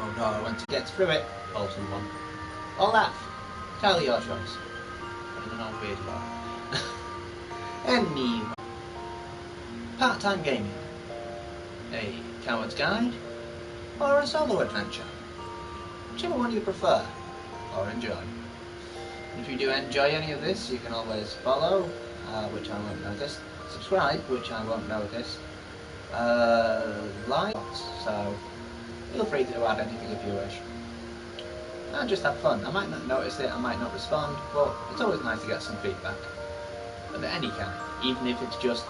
Oh no, I want to get through it. Call someone. Or laugh. Tell your choice. I don't know how weird you are. Anyway. Part-time gaming. A coward's guide. Or a solo adventure. Whichever one you prefer. Or enjoy. If you do enjoy any of this, you can always follow, which I won't notice. Subscribe, which I won't notice. Like, so feel free to add anything if you wish. And just have fun. I might not notice it, I might not respond, but it's always nice to get some feedback. Of any kind, even if it's just,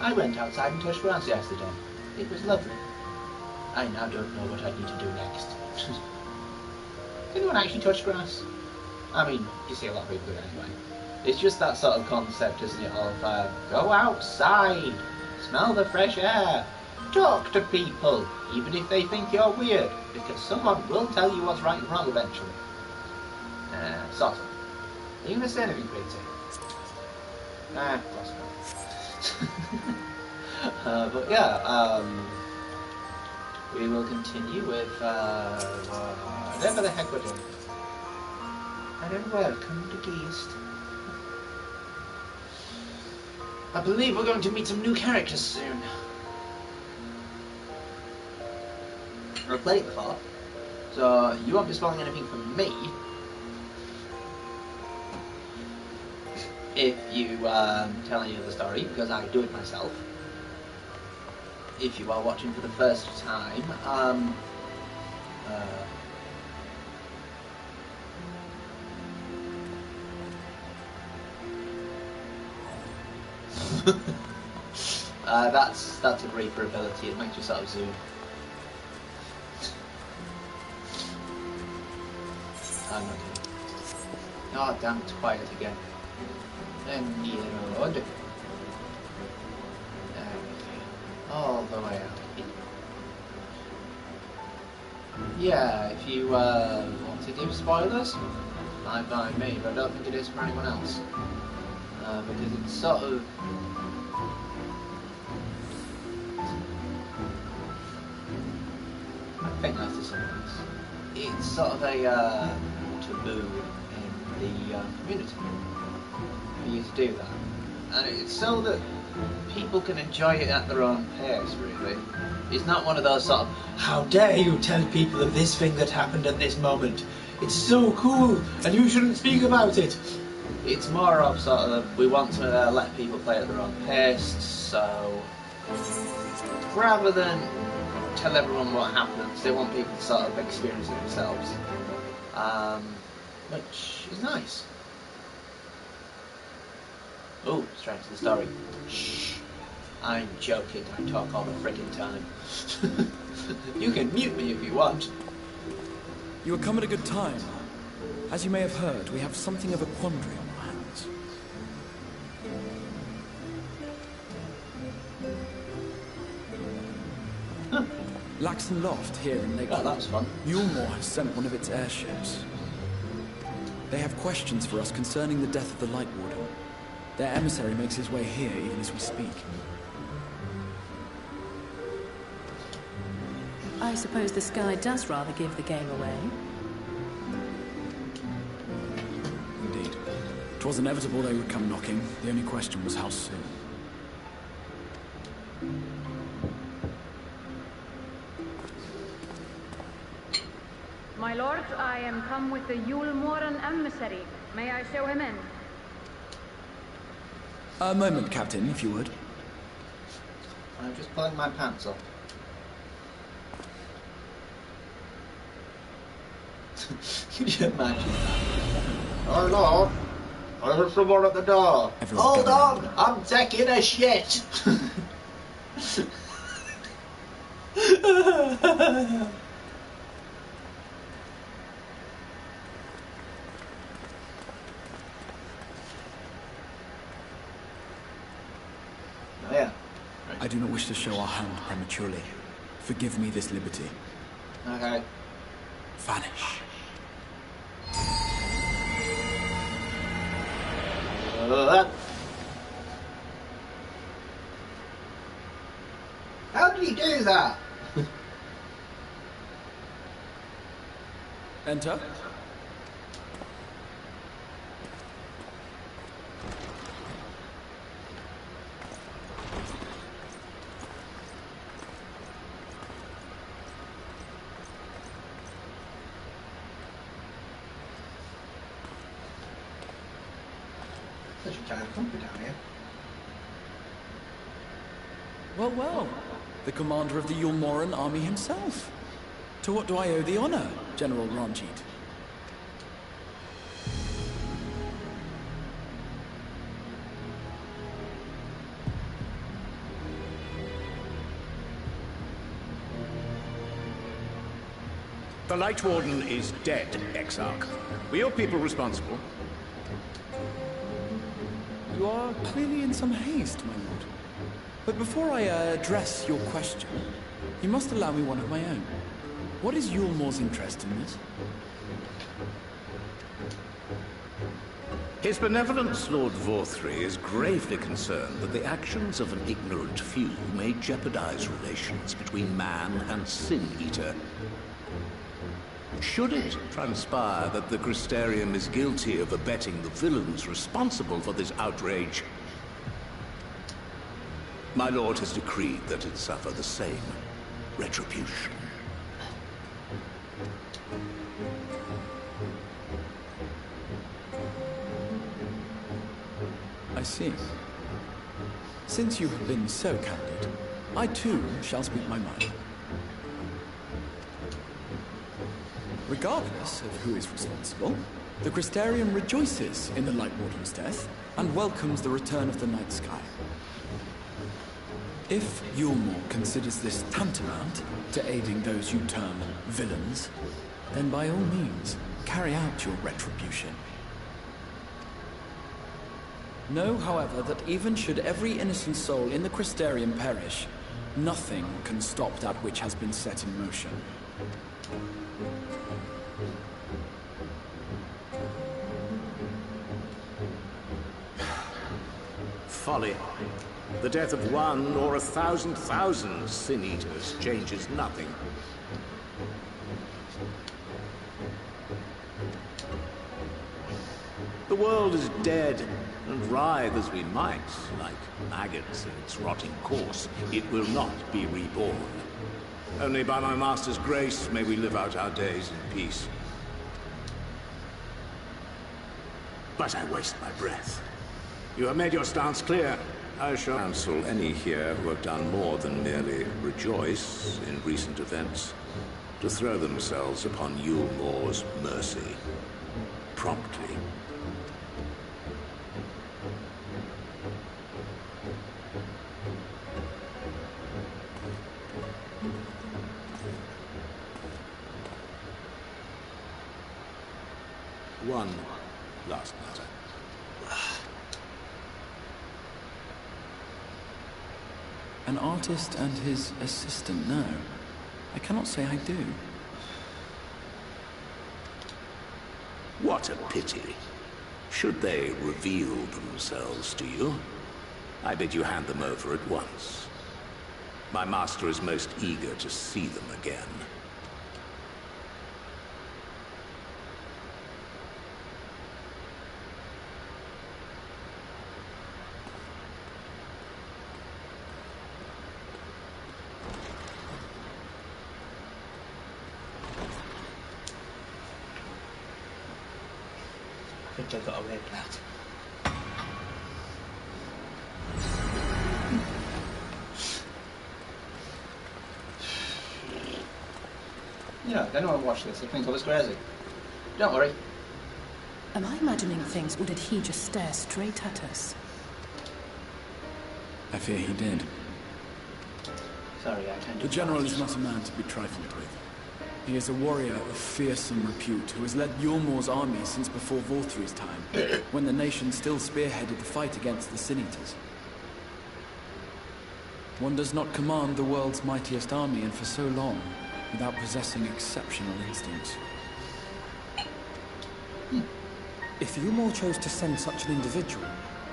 I went outside and touched grass yesterday. It was lovely. I now don't know what I need to do next. Does anyone actually touch grass? I mean, you see a lot of people do it anyway. It's just that sort of concept, isn't it, of go outside, smell the fresh air, talk to people, even if they think you're weird, because someone will tell you what's right and wrong eventually. Sort of. Are you going to say anything, Peter? Possible. But yeah, we will continue with whatever the heck we're doing. And welcome to Geest. I believe we're going to meet some new characters soon. I've played it before, so you won't be spoiling anything from me. If you tell any of the story, because I do it myself. If you are watching for the first time, that's a Reaper ability. It makes you sort of zoom. I'm not kidding. Oh damn, it's quiet again. And you know, all the way out. Yeah, if you want to give spoilers, fine by me, but I don't think it is for anyone else. Because it's sort of... I think that's the summarize. It's sort of a taboo in the community for you to do that. And it's so that people can enjoy it at their own pace, really. It's not one of those sort of, how dare you tell people of this thing that happened at this moment? It's so cool, and you shouldn't speak about it. It's more of sort of, we want to let people play at their own pace, so rather than tell everyone what happens, they want people to sort of experience it themselves, which is nice. Oh, straight to the story. Shh. I'm joking, I talk all the freaking time. You can mute me if you want. You have come at a good time. As you may have heard, we have something of a quandary on our hands. Huh. Laxton Loft here in Lake. Oh, that's fun. Mulemoor has sent one of its airships. They have questions for us concerning the death of the Light Warden. Their emissary makes his way here even as we speak. I suppose the sky does rather give the game away. Indeed. 'Twas inevitable they would come knocking. The only question was how soon. My lord, I am come with the Mulemoran emissary. May I show him in? A moment, Captain, if you would. I'm just pulling my pants up. Can you imagine that? Hello? I heard someone at the door. Everyone Hold on! I'm taking a shit! Oh yeah. I do not wish to show our hand prematurely. Forgive me this liberty. Okay. Vanish. How did he do that? Enter. Such a giant company down here. Well, well. The commander of the Yulmoran army himself. To what do I owe the honor, General Ranjit? The Light Warden is dead, Exarch. Were your people responsible? You are clearly in some haste, my lord. But before I address your question, you must allow me one of my own. What is Yulmor's interest in this? His benevolence, Lord Vorthri, is gravely concerned that the actions of an ignorant few may jeopardize relations between man and Sin Eater. Should it transpire that the Crystarium is guilty of abetting the villains responsible for this outrage, my lord has decreed that it suffer the same retribution. I see. Since you have been so candid, I too shall speak my mind. Regardless of who is responsible, the Crystarium rejoices in the Light Warden's death and welcomes the return of the night sky. If Yulmor considers this tantamount to aiding those you term villains, then by all means, carry out your retribution. Know, however, that even should every innocent soul in the Crystarium perish, nothing can stop that which has been set in motion. Folly. The death of one or 1,000,000 Sin Eaters changes nothing. The world is dead, and writhe as we might, like maggots in its rotting course, it will not be reborn. Only by my master's grace may we live out our days in peace. But I waste my breath. You have made your stance clear. I shall counsel any here who have done more than merely rejoice in recent events to throw themselves upon Yulmor's mercy promptly. One last matter. An artist and his assistant, no. I cannot say I do. What a pity. Should they reveal themselves to you, I bid you hand them over at once. My master is most eager to see them again. I think I got away with that. Yeah, if anyone watched this, I think I was crazy. Don't worry. Am I imagining things, or did he just stare straight at us? I fear he did. Sorry, I tend to... The General is not a man to be trifled with. He is a warrior of fearsome repute who has led Yulmor's army since before Vorthri's time, when the nation still spearheaded the fight against the Sin Eaters. One does not command the world's mightiest army, and for so long, without possessing exceptional instincts. If Yulmor chose to send such an individual,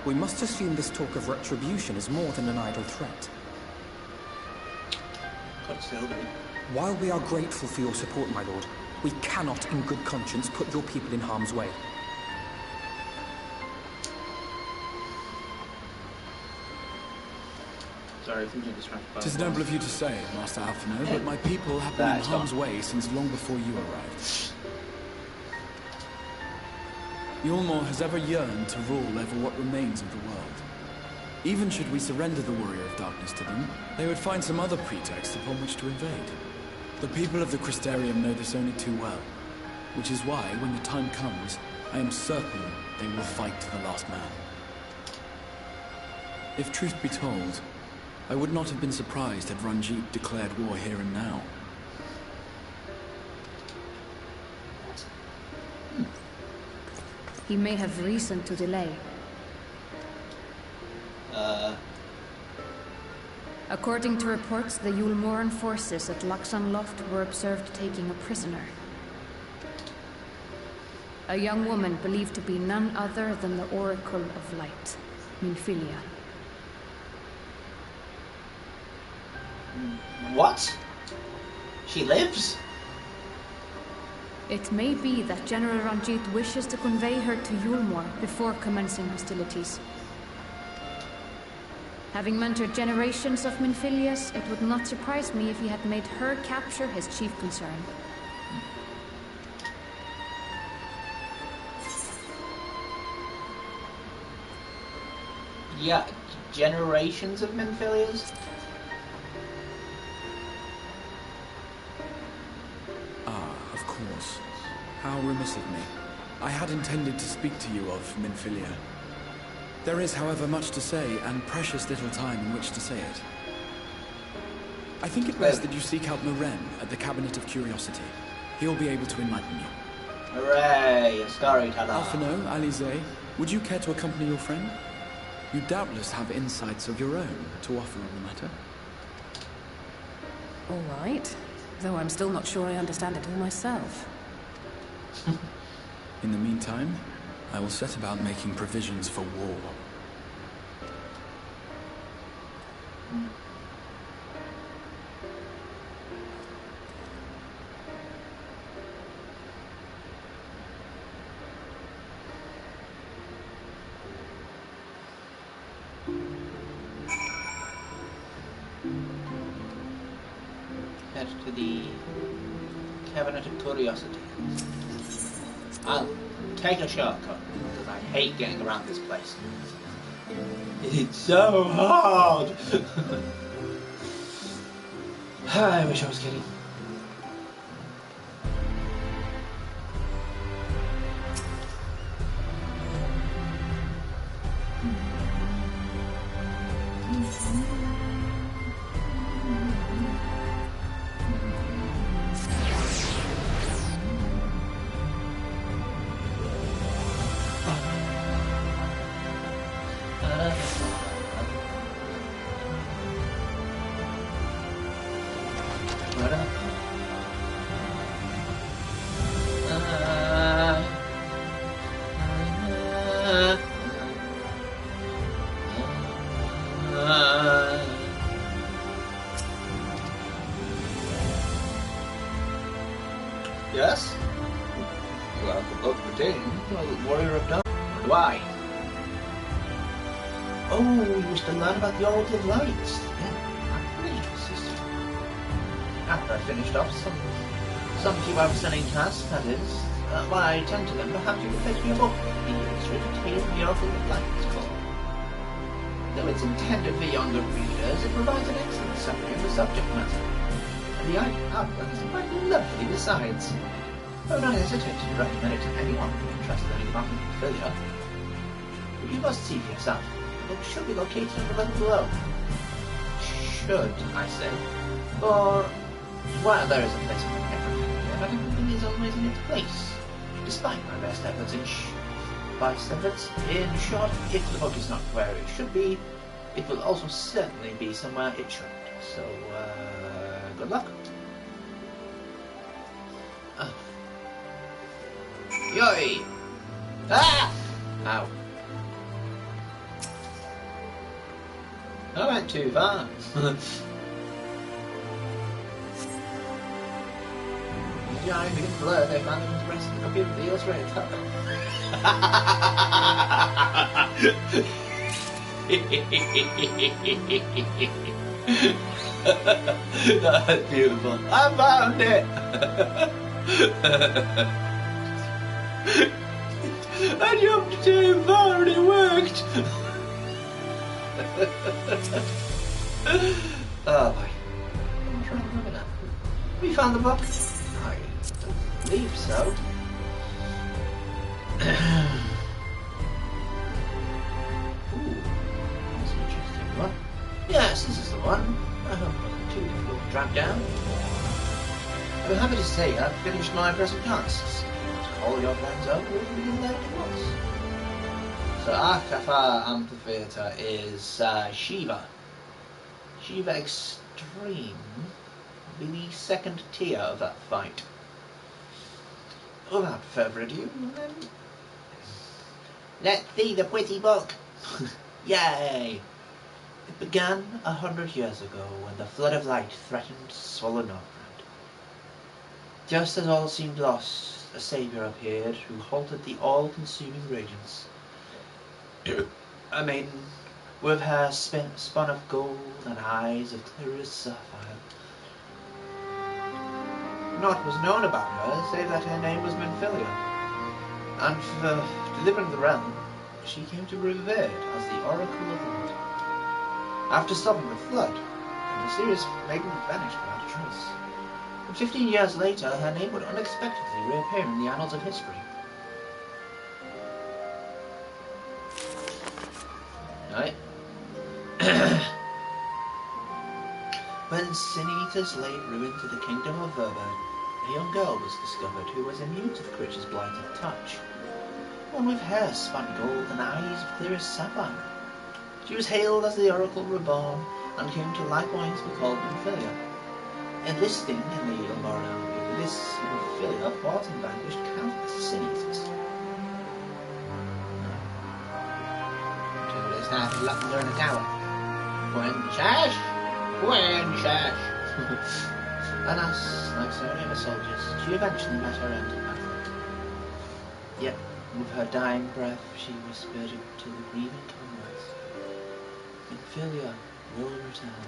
we must assume this talk of retribution is more than an idle threat. Could still be. While we are grateful for your support, my lord, We cannot, in good conscience, put your people in harm's way. Sorry, I think you're distracted by 'Tis noble of you to say, Master Alphino, but my people have been in harm's way since long before you arrived. Yulmore has ever yearned to rule over what remains of the world. Even should we surrender the Warrior of Darkness to them, they would find some other pretext upon which to invade. The people of the Crystarium know this only too well, which is why, when the time comes, I am certain they will fight to the last man. If truth be told, I would not have been surprised had Ranjit declared war here and now. He may have reason to delay. According to reports, the Yulmoran forces at Laxan Loft were observed taking a prisoner. A young woman believed to be none other than the Oracle of Light, Minfilia. What? She lives? It may be that General Ranjit wishes to convey her to Yulmore before commencing hostilities. Having mentored generations of Minfilias, it would not surprise me if he had made her capture his chief concern. Yeah, generations of Minfilias? Of course. How remiss of me. I had intended to speak to you of Minfilia. There is, however, much to say, and precious little time in which to say it. I think it best that you seek out Moren at the Cabinet of Curiosity. He'll be able to enlighten you. Hooray, a storyteller. Alphino, Alize, would you care to accompany your friend? You doubtless have insights of your own to offer on the matter. All right. Though I'm still not sure I understand it all myself. In the meantime, I will set about making provisions for war. Head to the Cabinet of Curiosity. I'll take a shortcut, because I hate getting around this place. It's so hard! I wish I was kidding. Yes? Well, the book pertaining to the Warrior of Dark. Why? Oh, you wish to learn about the Oracle of Lights. Yeah, I'm pretty interested. After I finished off some few outstanding tasks, that is, while I attend to them, perhaps you could fetch me a book. The illustrated tale of the Oracle of Lights called. Though it's intended for younger readers, it provides an excellent summary of the subject matter. And the outlines are quite lovely besides. I would not hesitate to recommend it to anyone interested in about Minfilia. But you must see for yourself. The book should be located in the link below. Should, I say. For while there is a place for everything here, I don't think it is always in its place. Despite my best efforts in short, if the book is not where it should be, it will also certainly be somewhere it shouldn't. So, good luck. Yoi! Ah! Ow. I went too far. giant begins to blur, they find them to rest in the computer with the illustrated photo. That's beautiful. I found it! I jumped too far and it worked! Oh boy. I'm trying to remember now. Have you found the book? I don't believe so. Ooh, that's an interesting one. Yes, this is the one. Too difficult to track down. I'm happy to say I've finished my present tasks. To call your plans over, we'll begin there at once. So FFR Amphitheater is Shiva. Shiva Extreme will be the second tier of that fight. Without further ado, then, let's see the pretty book. Yay! It began 100 years ago when the flood of light threatened to swallow Northrend. Just as all seemed lost, a saviour appeared who halted the all-consuming radiance. A maiden with hair spun of gold and eyes of clearest sapphire. Naught was known about her, save that her name was Minfilia, and for delivering the realm, she came to be revered as the Oracle of Light. After stopping the flood, the mysterious maiden vanished without a trace. But 15 years later, her name would unexpectedly reappear in the annals of history. Right. When Sin Eaters laid ruin to the kingdom of Verban, a young girl was discovered who was immune to the creature's blighted touch. One with hair spun gold and eyes of clearest sapphire. She was hailed as the Oracle Reborn, and came to likewise be called Minfilia. Enlisting in the Ilmarin army, this Minfilia fought and vanquished countless Sin Eaters. So there's half a lot to learn a tower. Wenchash! Wenchash! Alas, like so many other soldiers, she eventually met her end in battle. Yet, with her dying breath, she whispered to the grieving comrades, Minfilia will return.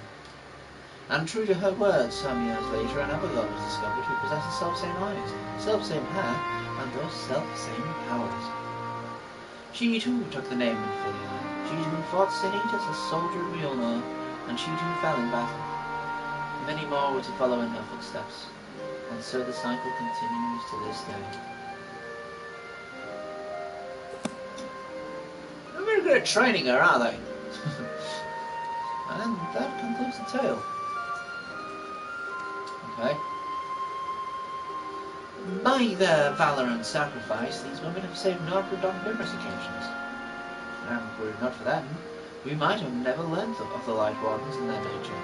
And true to her words, some years later, another girl was discovered who possessed the self-same eyes, self-same hair, and those self-same powers. She too took the name Minfilia. She too fought Sin Eaters as soldier of Mjolnir, and she too fell in battle. Many more were to follow in her footsteps, and so the cycle continues to this day. They're very good at training her, are they? And that concludes the tale. Okay. By their valour and sacrifice, these women have saved Northrend on numerous occasions. And were it not for them, we might have never learned of the Light Wardens and their nature.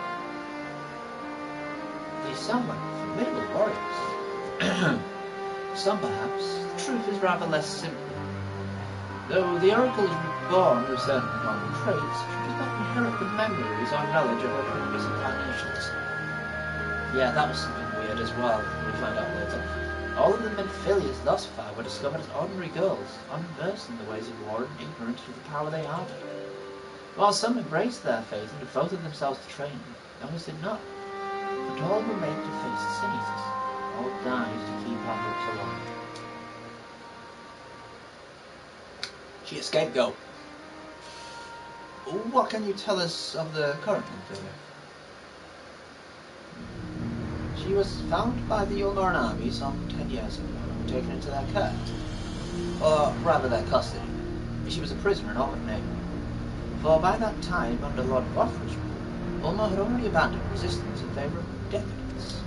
They sound like formidable warriors. Some perhaps, the truth is rather less simple. Though the Oracle is reborn with certain common traits, she does not inherit the memories or knowledge of her previous incarnations. Yeah, that was something weird as well, we'll find out later. All of the Minfilias thus far were discovered as ordinary girls, unversed in the ways of war and ignorant of the power they harbored. While some embraced their faith and devoted themselves to training, others did not. But all remained to face the Sin Eaters. All died to keep our hopes alive. She a scapegoat. What can you tell us of the current Minfilia? She was found by the Ilmarin army some 10 years ago and taken into their care. Or rather their custody. She was a prisoner in Almond name. For by that time, under Lord Godfrey's rule, Ulma had already abandoned resistance in favour of decadence.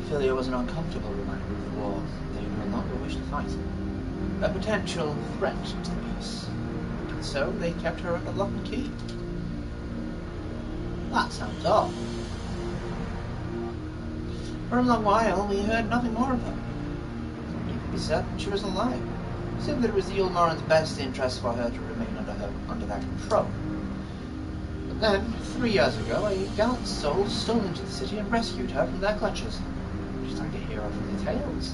Minfilia was an uncomfortable reminder of the war they no longer wished to fight. A potential threat to the peace. And so they kept her under lock and key. That sounds off. For a long while we heard nothing more of her. You could be certain she was alive. Simply it was the Ulmarin's best interest for her to remain under their control. Then, 3 years ago, a gallant soul stole into the city and rescued her from their clutches. She's like a hero from the tales.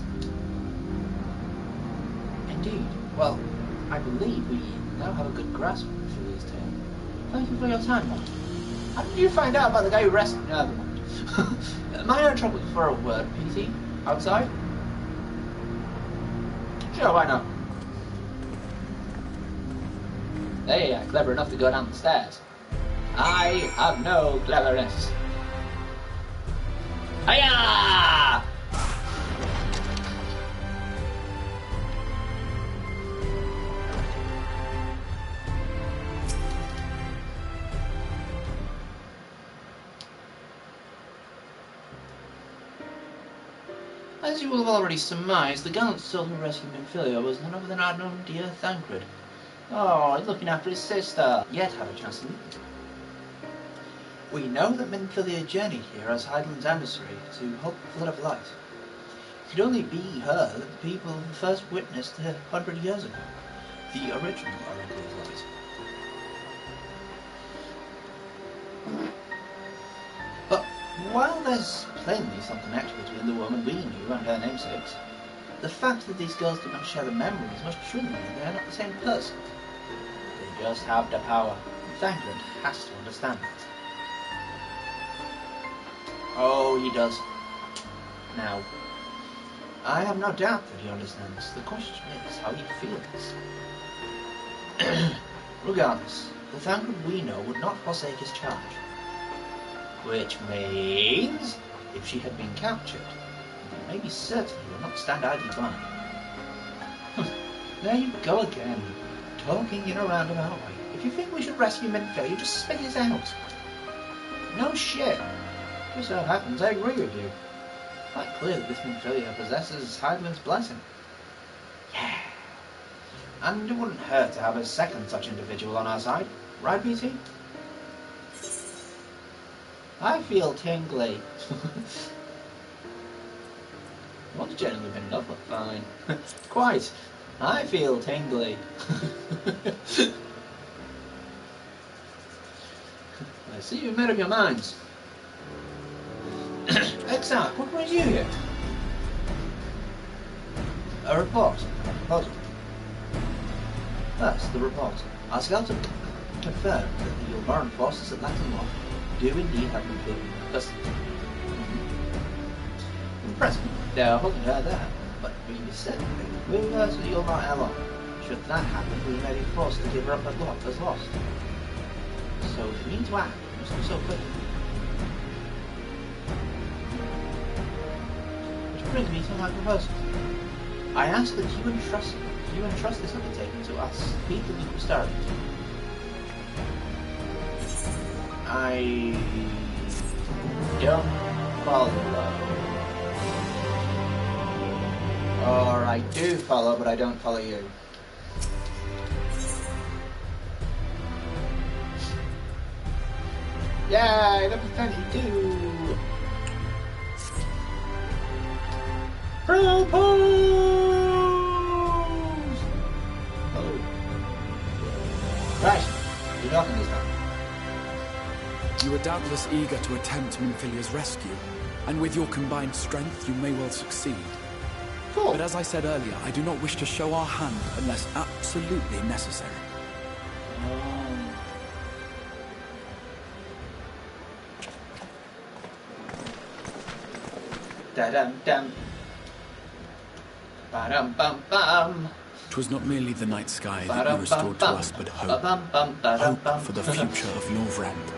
Indeed. Well, I believe we now have a good grasp of Philly's tale. Thank you for your time, Doctor. How did you find out about the guy who rescued... Never mind. Am I in trouble for a word, PT? Outside? Sure, why not? They are clever enough to go down the stairs. I have no cleverness. Hiya! As you will have already surmised, the gallant soul who rescued Minfilia was none other than our own dear Thancred. Oh, he's looking after his sister. Yet had a chance to meet. We know that Minfilia journeyed here as Hydaelyn's emissary to help the Flood of Light. It could only be her that the people first witnessed 100 years ago, the original Oracle of Light. But while there's plainly some connection between the woman we knew and her namesakes, the fact that these girls do not share the memories must surely mean they are not the same person. They just have the power. Thancred has to understand that. Oh, he does. Now, I have no doubt that he understands. The question is how he feels. Regardless, the Thancred we know would not forsake his charge. Which means, if she had been captured, you may be certain he would not stand idly by. There you go again, talking in a roundabout way. If you think we should rescue Minfilia, you just spit it out. No shit. Just so happens I agree with you. Quite clear that this Minfilia possesses Hydaelyn's blessing. Yeah. And it wouldn't hurt to have a second such individual on our side. Right, BT? I feel tingly. What's generally been enough, but fine. Quite. I feel tingly. I see you've made up your minds. Exarch, what brings you here? A report. A proposal. First, the report. Our skeleton confirmed that the Yulmaran forces at Latin do indeed have Minfilia in custody. In present, they are holding her there, but we said they will move her to the Yulmar airlock. Should that happen, we may be forced to give her up as lost. So if we need to act, we must do so quickly. Which brings me to my proposal. I ask that you entrust this undertaking to us, people of posterity. I don't follow. Or I do follow, but I don't follow you. Yay, the potential do. Propose! Oh. Right, you're knocking this time. You are doubtless eager to attempt Minfilia's rescue, and with your combined strength you may well succeed. Cool. But as I said earlier, I do not wish to show our hand unless absolutely necessary. Da-dum-dum. Ba-dum-bum-bum. 'Twas not merely the night sky that you restored to us, but hope. Hope for the future of Lovrend.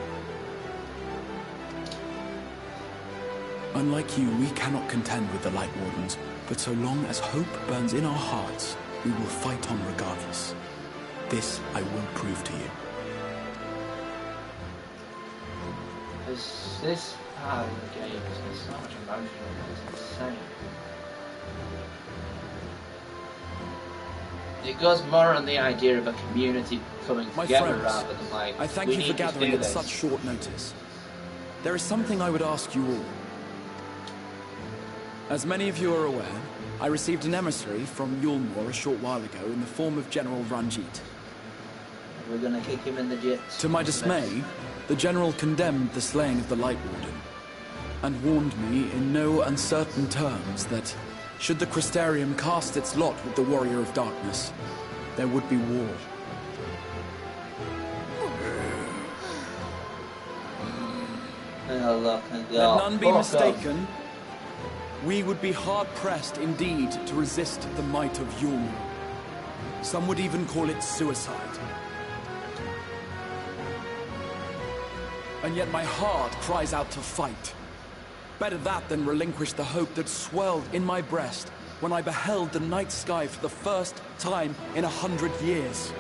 Unlike you, we cannot contend with the Light Wardens, but so long as hope burns in our hearts, we will fight on regardless. This I will prove to you. This part of the game has got so much emotion in it, it's insane. It goes more on the idea of a community coming together rather than like, I thank you for gathering at such short notice. There is something I would ask you all. As many of you are aware, I received an emissary from Yulmor a short while ago in the form of General Ranjit. We're gonna kick him in the jits. To my dismay, the General condemned the slaying of the Light Warden, and warned me in no uncertain terms that, should the Crystarium cast its lot with the Warrior of Darkness, there would be war. Let Let none be mistaken. We would be hard-pressed indeed to resist the might of Yul. Some would even call it suicide. And yet my heart cries out to fight. Better that than relinquish the hope that swelled in my breast when I beheld the night sky for the first time in 100 years.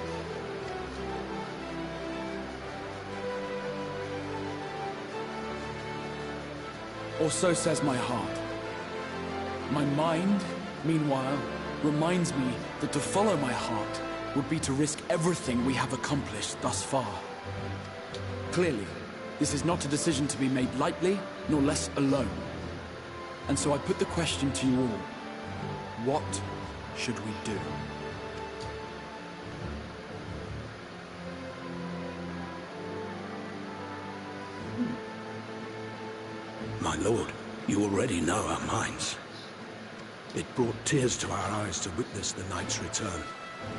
Or so says my heart. My mind, meanwhile, reminds me that to follow my heart would be to risk everything we have accomplished thus far. Clearly, this is not a decision to be made lightly, nor less alone. And so I put the question to you all. What should we do? My lord, you already know our minds. It brought tears to our eyes to witness the knight's return.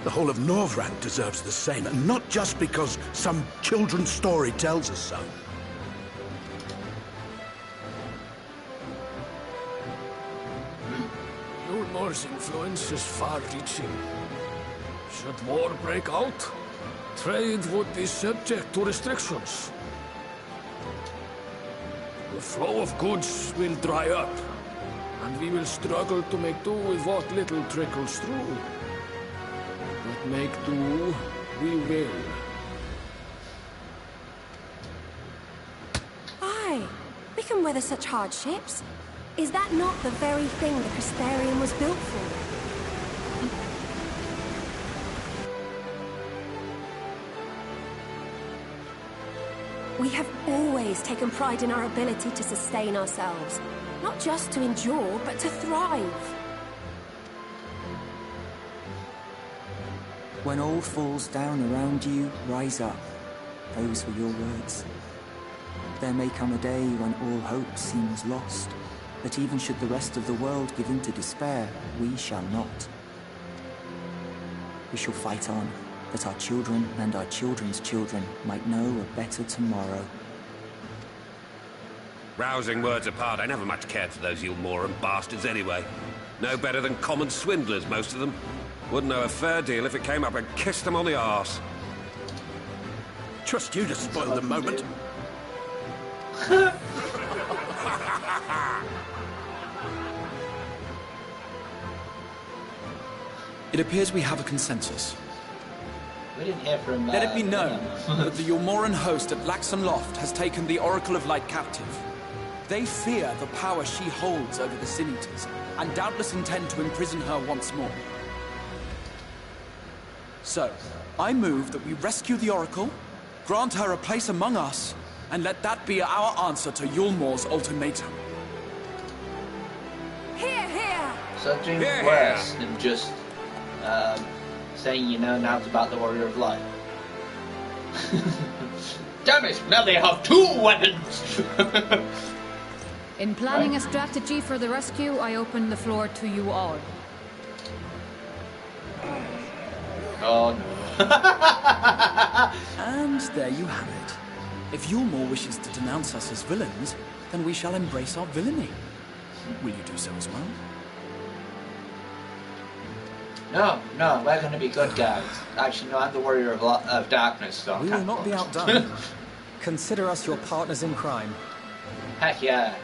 The whole of Norvrand deserves the same, and not just because some children's story tells us so. Yulmor's influence is far-reaching. Should war break out, trade would be subject to restrictions. The flow of goods will dry up, and we will struggle to make do with what little trickles through. But make do, we will. Aye, we can weather such hardships. Is that not the very thing the Crystarium was built for? We have always taken pride in our ability to sustain ourselves. Not just to endure, but to thrive. When all falls down around you, rise up. Those were your words. There may come a day when all hope seems lost, but even should the rest of the world give in to despair, we shall not. We shall fight on, that our children and our children's children might know a better tomorrow. Rousing words apart, I never much cared for those Yulmoran bastards anyway. No better than common swindlers, most of them. Wouldn't know a fair deal if it came up and kissed them on the arse. Trust you to spoil the moment. It appears we have a consensus. We didn't hear from... Let it be known that the Yulmoran host at Laxon Loft has taken the Oracle of Light captive. They fear the power she holds over the Sin Eaters, and doubtless intend to imprison her once more. So, I move that we rescue the Oracle, grant her a place among us, and let that be our answer to Yulmor's ultimatum. Here, here! So doing worse than just saying you know now about the Warrior of Light. Damn it! Now they have two weapons! In planning a strategy for the rescue, I open the floor to you all. Oh no. And there you have it. If Yulmor wishes to denounce us as villains, then we shall embrace our villainy. Will you do so as well? No, we're going to be good guys. Actually, no, I'm the Warrior of Darkness, so I We will not be outdone. Consider us your partners in crime. Heck yeah.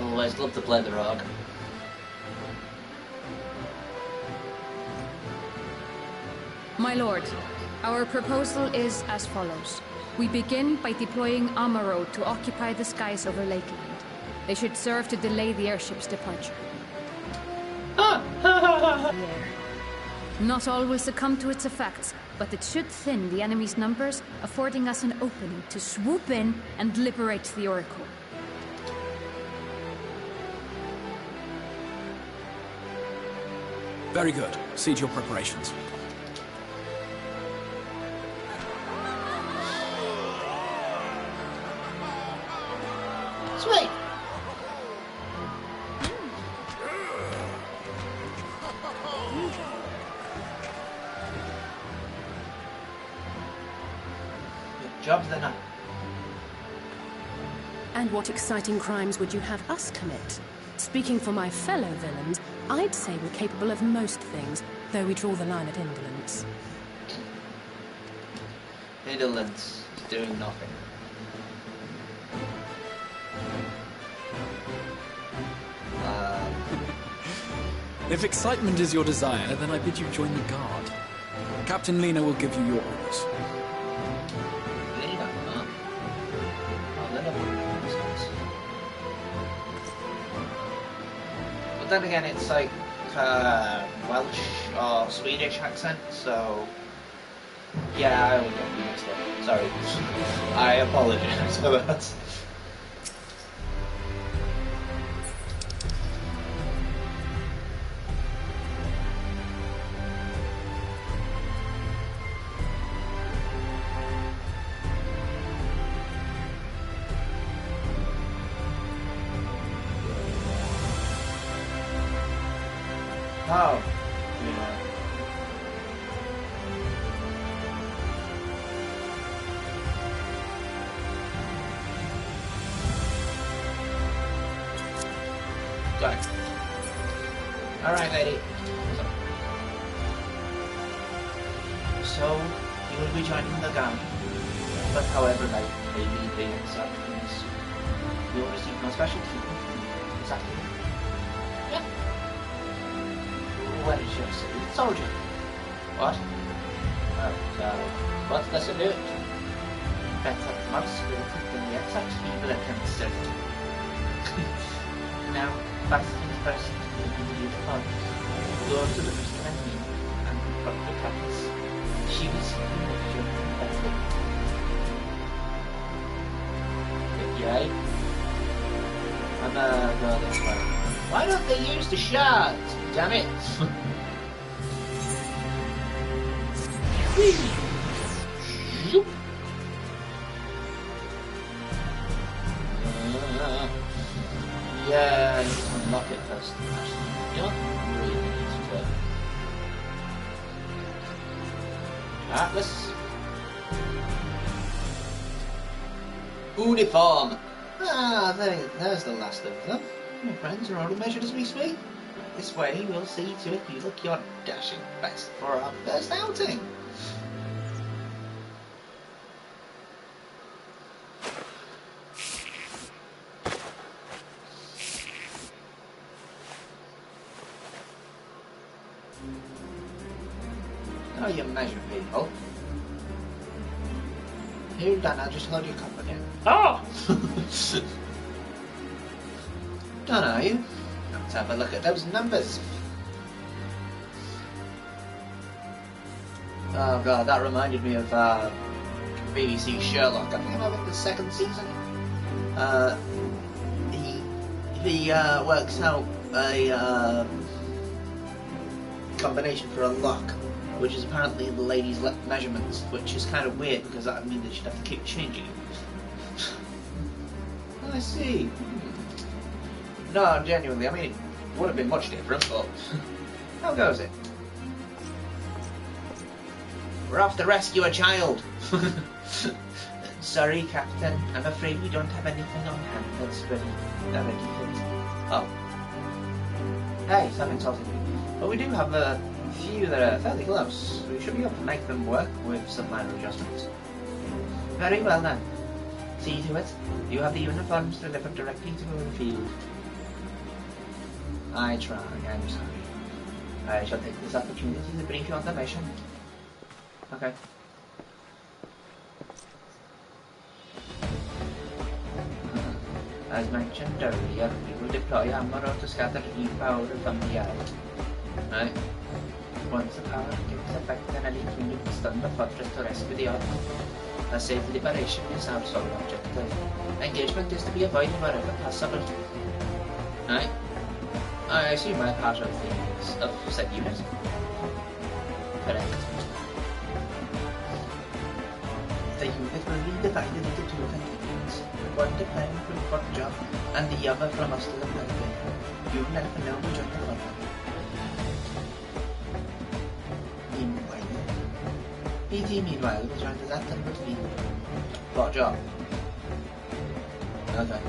Always love to play the rogue. My lord, our proposal is as follows. We begin by deploying Amaro to occupy the skies over Lakeland. They should serve to delay the airship's departure. Not all will succumb to its effects, but it should thin the enemy's numbers, affording us an opening to swoop in and liberate the Oracle. Very good. Cease your preparations. Sweet. Good job then. And what exciting crimes would you have us commit? Speaking for my fellow villains, I'd say we're capable of most things, though we draw the line at indolence. Indolence is doing nothing. If excitement is your desire, then I bid you join the guard. Captain Lena will give you your orders. Lena, huh? Oh, Lena wouldn't make sense. But then again, it's like Welsh or Swedish accent, so yeah, I would get mixed up. Sorry, I apologize for that. Oh, yeah. Got it. Alright, lady. So, you will be joining the gang. But however, like, maybe they accept things. You will receive no special treatment. Exactly. Yep. What is your salute, soldier? What? What's the salute? Better, more spirited than the exact people are considered. Now, first things first, you need to follow. Go to the Mr. Menu and confront the cats. She was your confessor. Okay. I'm go this way. Why don't they use the shards? Damn it! Yeah, let's unlock it first. Actually, you don't really need to. Atlas. Uniform. Ah, there's the last of them. My friends are all measured as we speak. This way, we'll see to it you look your dashing best for our first outing. Now you measure people. Here, Dan, I'll just load your cup again. Oh! Don't know you. Let's have a look at those numbers. Oh god, that reminded me of BBC Sherlock. I think I'm over the second season. He works out a combination for a lock, which is apparently the lady's measurements, which is kind of weird because that would mean that she'd have to keep changing it. I see. No, genuinely, I mean, it would have been much different, but how goes it? We're off to rescue a child. Sorry, Captain, I'm afraid we don't have anything on hand that's ready. Oh. Hey, stop insulting me. But we do have a few that are fairly close. We should be able to make them work with some minor adjustments. Very well then. See to it. You have the uniforms delivered directly to the field. I try, I'm sorry. I shall take this opportunity to brief you on the mission. Okay. As mentioned earlier, we will deploy Amaro to scatter heat power from the air. Right? Once the power takes effect, an elite unit will stun the fortress to rescue the Earth. A safe liberation is our sole objective. Engagement is to be avoided wherever possible. Right? I assume I'm part of said unit. Correct. The unit will be divided into two battalions. one depending on what job, and the other from us to the plaything. You never know which one to follow. Meanwhile, was trying to that and with me. What job? Okay.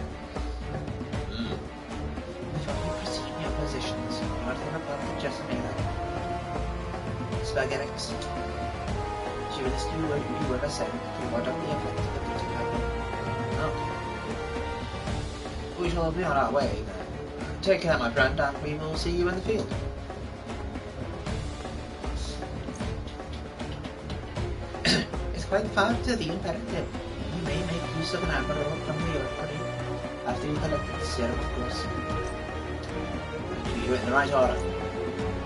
Before you proceed in your positions, you are to report to just melee. Spaghettics. She will list you what you ever said to ward off the effect of the beating happen. Okay. We shall be on our way then. Take care, my friend, and we will see you in the field. It's quite far to the imperative. You may make use of an arrow from the orrery after you collect the serum, of course. You do it in the right order.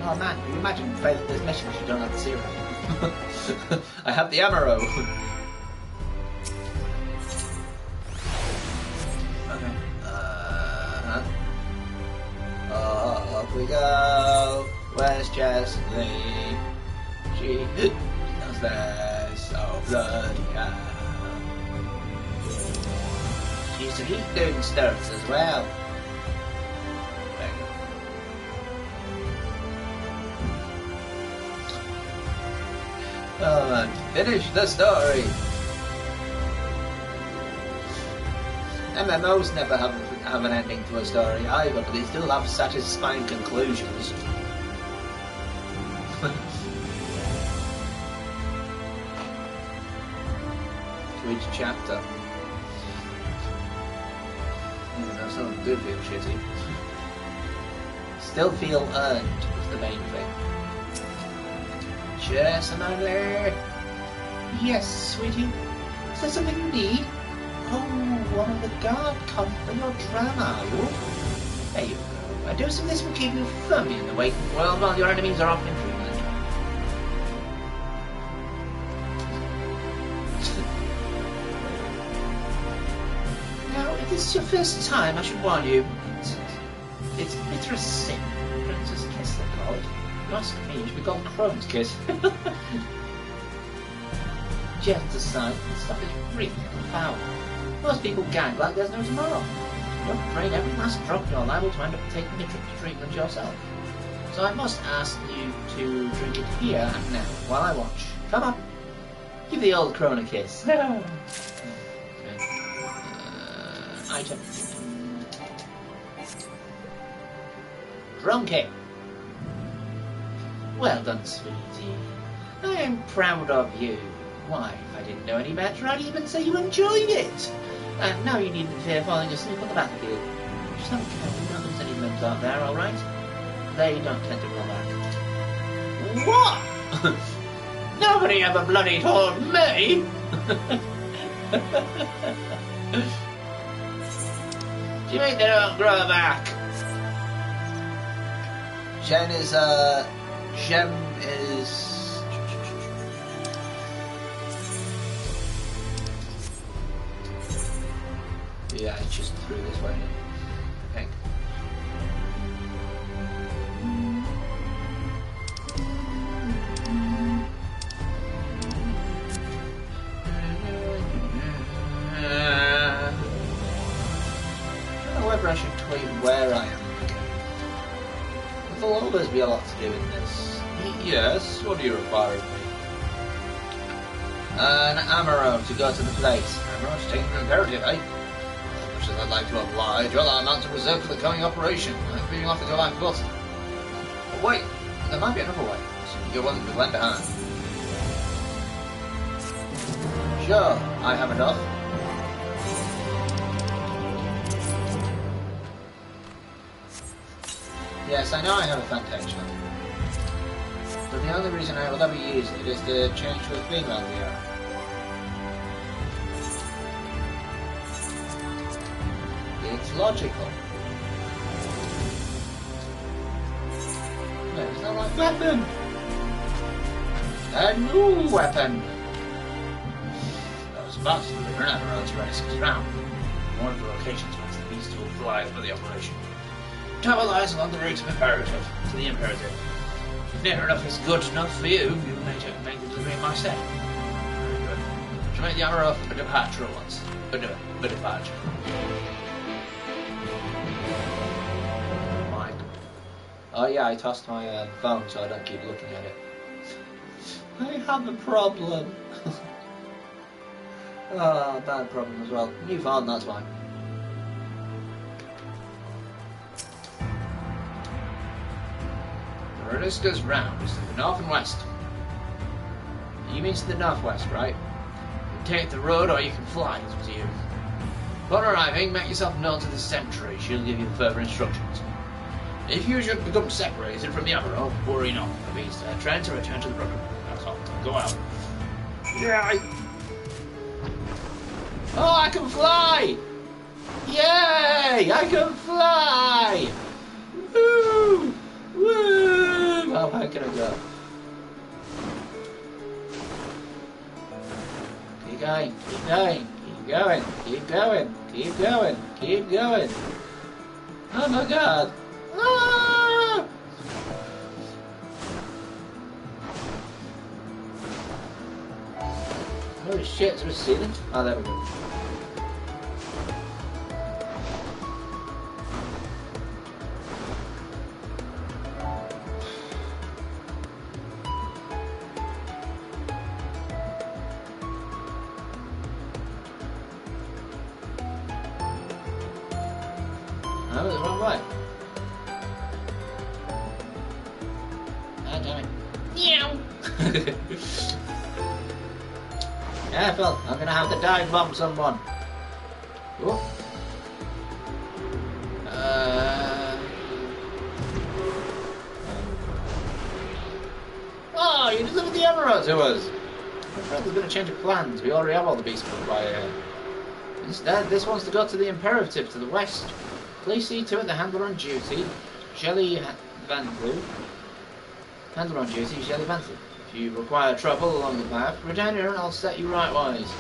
Oh man, you imagine failing this mission if you don't have the serum. I have the ammo. Okay. Up we go. Where's Chesley? She does this. Oh bloody hell. She used to keep doing stunts as well. Oh man, finish the story! MMOs never have an ending to a story either, but they still have satisfying conclusions. To each chapter. That's not good feel shitty. Still feel earned is the main thing. Cheers, Amanda. Yes, sweetie. Is there something you need? Oh, one of the guard come for your drama, are you? There you go. A dose of this will keep you firmly in the waking world while your enemies are off in dreamland. Now, if this is your first time, I should warn you. It's bitter as sin. Princess Kiss, they call it. Ask me, it should be called Crone's Kiss. Gentle side, this stuff is really foul. Most people gag like there's no tomorrow. Don't drain every last drop, you're liable to end up taking a trip to treatment yourself. So I must ask you to drink it here and now, while I watch. Come on. Give the old Crone a kiss. Okay. Item. Drunky. Well done, sweetie. I am proud of you. Why, if I didn't know any better, I'd even say you enjoyed it. And now you needn't fear falling asleep on the battlefield. Just have a care, you know there's any limbs out there, alright? They don't tend to roll back. What? Nobody ever bloody told me! Do you mean they don't grow back? Gem is, yeah, it's just through this way, I think. However, I should tell you where I am. There'll always be a lot to do in this. Yes, what do you require of me? An ammo to go to the place. Ammo to take an imperative, eh? As much as I'd like to oblige, all our amounts are reserved for the coming operation. I'm feeling off to go on foot. But wait, there might be another way. So you're willing to lend a hand. Sure, I have enough. Yes, I know I have a Fantasia. But the only reason I will ever use it is to change to a female here. It's logical. There's no right weapon! A new weapon! Those bastards are never out to race ground. One of the locations where the beast will fly for the operation. Tower lies along the route of imperative to the imperative. If near enough is good enough for you, you may make the delivery myself. Very good. Which make the arrow for departure once. For departure. Mike. Oh yeah, I tossed my phone so I don't keep looking at it. I have a problem. Oh, bad problem as well. New phone, that's fine. The road goes round is to the north and west. You mean to the northwest, right? You can take the road or you can fly, it's up to you. Upon arriving, make yourself known to the sentry. She'll give you further instructions. If you should become separated from the Amaro, worry not. It means trying to return to the road. That's all. Go out. Yeah, Oh, I can fly! Yay! I can fly! Woo! Woo! How high can I go? Keep going, keep going, keep going, keep going, keep going, keep going. Oh my god! Ah! Holy shit, is there a ceiling? Oh, there we go. No, the wrong way. Ah, damn it. Meow! Careful, I'm gonna have to dive bomb someone. Oh. Oh, you delivered the emerald to us! I'm afraid there's been a change of plans. We already have all the beasts put by here. Instead, this one's to go to the Imperative to the west. Please see to it the handler on duty, Shelley Van Blue. Handler on duty, Shelley Van Blue. If you require trouble along the path, return here and I'll set you right wise.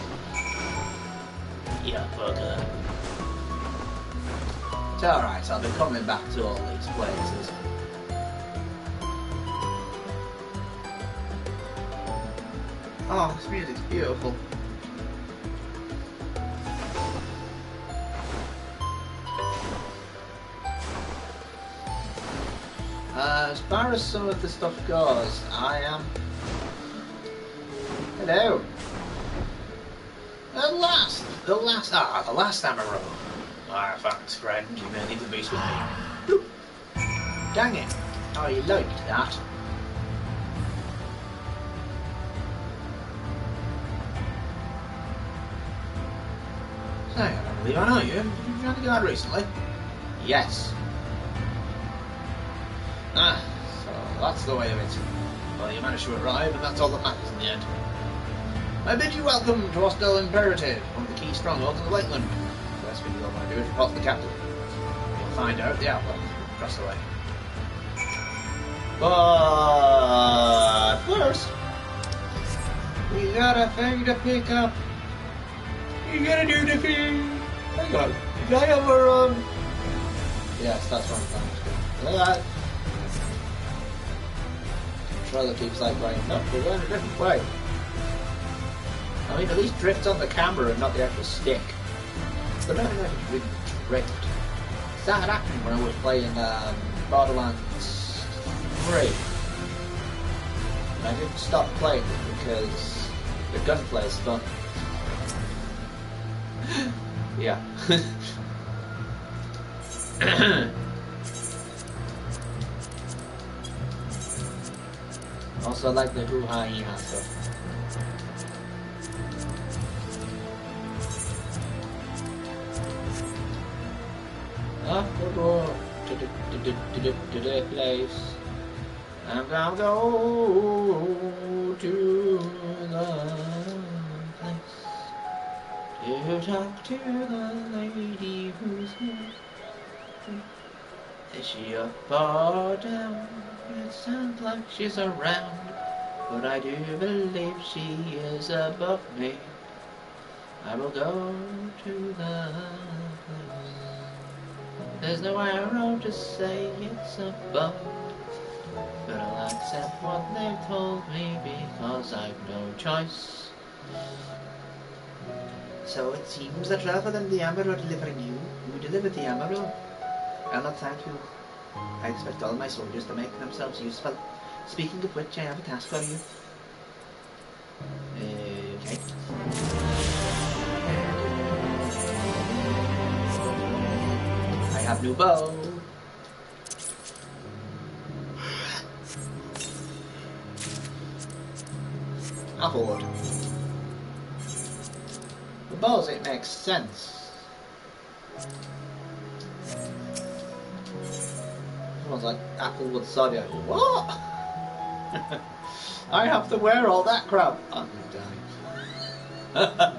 Yeah, bugger. It's alright, I'll be coming back to all these places. Oh, this music's beautiful. As far as some of the stuff goes, I am... Hello! The last Amaro. Ah, thanks, friend. You may leave the beast with me. Bloop. Dang it! Oh, you liked that. Say, I don't believe I know you. Have you joined the guard recently? Yes. Ah, so that's the way of it. Well, you managed to arrive, and that's all that matters in the end. I bid you welcome to Hostel Imperative, one of the key strongholds of the Lakeland. The best thing you'll want to do is report to the captain. You'll find out the outlook across the way. But first, we got a thing to pick up. You gotta do the thing. Hang on, did I have a Yes, that's what I'm trying to do. Look at that. Controller keeps like going, no, we're going a different way. I mean, at least drift on the camera and not the actual stick. But I don't know if it's really drift. Started happening when I was playing Borderlands 3. And I didn't stop playing it because the gunplay is fun. Yeah. Also like the hoo-ha-hee-ha stuff. Off we go to the place. I'm gonna go to the place to talk to the lady who's here. Is she up or down? It sounds like she's around, but I do believe she is above me. I will go to the place. There's no arrow to say it's above, but I'll accept what they've told me because I've no choice. So it seems that rather than the Amaro delivering you, you delivered the Amaro. I'll not thank you. I expect all my soldiers to make themselves useful. Speaking of which, I have a task for you. Okay. I have new bow. A horde. The bows, it makes sense. Someone's like, Applewood Sadia. What? I have to wear all that crap. I'm gonna die.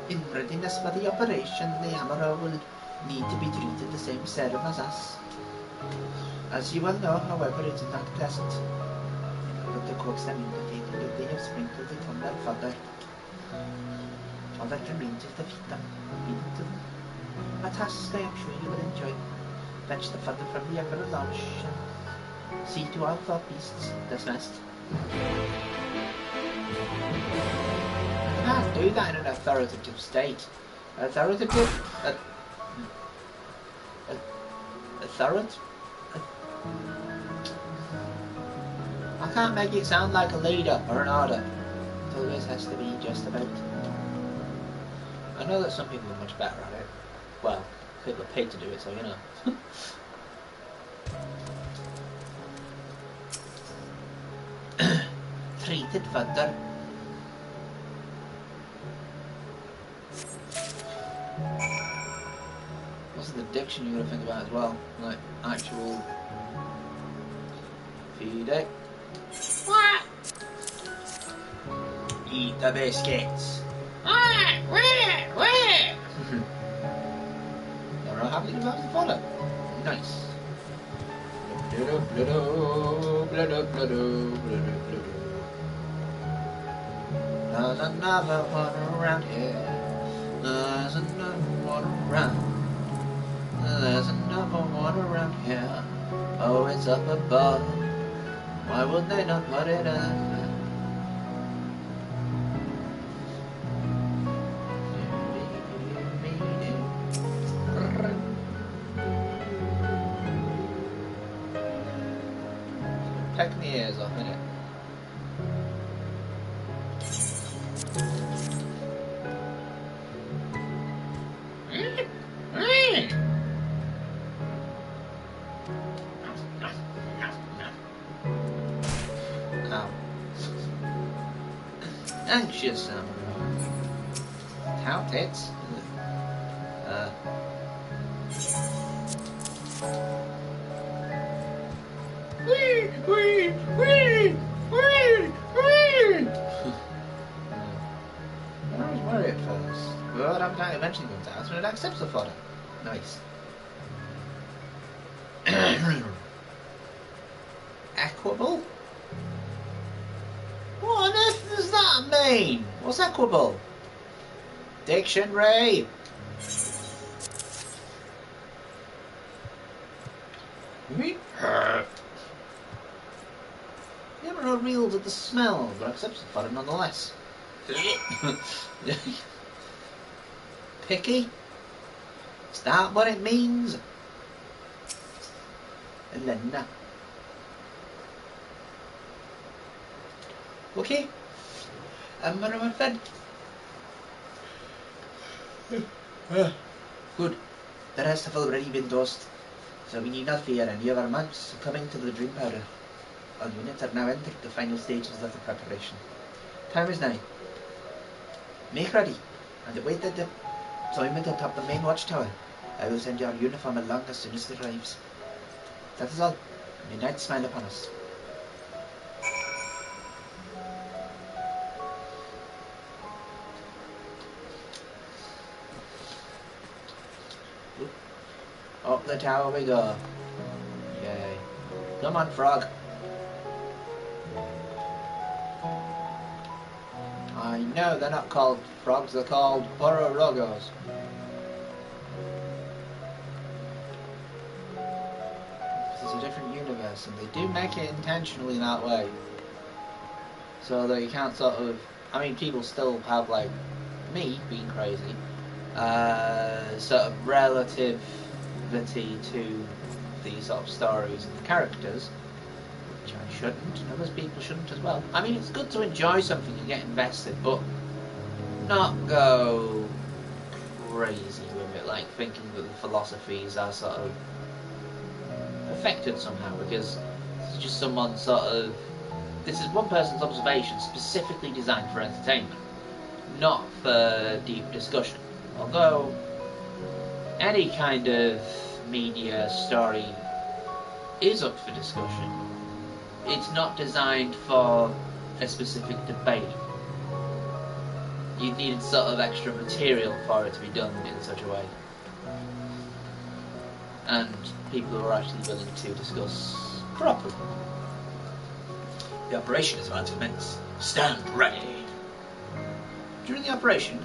In readiness for the operation, the Amaro will need to be treated the same serum as us. As you well know, however, it is not pleasant. In order to coax them into taking it, they have sprinkled it on their fodder. All that remains is to feed them, feeding to them. A task I am sure you will enjoy. Fetch the fodder from the Emerald Lodge and see to all thought beasts dismissed. I can't do that in an authoritative state. Authoritative? I can't make it sound like a leader or an order. It always has to be just about. I know that some people are much better at it. Well, people are paid to do it, so you know. Treated fodder. What's the diction you gotta think about as well? Like actual feed it. What? Eat the biscuits. Never happy to have the fodder. Nice. There's another one around here. There's another one around. There's another one around here. Oh, it's up above. Why would they not put it up? Taking the ears off, innit? Anxious cow tits. Wee. I was worried at first, but I'm eventually going to ask when it accepts the fodder. Nice. Equable? What on earth does that mean? What's equable? Dictionary. You ever know reels at the smell, but accepts the fodder nonetheless. Picky? Is that what it means? Elena. Okay. I'm gonna fed. Good. The rest have already been dosed, so we need not fear any of our monks coming to the dream powder. All units are now entered the final stages of the preparation. Time is 9. Make ready, and await the deployment atop the main watchtower. I will send your uniform along as soon as it arrives. That is all. May night smile upon us. Up the tower we go. Yay. Come on, frog. I know they're not called frogs, they're called Bororogos. This is a different universe, and they do make it intentionally that way. So that you can't sort of I mean, people still have, like, me being crazy, sort of relativity to these sort of stories and characters, which I shouldn't, and others people shouldn't as well. I mean, it's good to enjoy something and get invested, but not go crazy with it, like thinking that the philosophies are sort of affected somehow, because it's just someone sort of... This is one person's observation specifically designed for entertainment, not for deep discussion. Although any kind of media story is up for discussion, it's not designed for a specific debate. You need sort of extra material for it to be done in such a way. And people who are actually willing to discuss properly. The operation is about to commence. Stand ready. During the operation,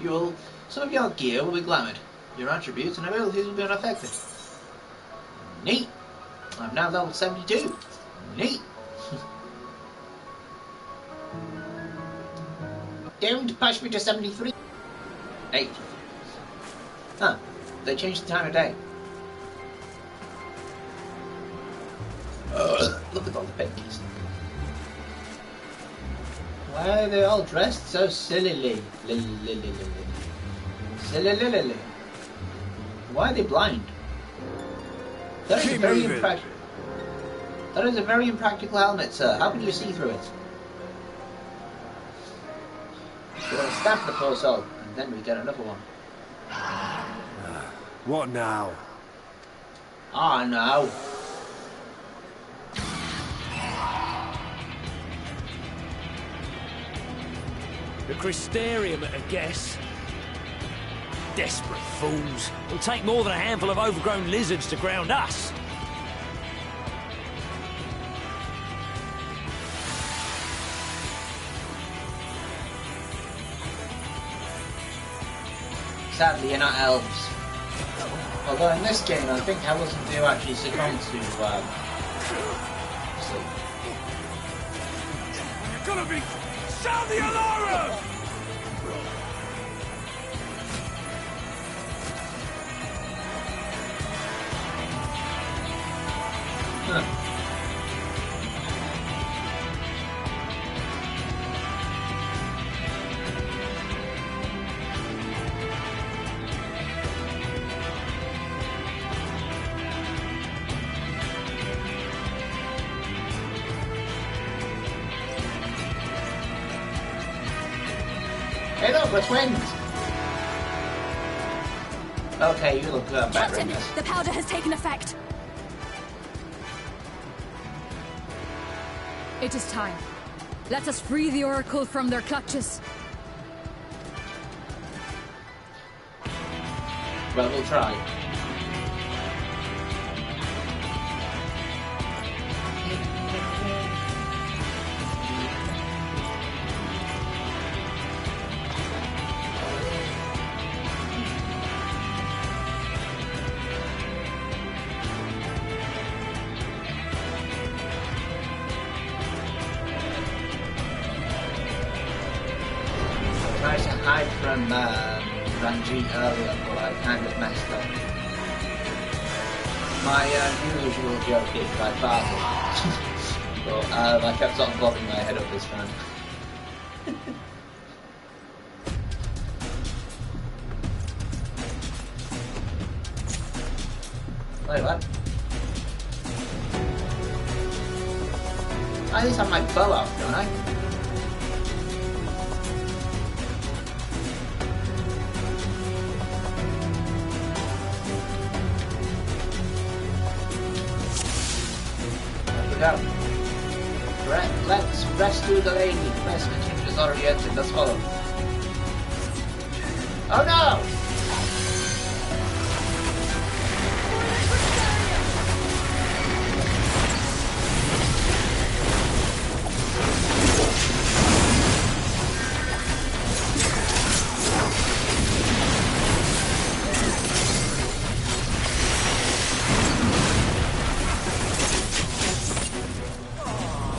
some of your gear will be glamoured. Your attributes and abilities will be unaffected. Neat. I'm now level 72. Neat. Don't push me to 73. 8. Huh. They changed the time of day. Look at all the pennies. Why are they all dressed so sillily? Sillily. Why are they blind? That is a very impractical helmet, sir. How can you see through it? We'll stamp the poor soul, and then we get another one. What now? Ah, no. The Crystarium, I guess. Desperate fools. It'll take more than a handful of overgrown lizards to ground us. Sadly, you're not elves. Although in this game, I think elves do actually succumb to sleep. You're gonna be... Sound the alarm! Huh. Hey look, we're twins! Okay, you look better Captain, in this. the powder has taken effect. It is time. Let us free the Oracle from their clutches. Well, we'll try. Tried to hide from Ranjit earlier, but I kind of messed up. My usual joke is I farted, but I kept on bobbing my head up this time. Wait, what? I at least have my bow out, don't I? Go. Let's rescue the lady. Quest continues already entered. Let's follow. Oh no!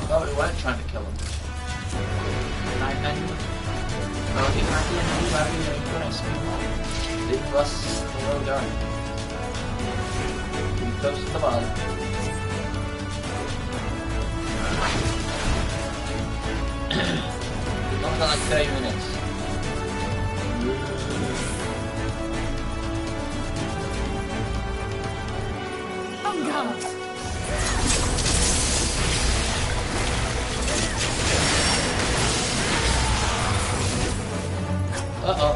Oh, we weren't trying to kill him. Did I offend him? Bounty happy and be happy and impressed. Leave us below dark. We close to the bottom. Not like 30 minutes. Uh-oh.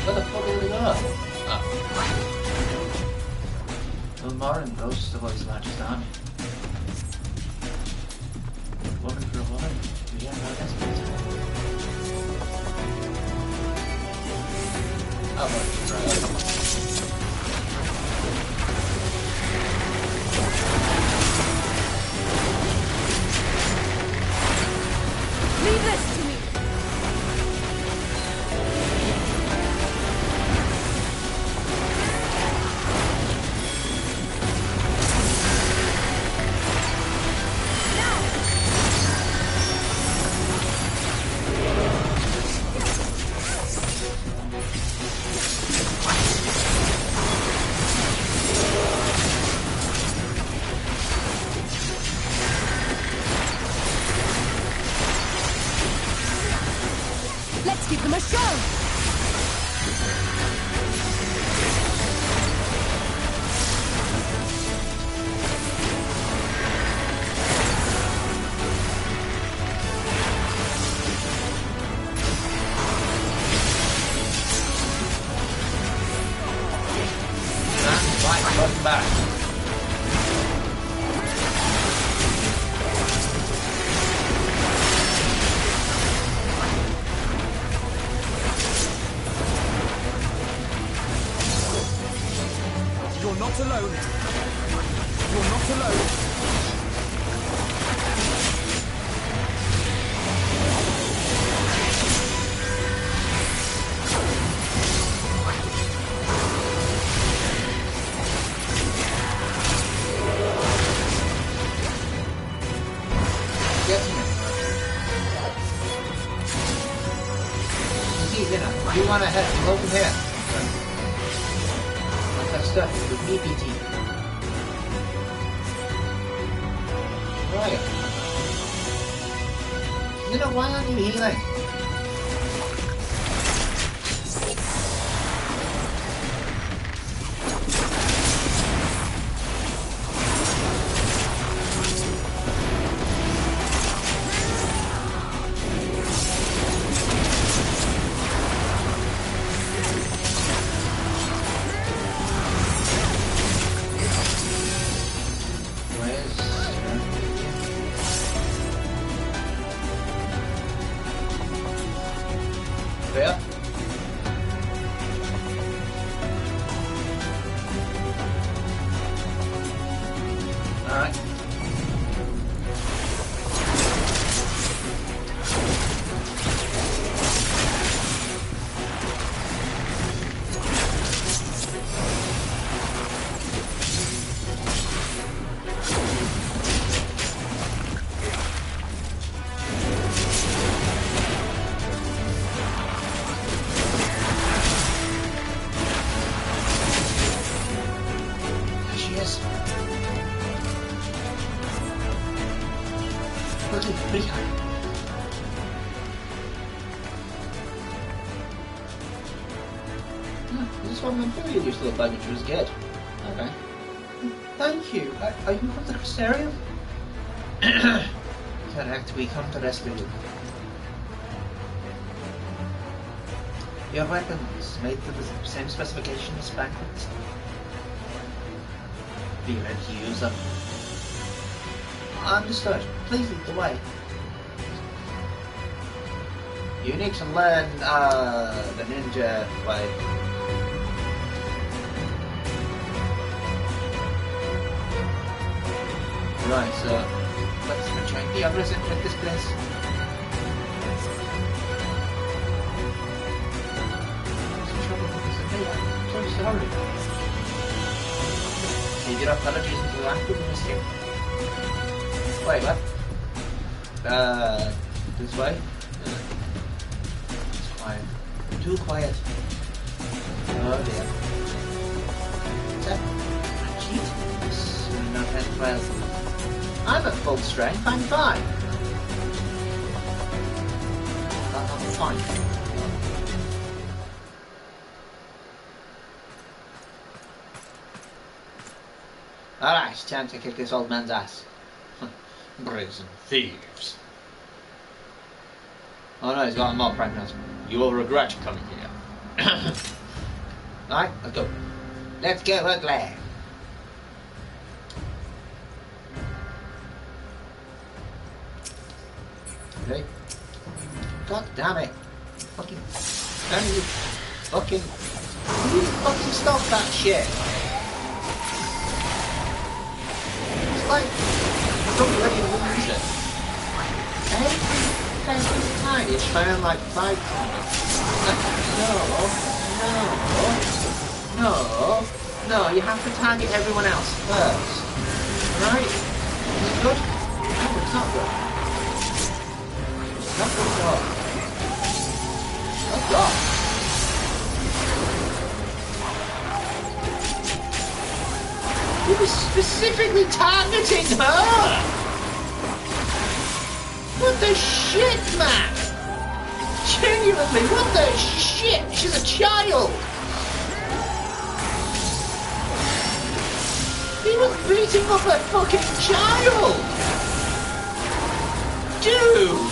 What the fuck are we doing? Oh. Ilmarin boasts about his largest army. Woman for a woman, we have no desperate. How about you try it? Leave this to me! Let's give them a show! Right, welcome back. You're not alone. You're not alone. You want to head over here? Like that stuff with BPT. Right. You know, why aren't you healing? Fair. Alright. This one Imperial used to look like when she was dead. Okay. Thank you. Are you from the Crystarium? Correct, we come to rescue you. Your weapons made to the same specification as Franklin's. Be ready to use them. Understood. Please lead the way. You need to learn the ninja way. Right, so let's retrain the others into this place. What's the trouble with this idea? I'm so sorry. Need your apologies into the active mistake. Wait, what? This way? It's quiet. Too quiet. Oh dear. What's that? A cheat? Not that well. I'm at full strength, I'm fine. I'm fine. Alright, time to kick this old man's ass. Brazen thieves. Oh no, he's got a more pregnant. You will regret coming here. Alright, let's go. Let's go ugly. Okay. God damn it. Fucking. Damn you. Fucking. Will you fucking stop that shit? It's like. Don't let you lose it. Every time you try and like fight no, you have to target everyone else first. Alright? Is it good? No, it's not good. Not good at all. Oh god. You were specifically targeting her! What the shit, man? Genuinely, what the shit? She's a child! He was beating up a fucking child! Dude!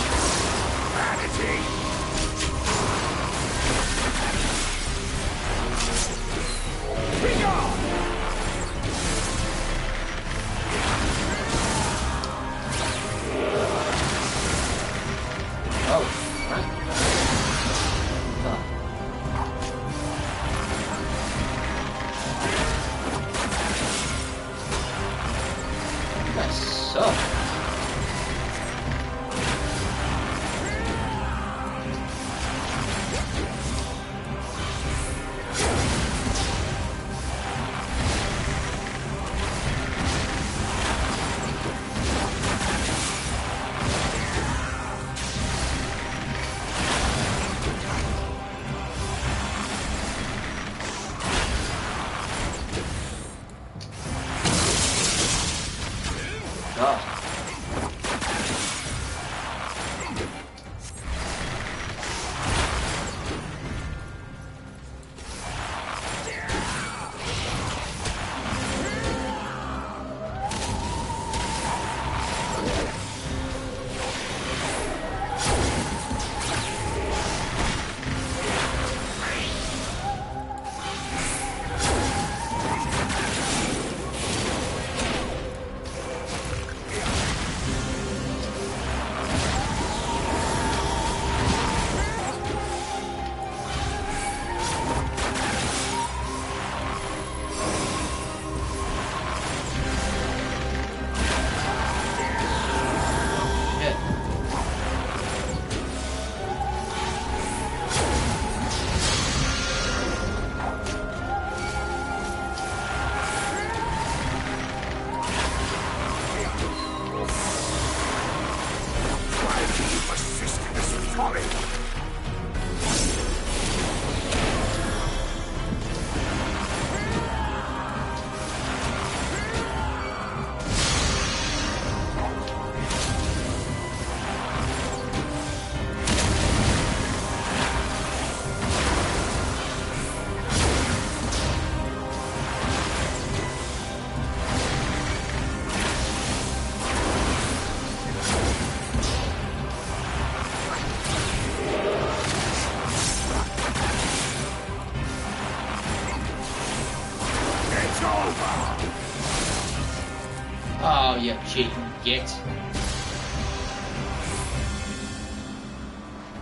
Oh, yeah, cheating. Git.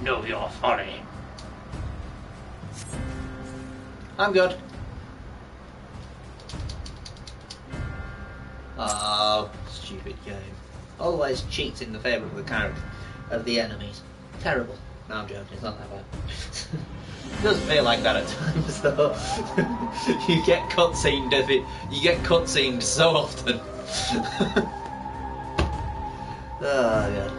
Know your authority. I'm good. Oh, stupid game. Always cheats in the favour of the character of the enemies. Terrible. No, I'm joking. It's not that bad. It doesn't feel like that at times, though. You get cutscened, does it? You get cutscened so often. Oh, yeah.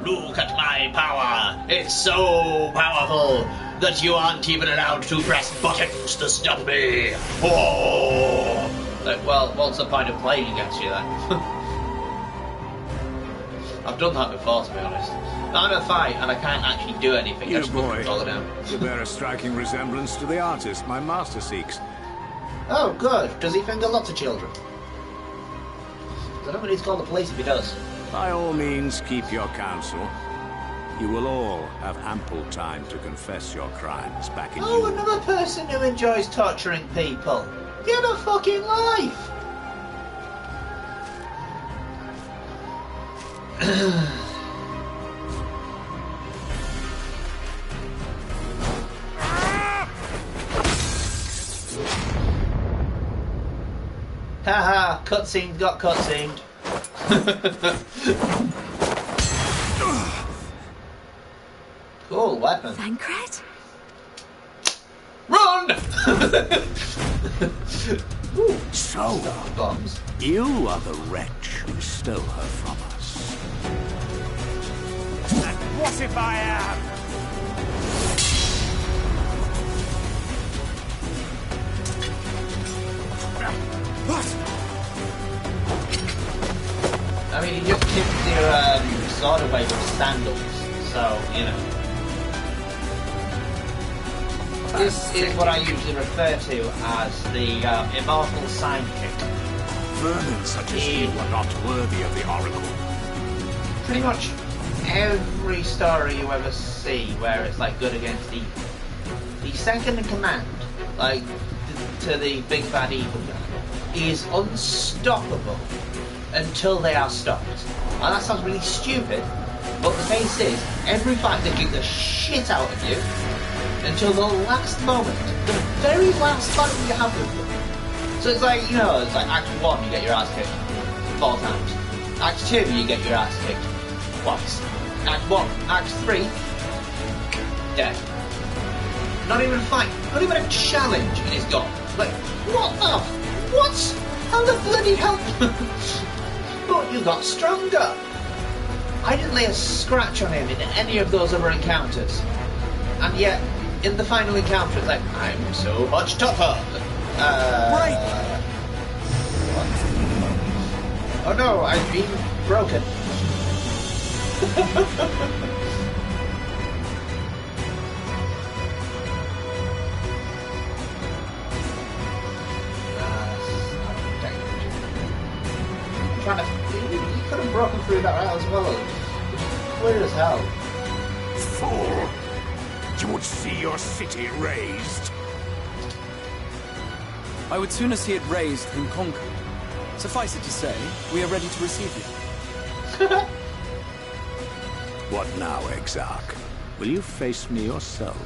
Look at my power! It's so powerful that you aren't even allowed to press buttons to stop me! Oh! Like, well, what's the point of playing against you then? I've done that before, to be honest. I'm in a fight and I can't actually do anything. You I just boy, down. you bear a striking resemblance to the artist my master seeks. Oh, good. Does he finger lots of children? I don't need to call the police if he does. By all means, keep your counsel. You will all have ample time to confess your crimes back in Oh, another person who enjoys torturing people. Get a fucking life! Haha, cutscene got cutscened. Cool weapon. Thancred? Run! Ooh, So, bombs. you are the wretch who stole her from us. And what if I am? What? I mean, he just kicked your sword away with sandals, so, you know. This is what I usually refer to as the immortal sidekick. Vermin such as you are not worthy of the Oracle. Pretty much every story you ever see where it's like good against evil, the second in command, like to the big bad evil guy, is unstoppable until they are stopped. And that sounds really stupid, but the case is, every fight they kick the shit out of you until the last moment, the very last fight you have with them. So it's like, you know, it's like Act 1 you get your ass kicked 4 times. Act 2 you get your ass kicked once. Act 1, Act 3, dead. Not even a fight, not even a challenge and he's gone. Like, what the? What? How the bloody hell? But you got stronger. I didn't lay a scratch on him in any of those other encounters. And yet, in the final encounter, it's like, I'm so much tougher. Right. What? Oh no, I've been broken. I'm trying to. You could have broken through that right as well. It's clear as hell. Fool! You would see your city razed. I would sooner see it razed than conquered. Suffice it to say, we are ready to receive you. What now, Exarch? Will you face me yourself?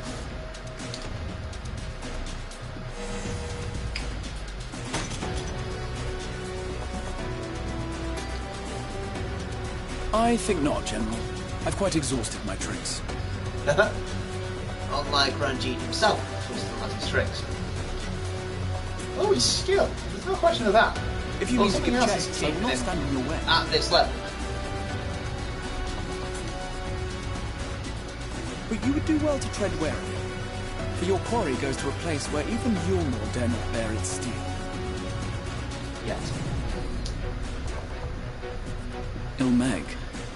I think not, General. I've quite exhausted my tricks. Unlike Ranjit himself, who still has his tricks. Oh, he's skilled. There's no question of that. If you Well, need to something give else chase, is I will keeping not him stand in your way. at this level. But you would do well to tread warily. For your quarry goes to a place where even Yulnor dare not bear its steel. Yes. Ilmeg,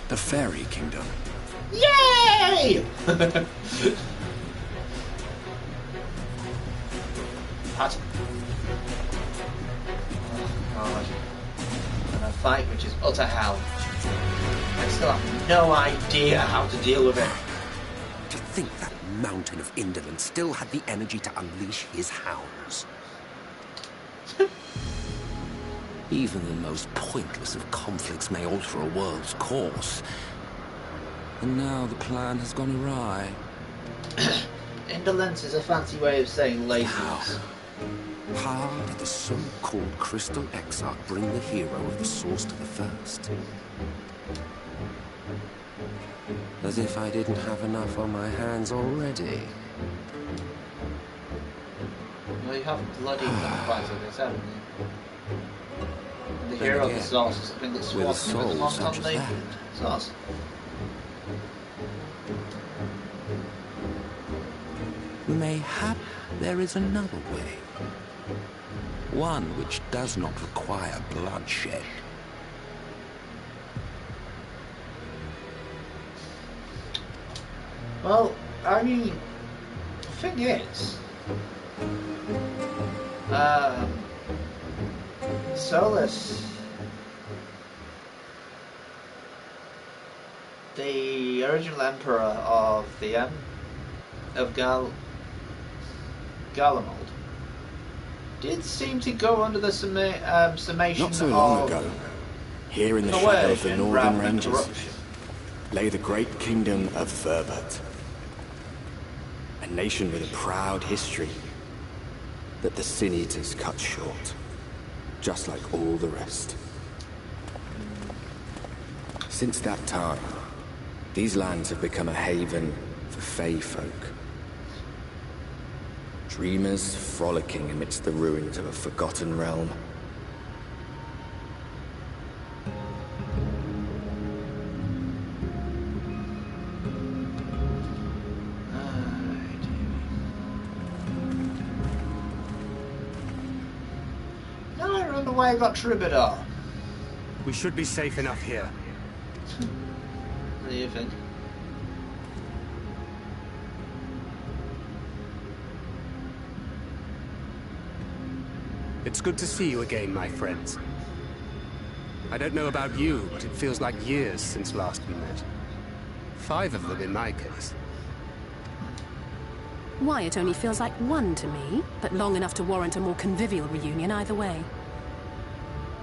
the fairy kingdom. Yay! Pat. Oh, God. And a fight which is utter hell. I still have no idea how to deal with it. To think that mountain of indolence still had the energy to unleash his hounds. Even the most pointless of conflicts may alter a world's course. And now the plan has gone awry. Indolence is a fancy way of saying laziness. How did the so-called Crystal Exarch bring the hero of the Source to the First? As if I didn't have enough on my hands already. Well, you have bloody gunfights with this, haven't you? The hero of the Source is something that swaps with the Source. Mayhap there is another way. One which does not require bloodshed. Well, I mean, the thing is, Solus, the original emperor of the Garlemald, did seem to go under the summation Not so long of ago, here in the shadow of the Northern Ranges, lay the great kingdom of Verbert. A nation with a proud history that the Sin Eaters cut short, just like all the rest. Since that time, these lands have become a haven for Fey folk. Dreamers frolicking amidst the ruins of a forgotten realm. Now I remember why I got Troubadour. We should be safe enough here. What do you think? It's good to see you again, my friends. I don't know about you, but it feels like years since last we met. 5 of them in my case. Why, it only feels like 1 to me, but long enough to warrant a more convivial reunion either way.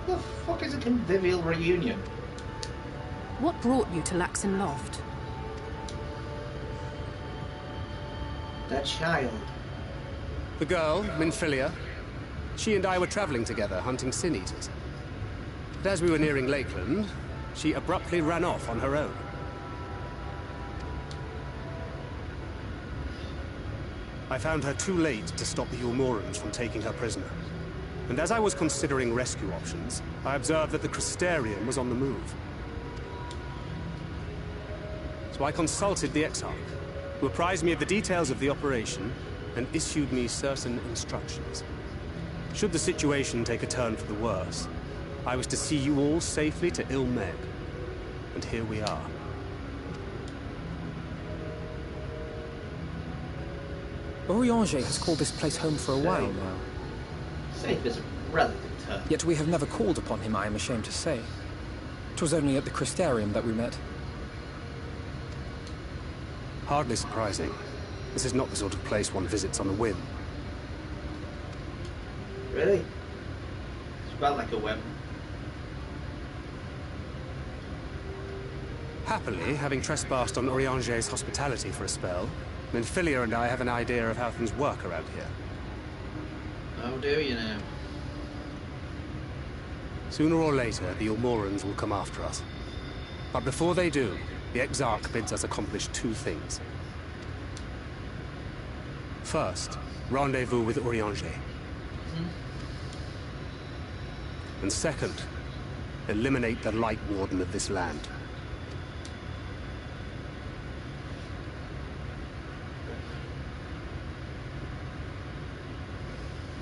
The fuck is a convivial reunion? What brought you to Laxon Loft? That child. The girl, Minfilia. She and I were traveling together, hunting Sin Eaters. But as we were nearing Lakeland, she abruptly ran off on her own. I found her too late to stop the Ulmorans from taking her prisoner. And as I was considering rescue options, I observed that the Crystarium was on the move. So I consulted the Exarch, who apprised me of the details of the operation and issued me certain instructions. Should the situation take a turn for the worse, I was to see you all safely to Ilmeg. And here we are. Orianger has called this place home for a while now. Safe is a relative term. Yet we have never called upon him, I am ashamed to say. 'Twas only at the Crystarium that we met. Hardly surprising. This is not the sort of place one visits on a whim. Really? It's about like a whim. Happily, having trespassed on Orianger's hospitality for a spell, Minfilia and I have an idea of how things work around here. Oh, do you now? Sooner or later, the Ulmorans will come after us. But before they do, the Exarch bids us accomplish 2 things. First, rendezvous with Orianger. And second, eliminate the Light Warden of this land.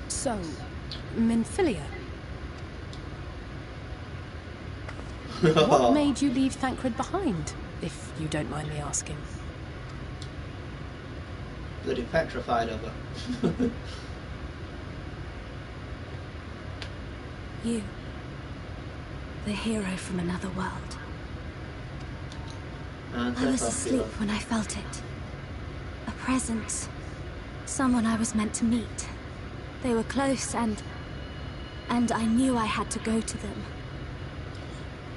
So, Minfilia? What made you leave Thancred behind, if you don't mind me asking? Bloody petrified of her. You. The hero from another world. I was asleep when I felt it. A presence. Someone I was meant to meet. They were close and... and I knew I had to go to them.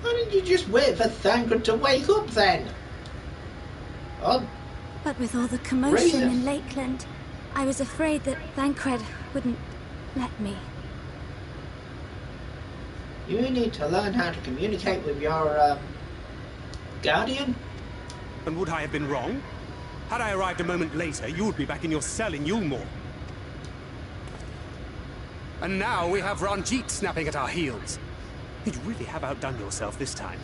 Why didn't you just wait for Thancred to wake up then? Oh. But with all the commotion in Lakeland, I was afraid that Thancred wouldn't let me. You need to learn how to communicate with your, guardian. And would I have been wrong? Had I arrived a moment later, you would be back in your cell in Yulmore. And now we have Ranjit snapping at our heels. You'd really have outdone yourself this time.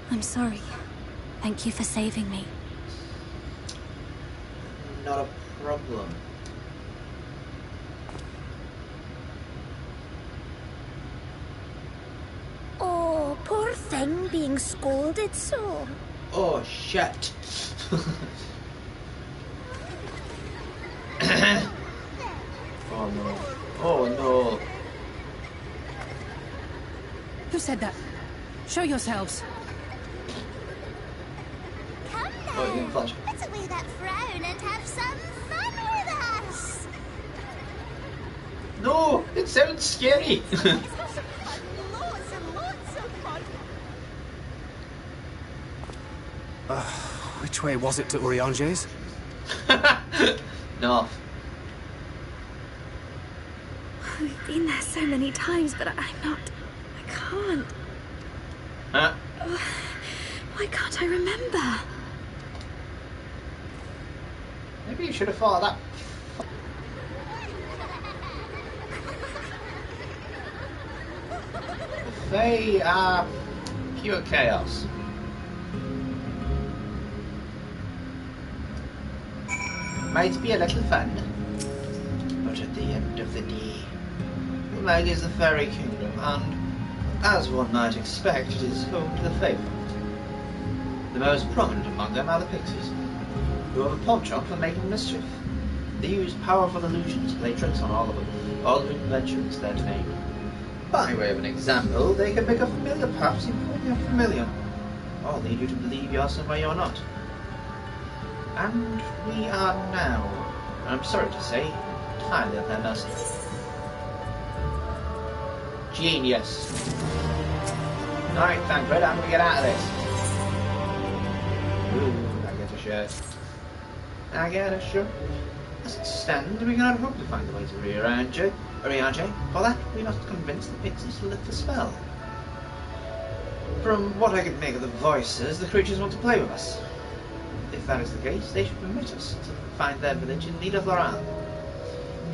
I'm sorry. Thank you for saving me. Not a problem. Oh, poor thing being scolded so. Oh, shit. Oh no. Oh no. Who said that? Show yourselves. Come now. Put away that frown and have some fun with us. No, it sounds scary. Lots and lots of fun. Which way was it to Urianger's? North. We've been there so many times, but I can't. Huh? Why can't I remember? Maybe you should have thought of that. They are pure chaos. Might be a little fun, but at the end of the day, the Mag is the fairy kingdom, and, as one might expect, it is home to the faithful. The most prominent among them are the pixies, who have a penchant for making mischief. They use powerful illusions to play tricks on all of them, all who venture into their domain. By way of an example, they can make a familiar perhaps equally unfamiliar, or lead you to believe you're somewhere you're not. And we are now, I'm sorry to say, entirely at their mercy. Genius. Alright, Thancred, how do we get out of this? Ooh, I get a shirt. I get a shirt. As it stands, we cannot hope to find a way to Urianger. For that, we must convince the pixies to lift the spell. From what I can make of the voices, the creatures want to play with us. If that is the case, they should permit us to find their village in need of Loran.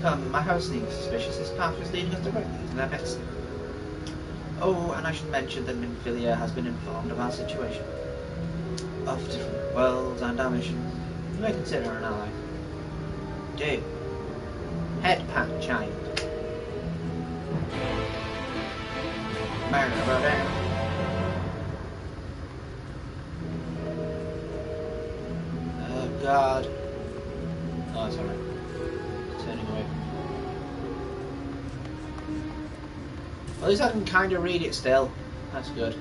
Come, my house seems suspicious. This path is leading us directly to their midst. Oh, and I should mention that Minfilia has been informed of our situation. Of different worlds and our mission. You may consider her an ally. Do. Head pat child. Oh god. Oh, it's alright. Turning away. At least I can kind of read it still. That's good.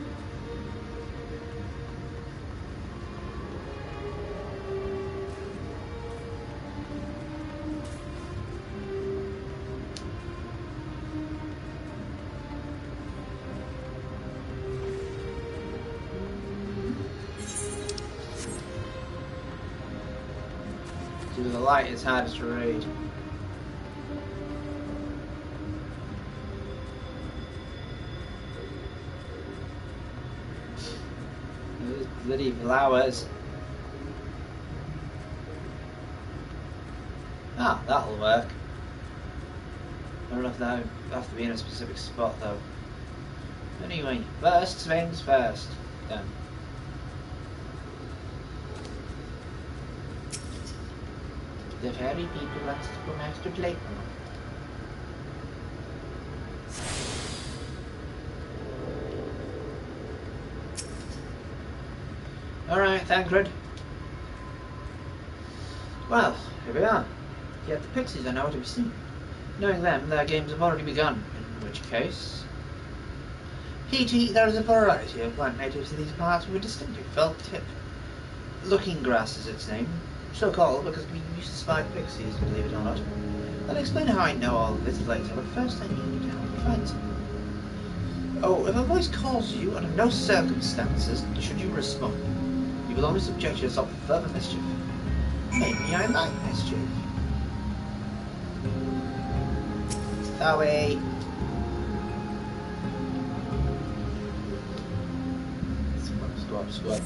With the light, it's hardest to read. Those bloody flowers. Ah, that'll work. I don't know if that would have to be in a specific spot though. Anyway, first things first. Done. The fairy people wants to go Master Blake. Alright, Thancred. Well, here we are. Yet the pixies are nowhere to be seen. Knowing them, their games have already begun, in which case... P.T., there is a variety of plant natives to these parts with a distinctive felt tip. Looking grass is its name. so called because we used to spy pixies, believe it or not. I'll explain how I know all of this later, but first I need you to help me find something. Oh, if a voice calls you, under no circumstances should you respond. You will only subject yourself to further mischief. Maybe I like mischief. That way. Squad.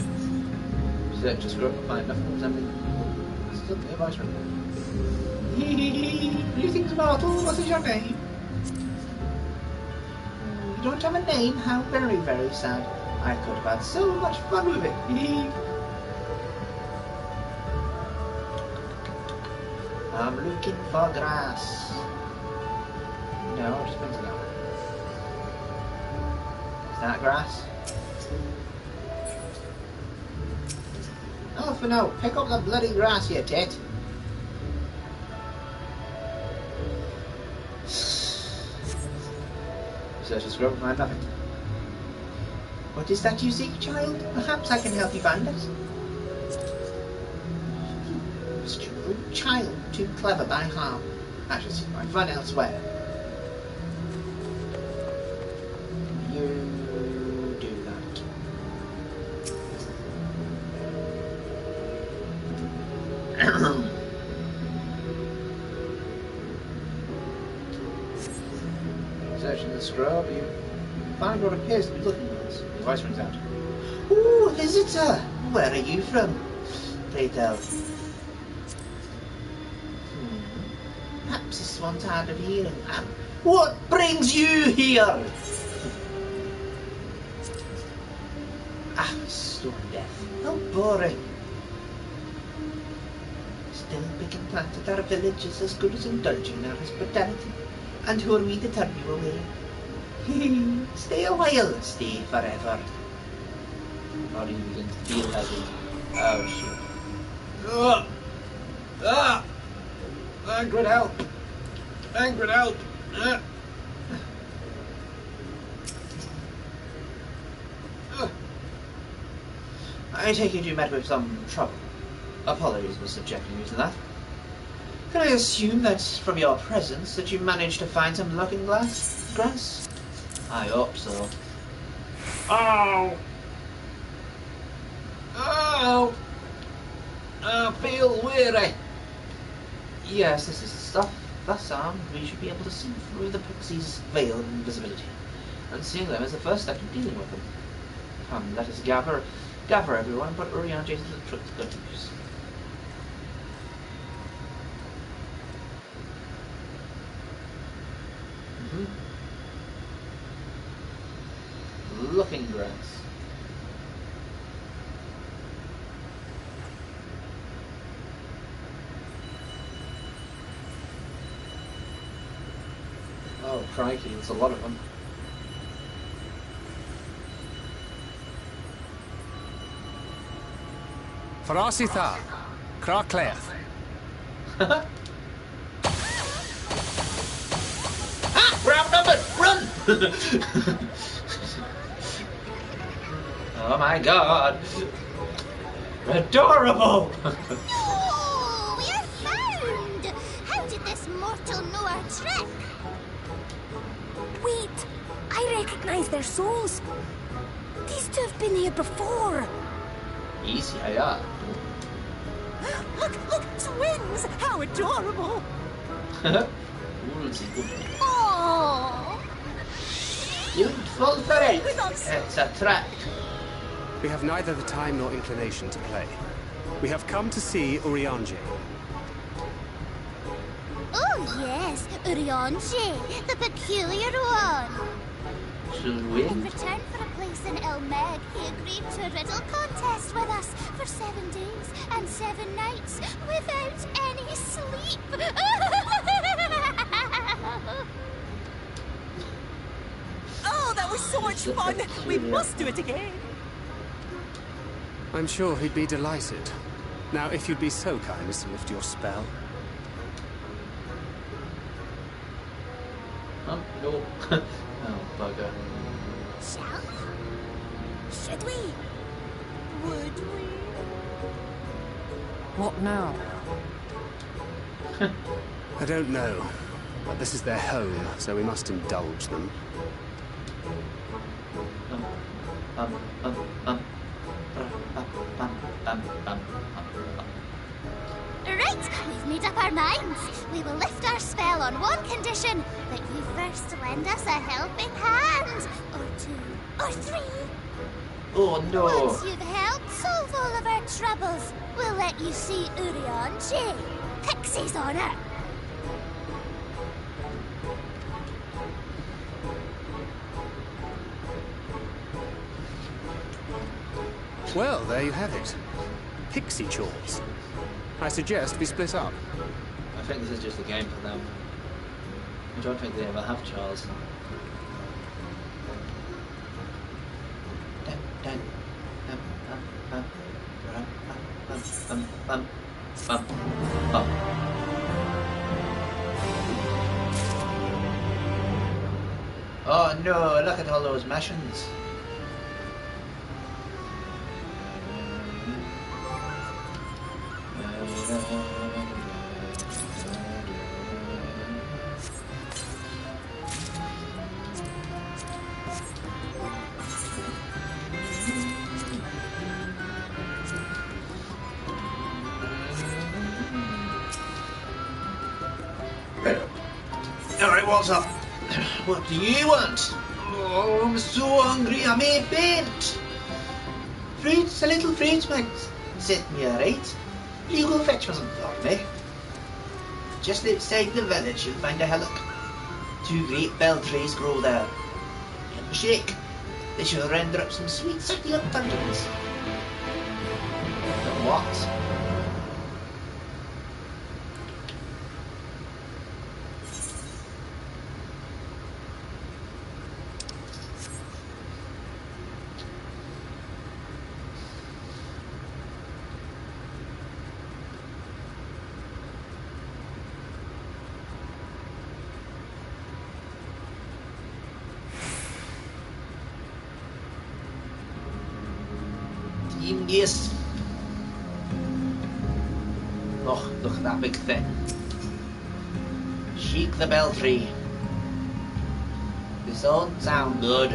Search the scrub, find nothing resembling. Suddenly a voice ring. Greetings, mortal. What is your name? You don't have a name? How very, very sad. I could have had so much fun with it. I'm looking for grass. No, I'll just bring it that way. Is that grass? Oh, for no. Pick up the bloody grass, you tit. Search the scrub, find nothing. What is that you seek, child? Perhaps I can help you find it. Mischievous child, too clever by half. I shall see my fun elsewhere. You do that. Searching the scrub, you find what appears to be looking glass. Your voice rings out. Ooh, visitor! Where are you from? Pray tell. Perhaps this one's hard of hearing. What brings you here? Stone death. How boring. Still big and planted, our village is as good as indulging in our hospitality. And who are we to turn you away? Stay a while, stay forever. Or you begin to feel heavy. Oh shit. Angry help! Angry help! I take it you met with some trouble. Apologies for subjecting you to that. Can I assume that from your presence that you managed to find some looking grass? I hope so. Ow! Ow! I feel weary. Yes, this is the stuff. Thus armed, we should be able to see through the pixie's veil of invisibility. And seeing them is the first step in dealing with them. Come, let us gather everyone and put Urianger to the truth good use. Looking grass. Oh crikey, there's a lot of them. Farasitha, Kracleth. We're outnumbered! Run! Oh my god! Adorable! Oh, we're found! How did this mortal know our trick? Wait! I recognize their souls. These two have been here before. Easy, yeah. Look! Twins! How adorable! Oh! You fall for it! It's a trap. We have neither the time nor inclination to play. We have come to see Urianger. Oh yes, Urianger, the peculiar one. In return for a place in Elmeg, he agreed to a riddle contest with us for 7 days and 7 nights without any sleep. Oh, that was so much fun! We must do it again! I'm sure he'd be delighted. Now, if you'd be so kind as to lift your spell. Oh, no. Oh, bugger. Shall? Should we? Would we? What now? I don't know. But this is their home, so we must indulge them. Right, we've made up our minds. We will lift our spell on one condition, that you first lend us a helping hand. Or 2, or 3. Oh no! Once you've helped solve all of our troubles, we'll let you see Urionji. Pixie's honor. Well, there you have it. Pixie chores. I suggest we split up. I think this is just a game for them. I don't think they ever have Charles. Oh no, look at all those missions. Alright, what's up? What do you want? Oh, I'm so hungry, I may faint. Fruits, a little fruit might set me alright. Will you go fetch me some for me? Just outside the village you'll find a hillock. 2 great bell trees grow there. Give them a shake. They shall render up some sweet succulent pumpkins. But what? Yes. Oh, look at that big thing. Shake the bell tree. This don't sound good.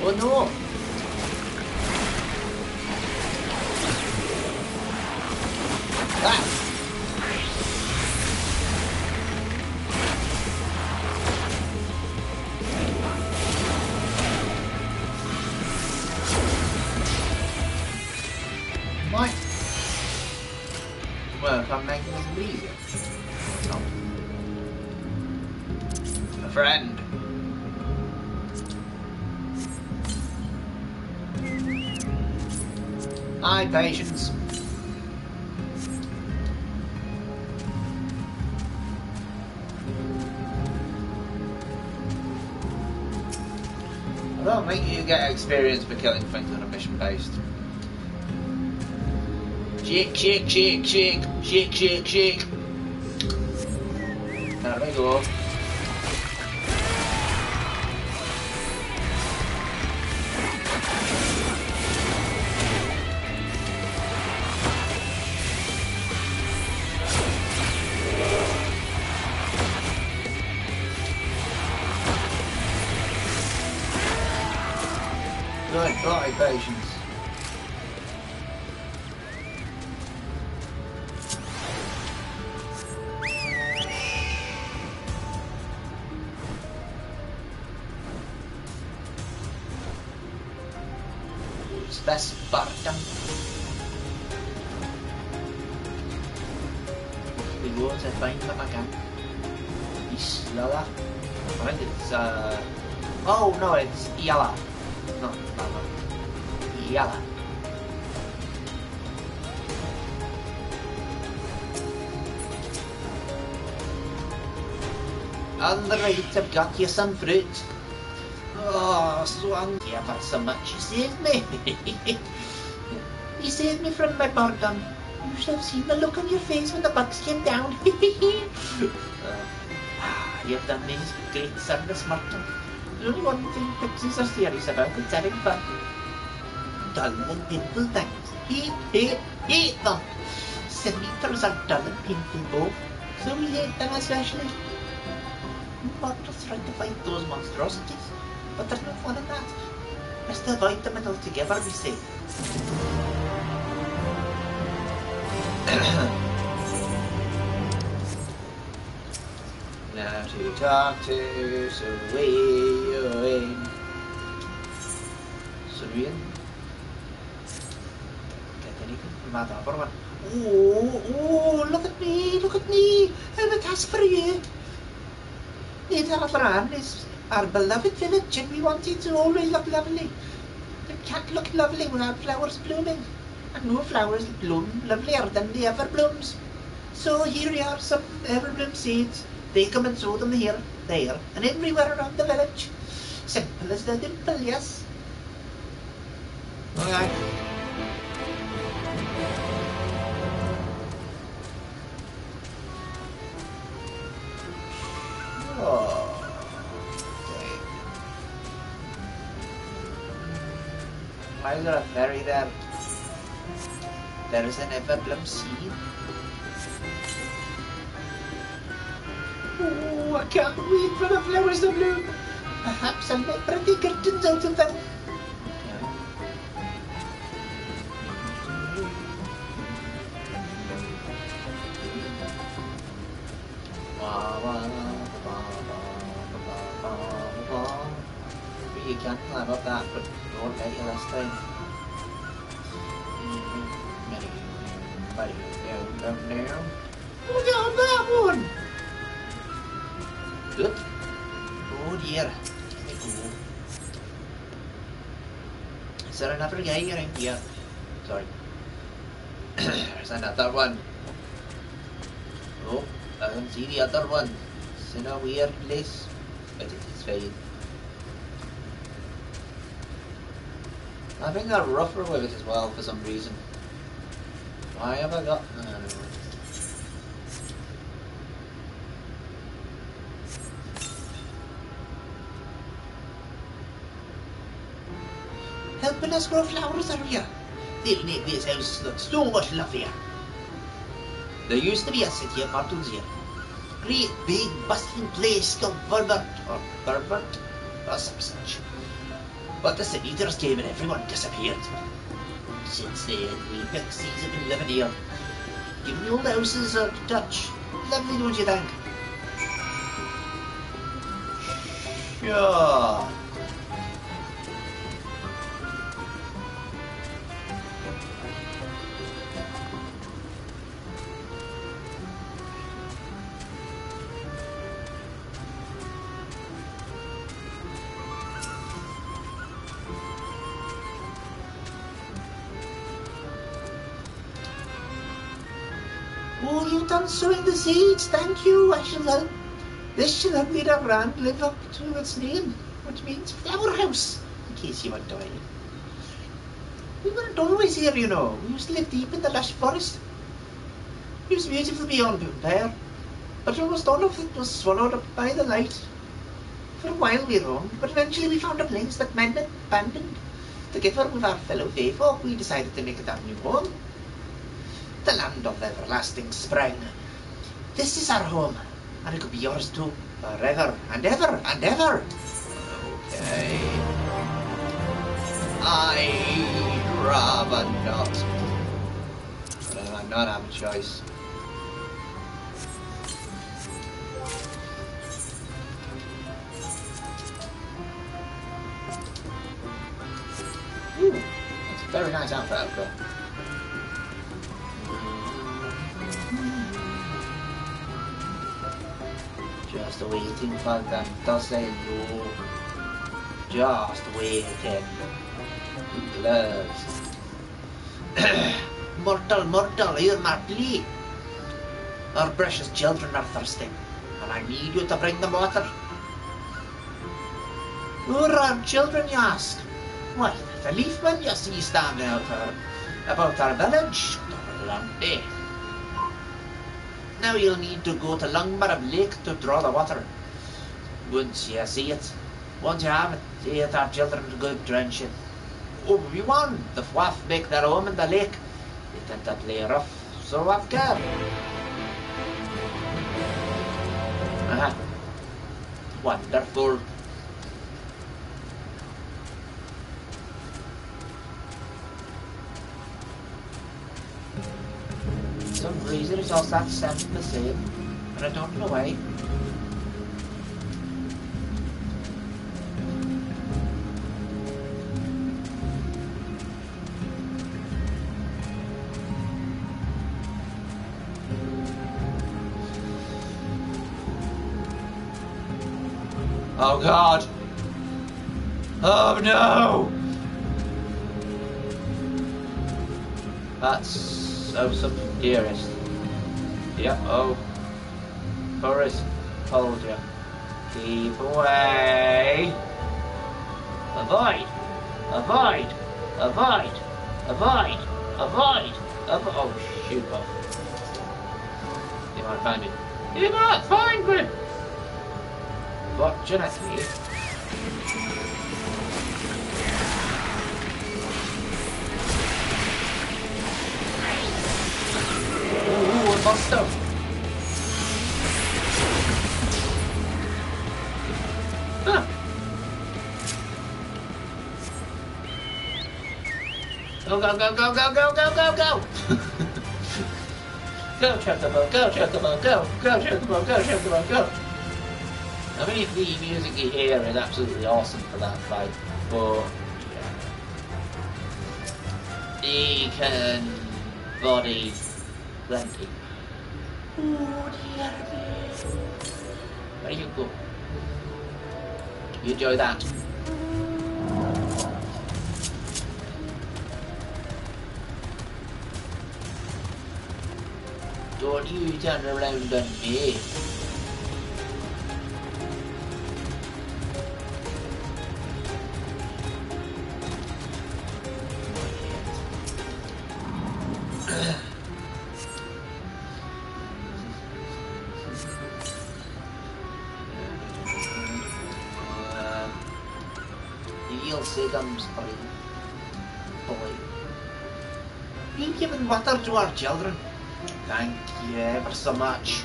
Oh no! Ah! What? Well, if I'm making this easier. Oh. A friend. Hi, Patience. I don't think you get experience for killing things that are mission based. Shake, shake, shake, shake, shake, shake, shake. There we go. Good boy, Patience. This Spartan. We go to find him again. He's Lala. I think it's oh no, it's Yala. Not Lala. Yala. On the right, I've got you some fruit. Oh, so hungry. I've had so much. You saved me. You saved me from my boredom. You should have seen the look on your face when the bugs came down. You've done me great service, Martin. There's only one thing pixies are serious about. It's having fun. dull and painful things. Hate them. Centimeters are dull and painful both, so we hate them especially. Mortals try to fight those monstrosities, but there's no fun in that. Best to avoid them altogether, we say. Now to talk to Serene. Get anything from that other one? Oh, look at me. I have a task for you. Netherland is our beloved village, and we want it to always look lovely. It can't look lovely without flowers blooming, and no flowers bloom lovelier than the everblooms. So here we are, some everbloom seeds. They come and sow them here, there, and everywhere around the village. Simple as the dimple, yes. Alright. Oh, okay. Why is there a ferry there? There is an everbloom seed. Oh, I can't wait for the flowers to bloom. Perhaps I'll make pretty curtains out of them. You can't climb up that, but I won't let you last time. Look at that one! Good. Oh dear. Is there another guy around here? Sorry. There's another one. Oh, I don't see the other one. It's in a weird place, but it is fine. I think they're rougher with it as well for some reason. Why have I got... I don't know. Helping us grow flowers, are you? They'll make this house look so much lovelier. There used to be a city of mortals here. Great big bustling place called Burbert, or some such. But the city just came and everyone disappeared. Since then, we pixies have been living here. Giving the old houses a touch. Lovely, don't you think? Sure. Oh, you've done sowing the seeds, thank you. This shall help Netherland live up to its name, which means flower house, in case you weren't aware. We weren't always here, you know. We used to live deep in the lush forest. It was beautiful beyond compare, but almost all of it was swallowed up by the light. For a while we roamed, but eventually we found a place that men had abandoned. Together with our fellow Feyfolk, we decided to make it our new home. The land of everlasting spring. This is our home, and it could be yours too, forever and ever and ever. Okay. I'd rather not. But I might not have a choice. Ooh, that's a very nice outfit I've got. Just waiting for them to say no. Just waiting. Gloves. Mortal, hear my plea. Our precious children are thirsty, and I need you to bring them water. Who are our children, you ask? Why, the leafmen you see standing out about our village. Lovely. Now you'll need to go to Longbarrow Lake to draw the water. Once you see it, once you have it, see that our children are good drenching. Obi-Wan, the Fwaff make their home in the lake. They tend to play rough, so I've come. Wonderful. For some reason it's all that sound the same, and I don't know why. Oh God! Oh no! That's something dearest. Yeah, oh. Boris told you. Keep away! Avoid! Avoid! Avoid! Avoid! Avoid! Oh, shoot off. You might find it. You might find me! Fortunately. Ooh, a monster! Huh. Go, go, go, go, go, go, go, go, go! Go, Chocobo, go, Chocobo, go! Go, Chocobo, go, Chocobo, go! I mean, the music you hear is absolutely awesome for that fight, but yeah. He can body plenty. Oh dear me. Where you go? You enjoy that? Don't you turn around on me. Sigums, buddy. Boy. You've given water to our children. Thank you ever so much.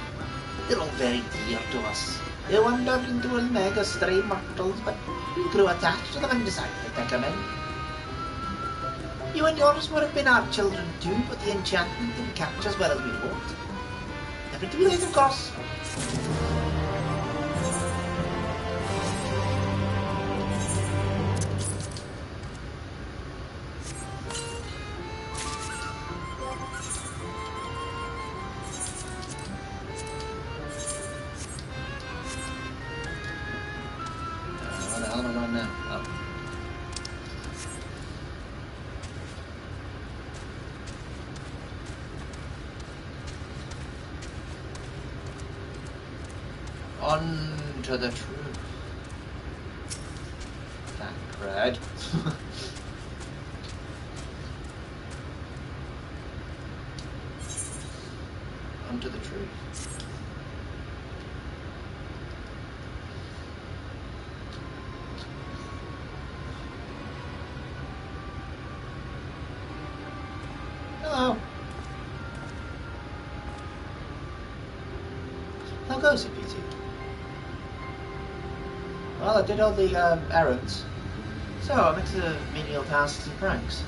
They're all very dear to us. They wandered into Omega stray mortals, but we grew attached to them and decided to take them in. You and yours would have been our children too, but the enchantment didn't catch as well as we hoped. Never too late, of course. On to the truth. Tancred. On to the truth. Hello. How goes it, PT? Well, I did all the errands, so I mix the menial tasks and pranks.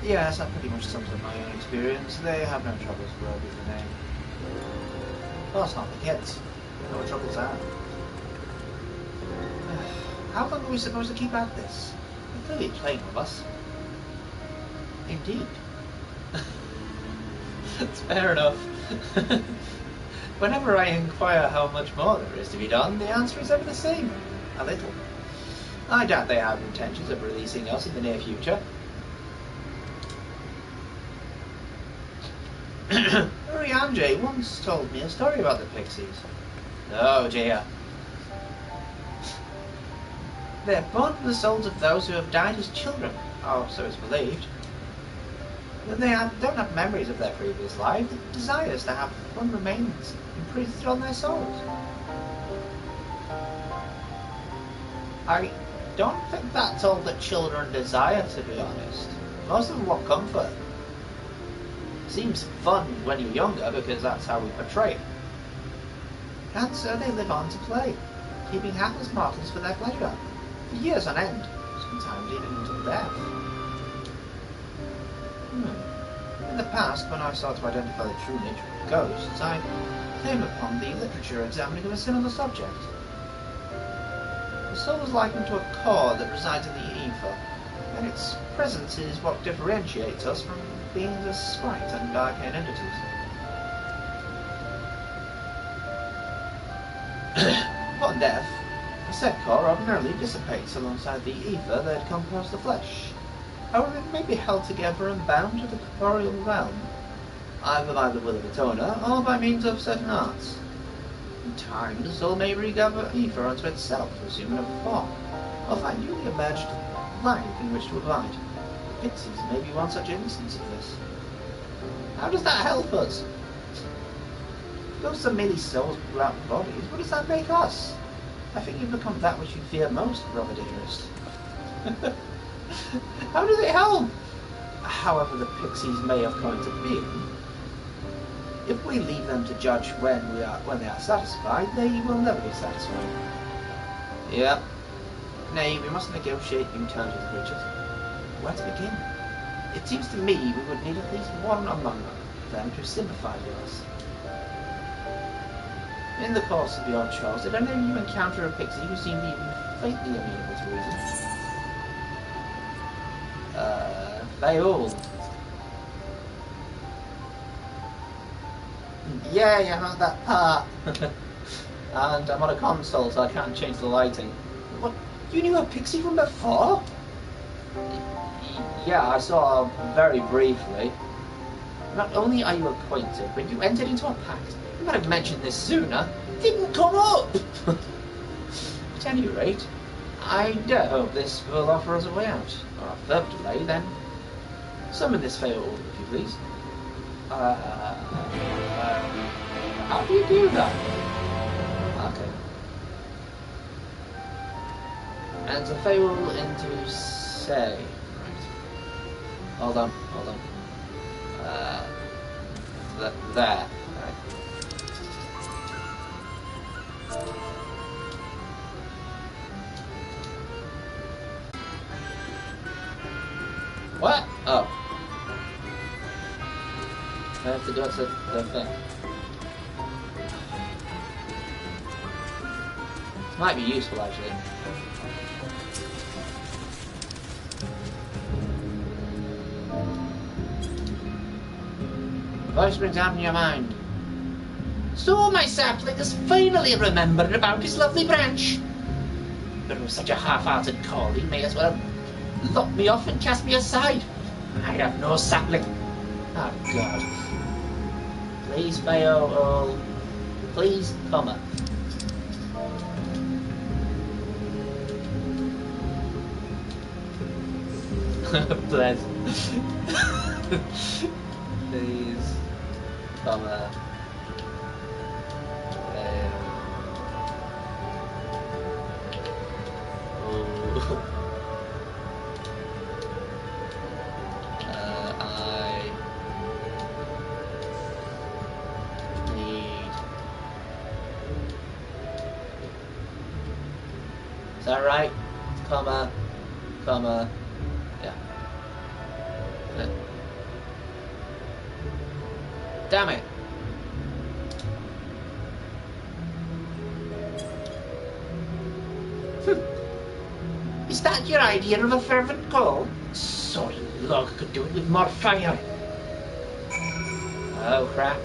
Yes, that pretty much sums up my own experience. They have no troubles worthy of the name. Of course not the kids. You know what troubles are. How long are we supposed to keep at this? They're clearly playing with us. Indeed. That's fair enough. Whenever I inquire how much more there is to be done, the answer is ever the same. A little. I doubt they have intentions of releasing us in the near future. Urianger once told me a story about the pixies. Oh dear. They're born from the souls of those who have died as children, or so it's believed. When they don't have memories of their previous life, the desires to have fun remains imprinted on their souls. I don't think that's all that children desire, to be honest. Most of them want comfort. Seems fun when you're younger because that's how we portray it. And so they live on to play, keeping hapless mortals for their pleasure, for years on end, sometimes even until death. In the past, when I sought to identify the true nature of ghosts, I came upon the literature examining of a similar subject. The soul is likened to a core that resides in the ether, and its presence is what differentiates us from beings of spite and arcane entities. Upon death, the said core ordinarily dissipates alongside the ether that had composed the flesh. However, it may be held together and bound to the corporeal realm, either by the will of its owner or by means of certain arts. In time, the soul may regather ether unto itself to assume another form, or find newly emerged life in which to abide. The pixies may be one such instance of this. How does that help us? Ghosts are merely souls without bodies. What does that make us? I think you've become that which you fear most, brother dearest. How does it help? However the pixies may have come into being, if we leave them to judge when they are satisfied, they will never be satisfied. Yeah. Nay, we must negotiate new terms with the creatures. Where to begin? It seems to me we would need at least one among them to sympathise with us. In the course of your chores, did any of you encounter a pixie who seemed even faintly amenable to reason? They all. Yeah, you had that part. And I'm on a console, so I can't change the lighting. What? You knew a pixie from before? Yeah, I saw her very briefly. Not only are you acquainted, but you entered into a pact. You might have mentioned this sooner. It didn't come up! At any rate, I dare hope this will offer us a way out. Or a further delay, then summon this fair order, if you please. How do you do that? Okay. And to fail into say. Right. Hold on. There. Right. What? Oh. I have to go to the thing. This might be useful, actually. Voice springs out in your mind. So my sapling has finally remembered about his lovely branch. But with such a half-hearted call, he may as well lock me off and cast me aside. I have no sapling. Oh, God. Please, Mayo, please, comma. Bless. Please, comma. Is that right? Comma. Yeah. Damn it. Is that your idea of a fervent call? Sorry, log could do it with more fire. Oh crap.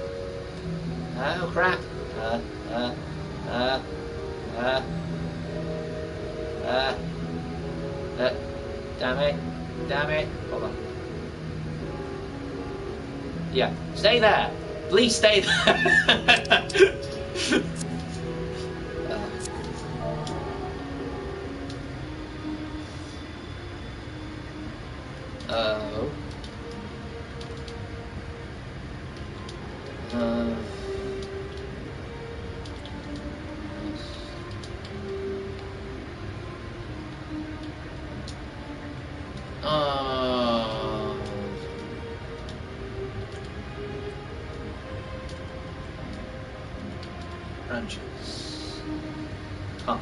Damn it. Hold on. Yeah, stay there. Please stay there. branches. Huh.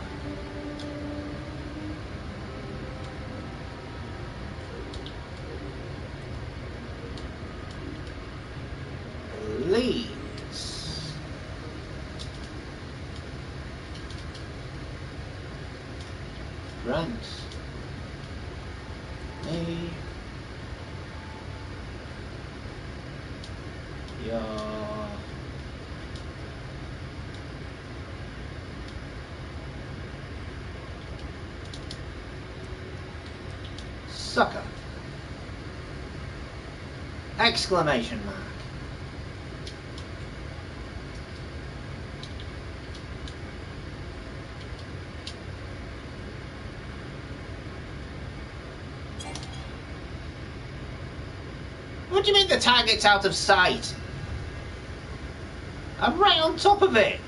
Leaves. Grants. Me. Yeah. Sucker. Exclamation mark. What do you mean the target's out of sight? I'm right on top of it.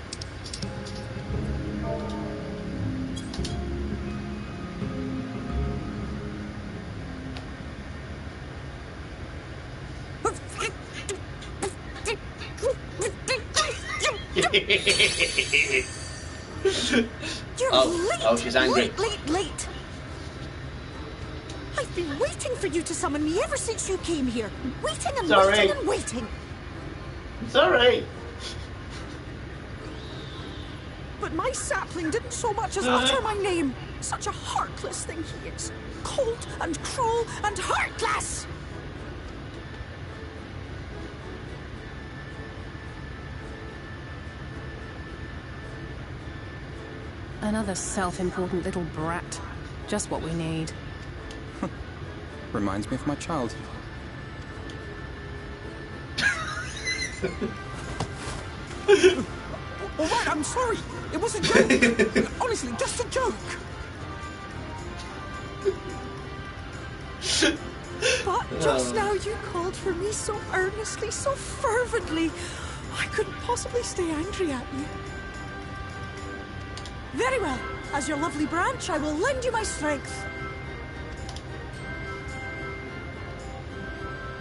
You're she's angry. Late. I've been waiting for you to summon me ever since you came here. Waiting and waiting and waiting. Sorry. But my sapling didn't so much as utter my name. Such a heartless thing he is. Cold and cruel and heartless! Another self-important little brat. Just what we need. Reminds me of my childhood. All right, I'm sorry. It was a joke. Honestly, just a joke. But just now you called for me so earnestly, so fervently. I couldn't possibly stay angry at you. Very well. As your lovely branch, I will lend you my strength.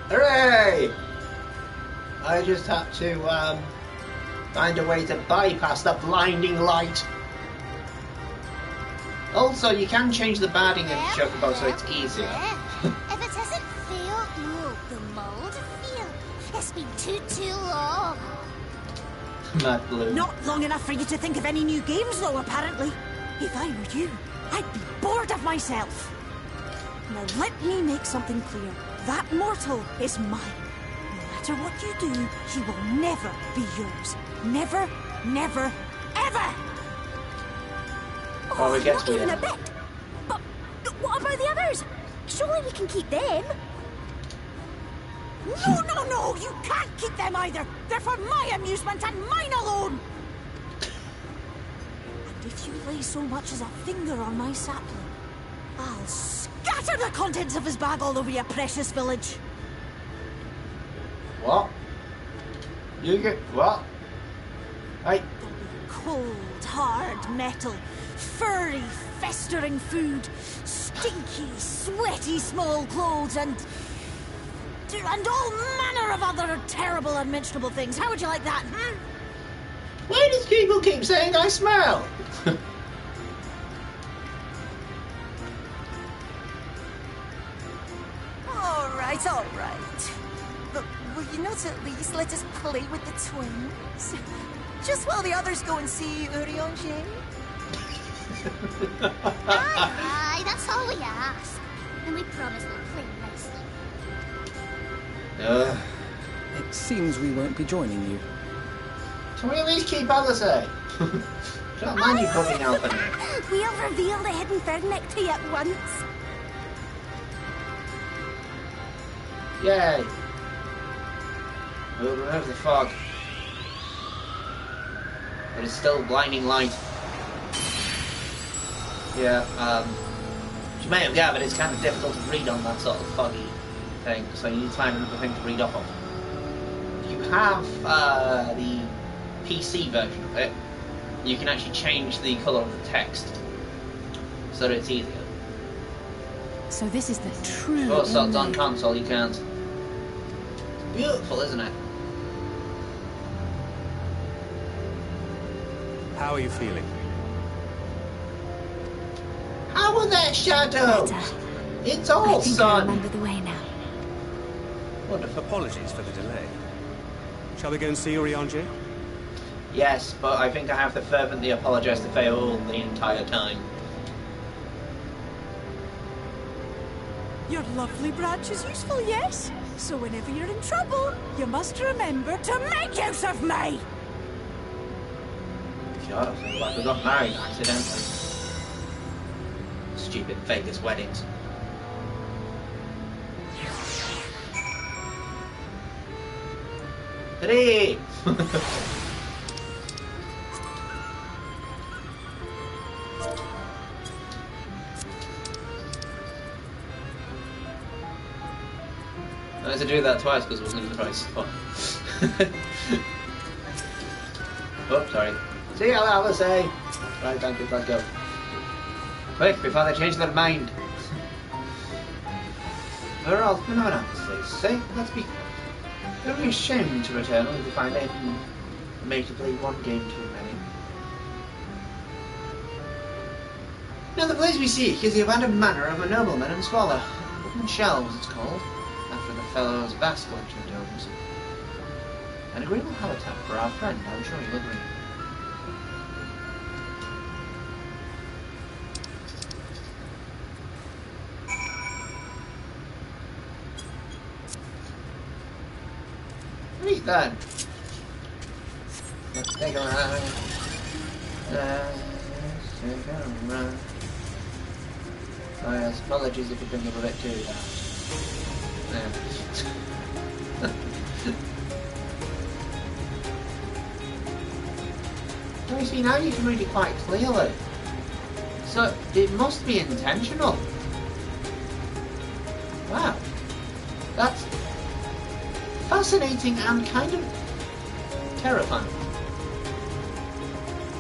Hooray! I just had to find a way to bypass the blinding light. Also, you can change the badding of Chocobo so it's easier. If it isn't fail, no, the mold fail. It's been too long. Mad Blue. Not long enough for you to think of any new games, though, apparently. If I were you, I'd be bored of myself. Now let me make something clear. That mortal is mine. No matter what you do, he will never be yours. Never, never, ever! Oh, we get not even a bit. But what about the others? Surely we can keep them. No, you can't keep them either. They're for my amusement and mine alone. And if you lay so much as a finger on my sapling, I'll scatter the contents of his bag all over your precious village. What? You get what? Hey. Cold, hard metal, furry, festering food, stinky, sweaty small clothes, and all manner of other terrible and mentionable things. How would you like that, hmm? Why does people keep saying I smell? All right. But will you not at least let us play with the twins? Just while the others go and see Urianger? Aye, that's all we ask. And we promise we'll play nicely. It seems we won't be joining you. Can we at least keep Alisaie? Don't mind you putting out on it. We'll reveal the hidden Fernic to you at once. Yay! We'll remove the fog. But it's still blinding light. Yeah, you may have gathered it's kind of difficult to read on that sort of foggy thing, so you need to find another thing to read off of. You have the PC version of it. You can actually change the colour of the text so that it's easier. So this is the true... Oh, so it's on console, you can't. It's beautiful, isn't it? How are you feeling? How are there shadows? It's all I think sun. I remember the way now. Wonderful. Apologies for the delay. Shall we go and see Urianger? Yes, but I think I have to fervently apologise to Faol the entire time. Your lovely branch is useful, yes? So whenever you're in trouble, you must remember to make use of me! God, I feel like we got married accidentally. Stupid Vegas weddings. Three! I had to do that twice because it wasn't even the right spot. Oh, sorry. See you, Alice. Right, thank you, let's go. Quick, before they change their mind. We're all phenomena, say. Let's be very ashamed to return only to find it made to play one game too many. Now the place we seek is the abandoned manor of a nobleman and scholar. Woodman Shelves, it's called, after the fellow's vast collection of domes. An agreeable habitat for our friend, I'm sure you'll agree. Right then. Let's take a ride. Let's take a ride. Oh yes, apologies if you think I'm a bit too down. Well, you see, now you can read it quite clearly. So, it must be intentional. Wow. That's fascinating and kind of terrifying.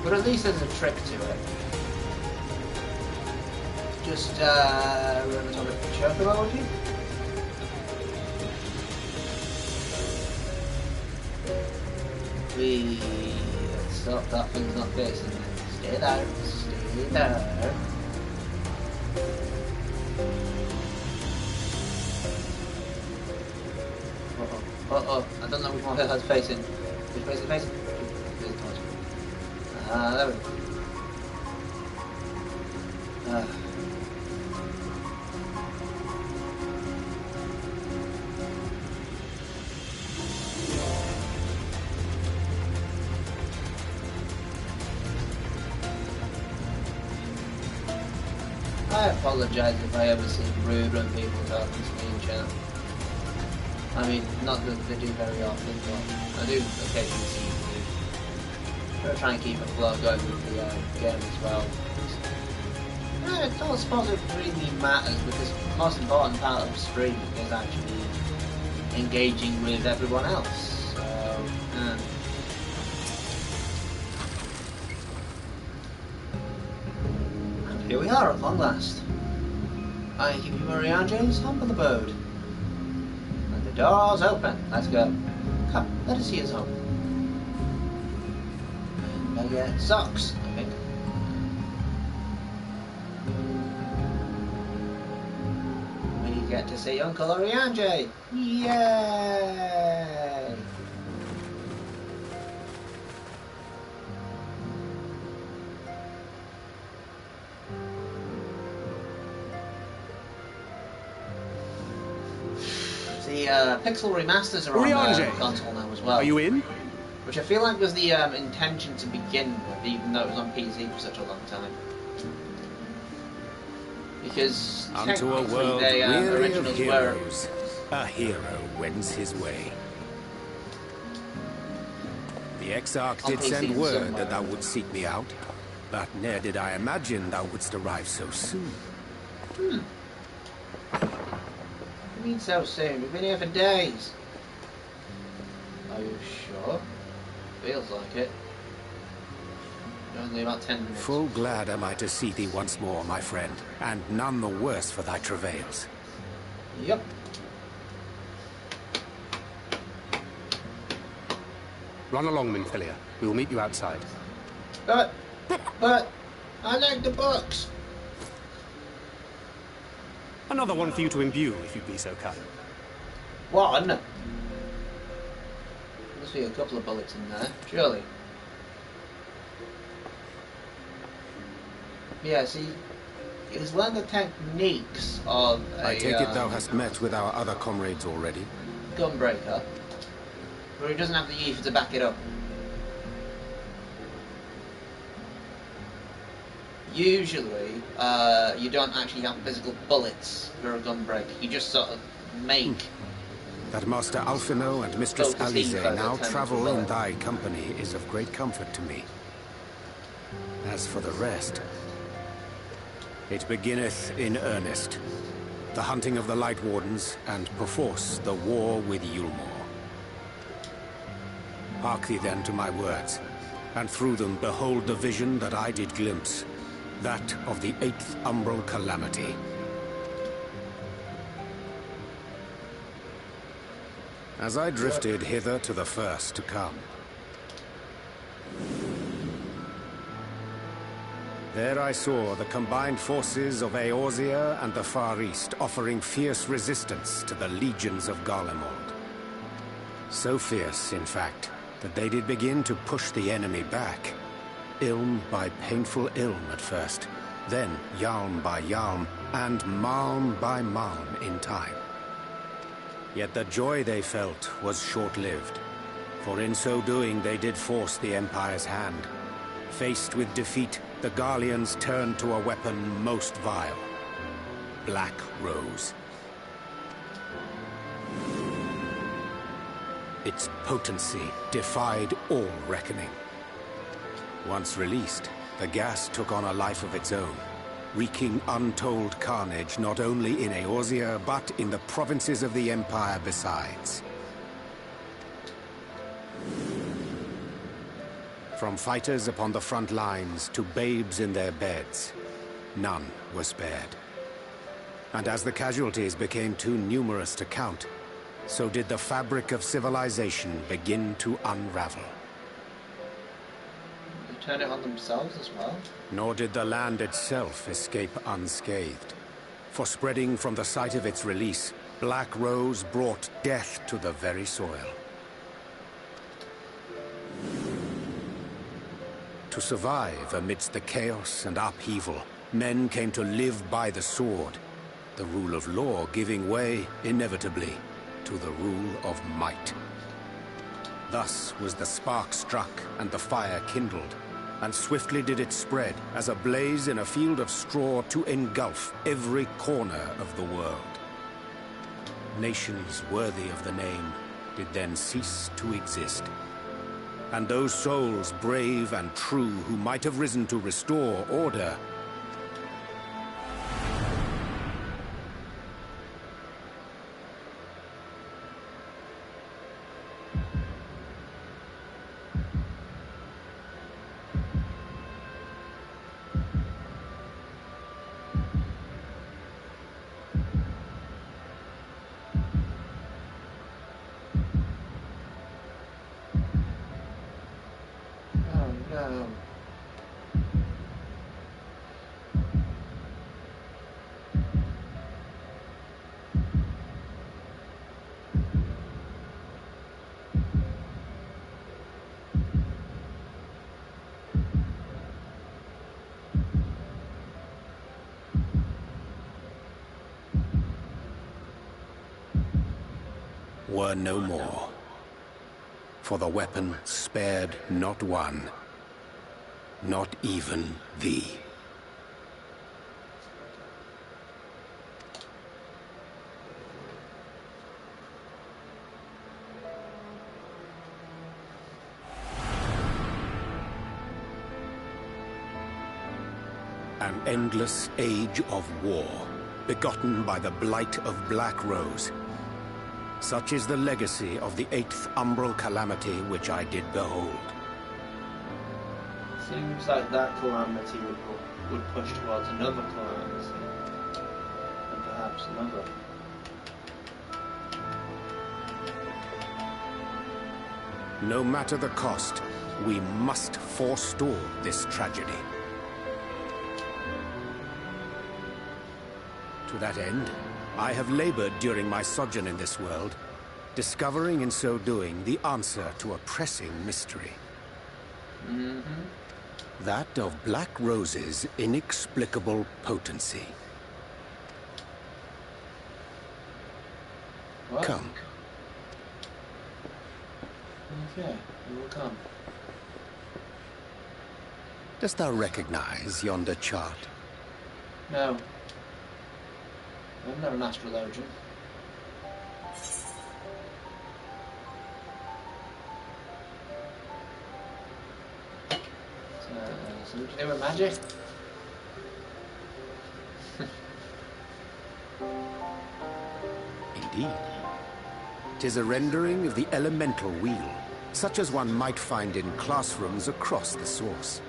But at least there's a trick to it. Just, remember to have a chocobo with you? Let's stop, that thing's not facing. Stay there, stay there. Uh-oh, I don't know which one it's facing. Which way is it facing? There we go. I apologise if I ever seem rude when people talk to me in chat. I mean, not that they do very often, but I do occasionally see rude. I'm going to try and keep a flow going with the game as well. I don't suppose it really matters, because the most important part of streaming is actually engaging with everyone else. So, and here we are at long last. I give you Urianger's humble abode. And the door's open. Let's go. Come, let us see his home. Socks, I think. We get to see Uncle Urianger. Yay! The pixel remasters are on the console now as well. Are you in? Which I feel like was the intention to begin with, even though it was on PC for such a long time. Because unto a world they, weary of originals heroes, a hero wends his way. The Exarch did send word that thou wouldst seek me out, but ne'er did I imagine thou wouldst arrive so soon. What do you mean so soon? We've been here for days. Are you sure? Feels like it. Only about 10 minutes. Full glad am I to see thee once more, my friend, and none the worse for thy travails. Yep. Run along, Minfilia. We will meet you outside. But I like the books. Another one for you to imbue, if you'd be so kind. One? Must be a couple of bullets in there, surely. Yeah, see, it's one of the techniques of I take it thou hast met with our other comrades already? Gunbreaker, where he doesn't have the ether to back it up. Usually, you don't actually have physical bullets for a gunbreaker. You just sort of make... That Master Alphino and Mistress Alize now travel in thy company is of great comfort to me. As for the rest, it beginneth in earnest. The hunting of the Light Wardens, and perforce the war with Yulmore. Hark thee then to my words, and through them behold the vision that I did glimpse, that of the 8th Umbral Calamity. As I drifted hither to the first to come, there I saw the combined forces of Eorzea and the Far East offering fierce resistance to the legions of Garlemald. So fierce, in fact, that they did begin to push the enemy back. Ilm by painful Ilm at first, then Yalm by Yalm, and Malm by Malm in time. Yet the joy they felt was short-lived, for in so doing they did force the Empire's hand. Faced with defeat, the Garleans turned to a weapon most vile: Black Rose. Its potency defied all reckoning. Once released, the gas took on a life of its own, wreaking untold carnage not only in Eorzea, but in the provinces of the Empire besides. From fighters upon the front lines to babes in their beds, none were spared. And as the casualties became too numerous to count, so did the fabric of civilization begin to unravel. They turn it on themselves as well? Nor did the land itself escape unscathed. For spreading from the site of its release, Black Rose brought death to the very soil. To survive amidst the chaos and upheaval, men came to live by the sword, the rule of law giving way, inevitably, to the rule of might. Thus was the spark struck and the fire kindled, and swiftly did it spread as a blaze in a field of straw to engulf every corner of the world. Nations worthy of the name did then cease to exist. And those souls brave and true who might have risen to restore order were no more. For the weapon spared not one, not even thee. An endless age of war, begotten by the blight of Black Rose. Such is the legacy of the 8th Umbral Calamity which I did behold. Seems like that calamity would push towards another calamity. And perhaps another. No matter the cost, we must forestall this tragedy. To that end, I have labored during my sojourn in this world, discovering in so doing the answer to a pressing mystery. That of Black Rose's inexplicable potency. What? Come. Okay, we will come. Dost thou recognize yonder chart? No. I'm not an astrologian. Something to do with magic? Indeed. 'Tis a rendering of the elemental wheel, such as one might find in classrooms across the source.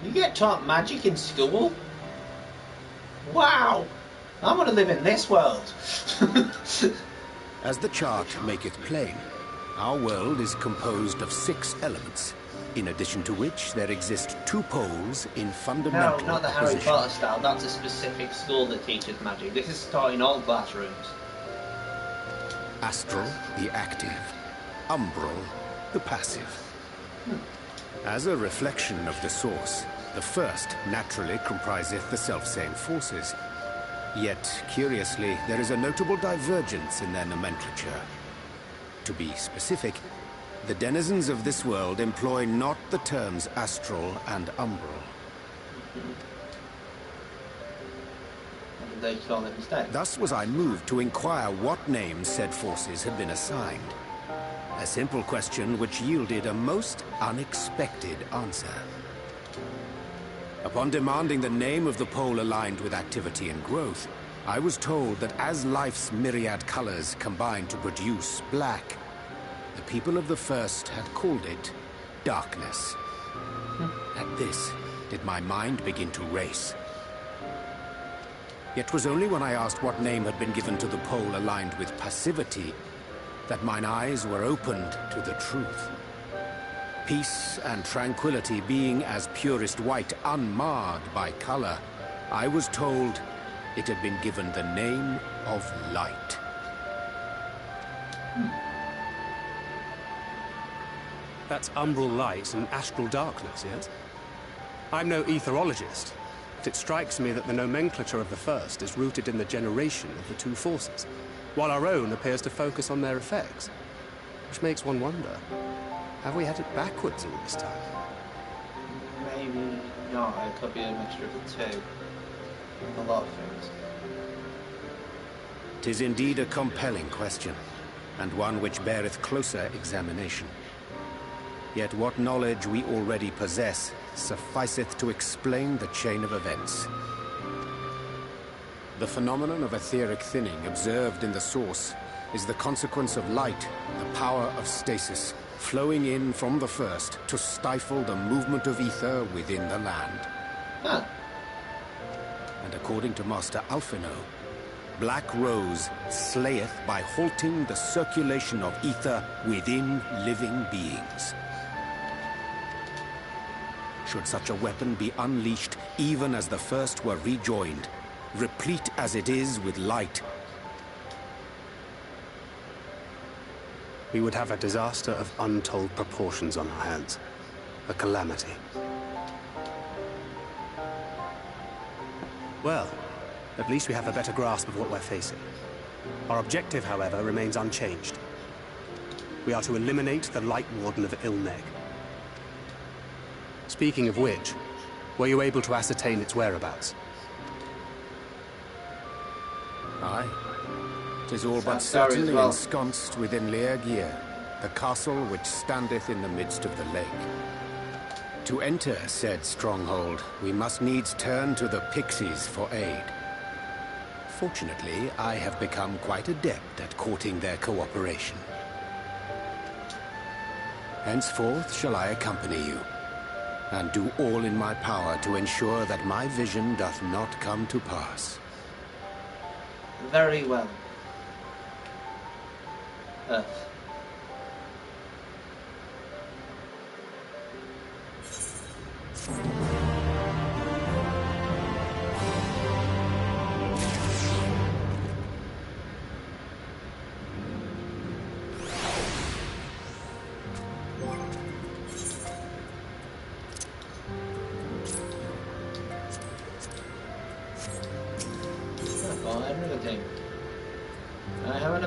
You get taught magic in school? Wow! I want to live in this world. As the chart maketh plain, our world is composed of 6 elements, in addition to which there exist 2 poles in fundamental No, not the Harry opposition. Potter style. That's a specific school that teaches magic. This is taught in all classrooms. Astral, the active. Umbral, the passive. As a reflection of the source, the first naturally compriseth the selfsame forces. Yet, curiously, there is a notable divergence in their nomenclature. To be specific, the denizens of this world employ not the terms astral and umbral. What did they call it instead? Thus was I moved to inquire what names said forces had been assigned. A simple question which yielded a most unexpected answer. Upon demanding the name of the pole aligned with activity and growth, I was told that as life's myriad colors combine to produce black, the people of the first had called it darkness. At this, did my mind begin to race. Yet 'twas only when I asked what name had been given to the pole aligned with passivity that mine eyes were opened to the truth. Peace and tranquility being as purest white, unmarred by color, I was told it had been given the name of light. That's umbral light and astral darkness, yes? I'm no etherologist, but it strikes me that the nomenclature of the first is rooted in the generation of the 2 forces, while our own appears to focus on their effects. Which makes one wonder, have we had it backwards all this time? Maybe not. It could be a mixture of the 2. A lot of things. 'Tis indeed a compelling question, and one which beareth closer examination. Yet what knowledge we already possess sufficeth to explain the chain of events. The phenomenon of etheric thinning observed in the source is the consequence of light, the power of stasis, flowing in from the first to stifle the movement of ether within the land. Huh. And according to Master Alphino, Black Rose slayeth by halting the circulation of ether within living beings. Should such a weapon be unleashed even as the first were rejoined, replete as it is with light, we would have a disaster of untold proportions on our hands. A calamity. Well, at least we have a better grasp of what we're facing. Our objective, however, remains unchanged. We are to eliminate the Light Warden of Ilmeg. Speaking of which, were you able to ascertain its whereabouts? Aye. 'Tis all but Sad story as certainly well. ensconced within Leagir, the castle which standeth in the midst of the lake. To enter said stronghold, we must needs turn to the pixies for aid. Fortunately, I have become quite adept at courting their cooperation. Henceforth shall I accompany you, and do all in my power to ensure that my vision doth not come to pass. Very well. Earth.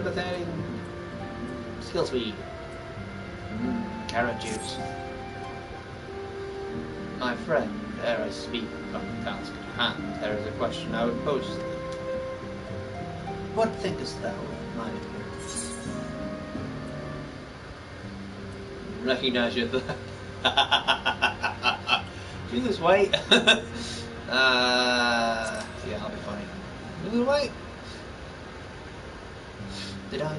sympathetic skill speed. Carrot juice. My friend, ere I speak of the task at hand, there is a question I would pose to thee. What thinkest thou of my appearance? Recognize your you lose weight? Yeah, I'll be funny. You lose weight? Did I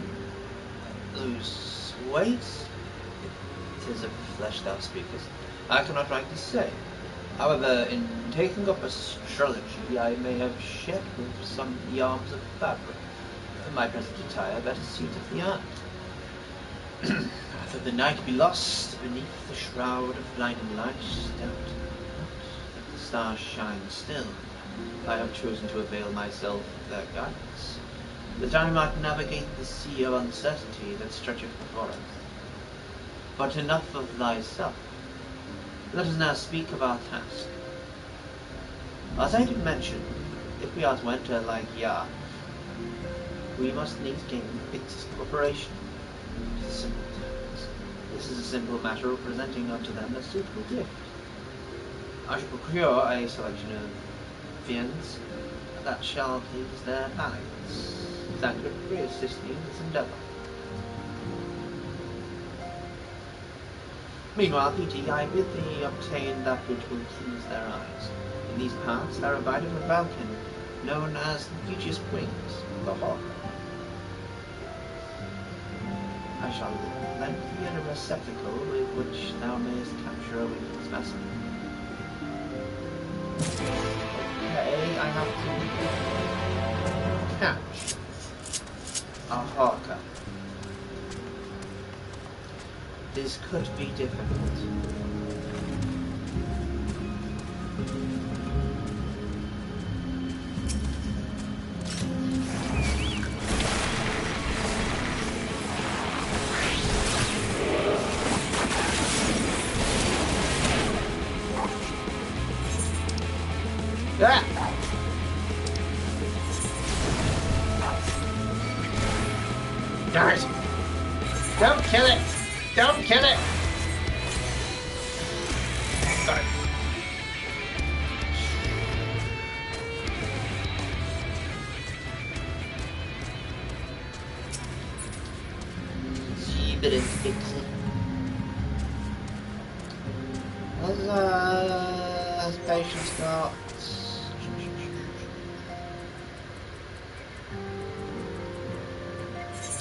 lose weight? It is of flesh thou speakest. I cannot rightly say. However, in taking up astrology, I may have shed with some yards of fabric. My present attire better suiteth the art. Rather the night be lost beneath the shroud of blinding light, doubt not that the stars shine still. I have chosen to avail myself of their guidance, that I might navigate the sea of uncertainty that stretcheth before us. But enough of thyself. Let us now speak of our task. As I did mention, if we are to enter like Yah, we must needs gain its cooperation. It is a simple task. This is a simple matter of presenting unto them a suitable gift. I shall procure a selection of viands that shall please their palates. Thankful for assisting in this endeavour. Meanwhile, P.T., I bid thee obtain that which will please their eyes. In these parts there abideth a falcon, known as the beauteous wings, the hawk. I shall lend thee a receptacle with which thou mayest capture a winged specimen. Okay, I have to catch a hawker. This could be difficult. Ah! Darn it! Don't kill it! Don't kill it! Got it. See, but it's fixing. Has patience got?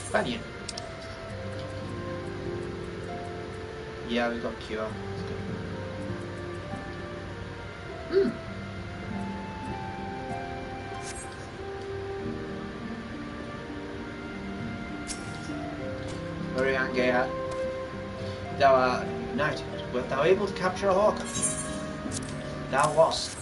Companion. Yeah, we got cure. Very Angea. Thou art united. Wert thou able to capture a hawker? Thou wast.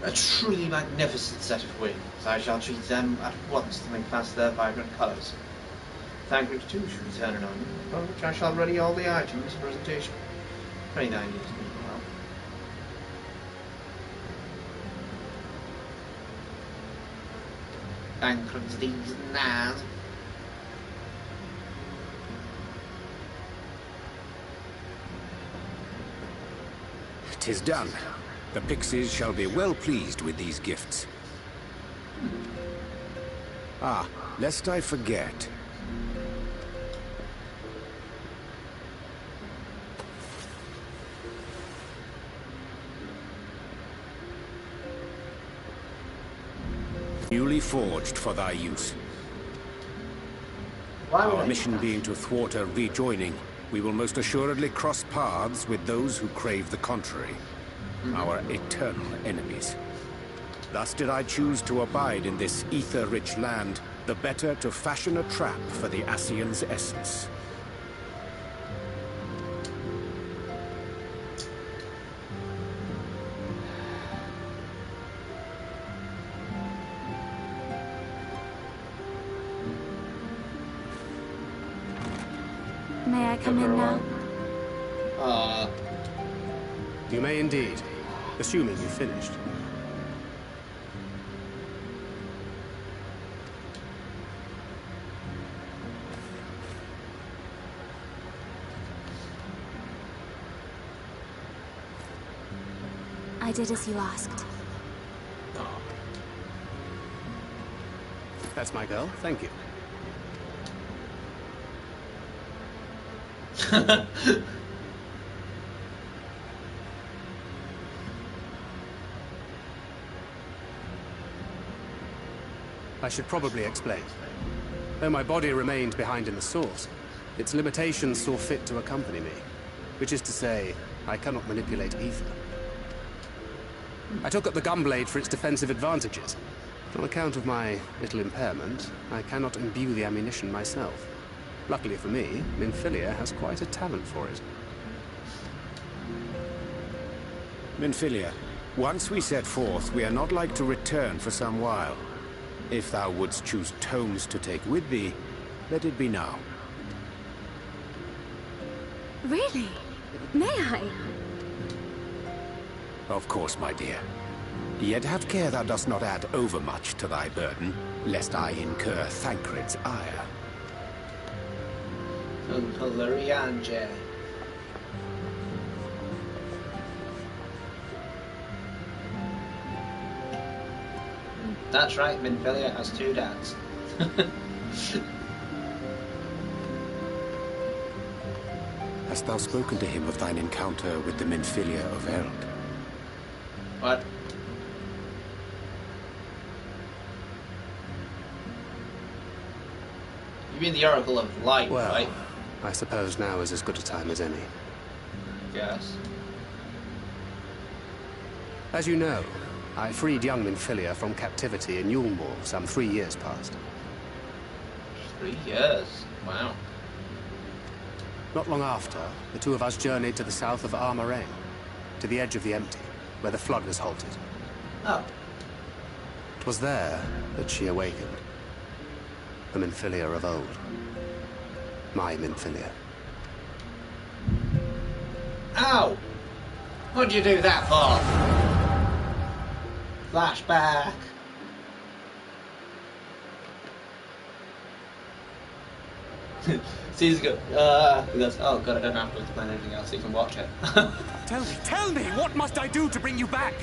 A truly magnificent set of wings. I shall treat them at once to make fast their vibrant colours. Thankful too should return anon, for which I shall ready all the items for presentation. Pray thy needs meanwhile. Bankrupts these nads. 'Tis done. The pixies shall be well pleased with these gifts. Ah, lest I forget. Newly forged for thy use. Our mission being to thwart a rejoining, we will most assuredly cross paths with those who crave the contrary. Our eternal enemies. Thus did I choose to abide in this ether-rich land, the better to fashion a trap for the Ascian's essence. May I come in now? You may indeed, assuming you've finished. I did as you asked. Oh. That's my girl. Thank you. I should probably explain. Though my body remained behind in the source, its limitations saw fit to accompany me. Which is to say, I cannot manipulate ether. I took up the gunblade for its defensive advantages. On account of my little impairment, I cannot imbue the ammunition myself. Luckily for me, Minfilia has quite a talent for it. Minfilia, once we set forth, we are not like to return for some while. If thou wouldst choose tomes to take with thee, let it be now. Really? May I? Of course, my dear. Yet have care thou dost not add overmuch to thy burden, lest I incur Thancred's ire. That's right, Minfilia has 2 dads. Hast thou spoken to him of thine encounter with the Minfilia of Eld? What? You mean the Oracle of Light, well, right? I suppose now is as good a time as any. Yes. As you know, I freed young Minfilia from captivity in Yulmore some 3 years past. 3 years? Wow. Not long after, the two of us journeyed to the south of Armorain, to the edge of the Empty, where the flood was halted. Oh. It was there that she awakened. The Minfilia of old. My Minfilia. Ow! What'd you do that for? Flashback. Caesar goes, oh god, I don't have to explain anything else, you can watch it. Tell me, what must I do to bring you back?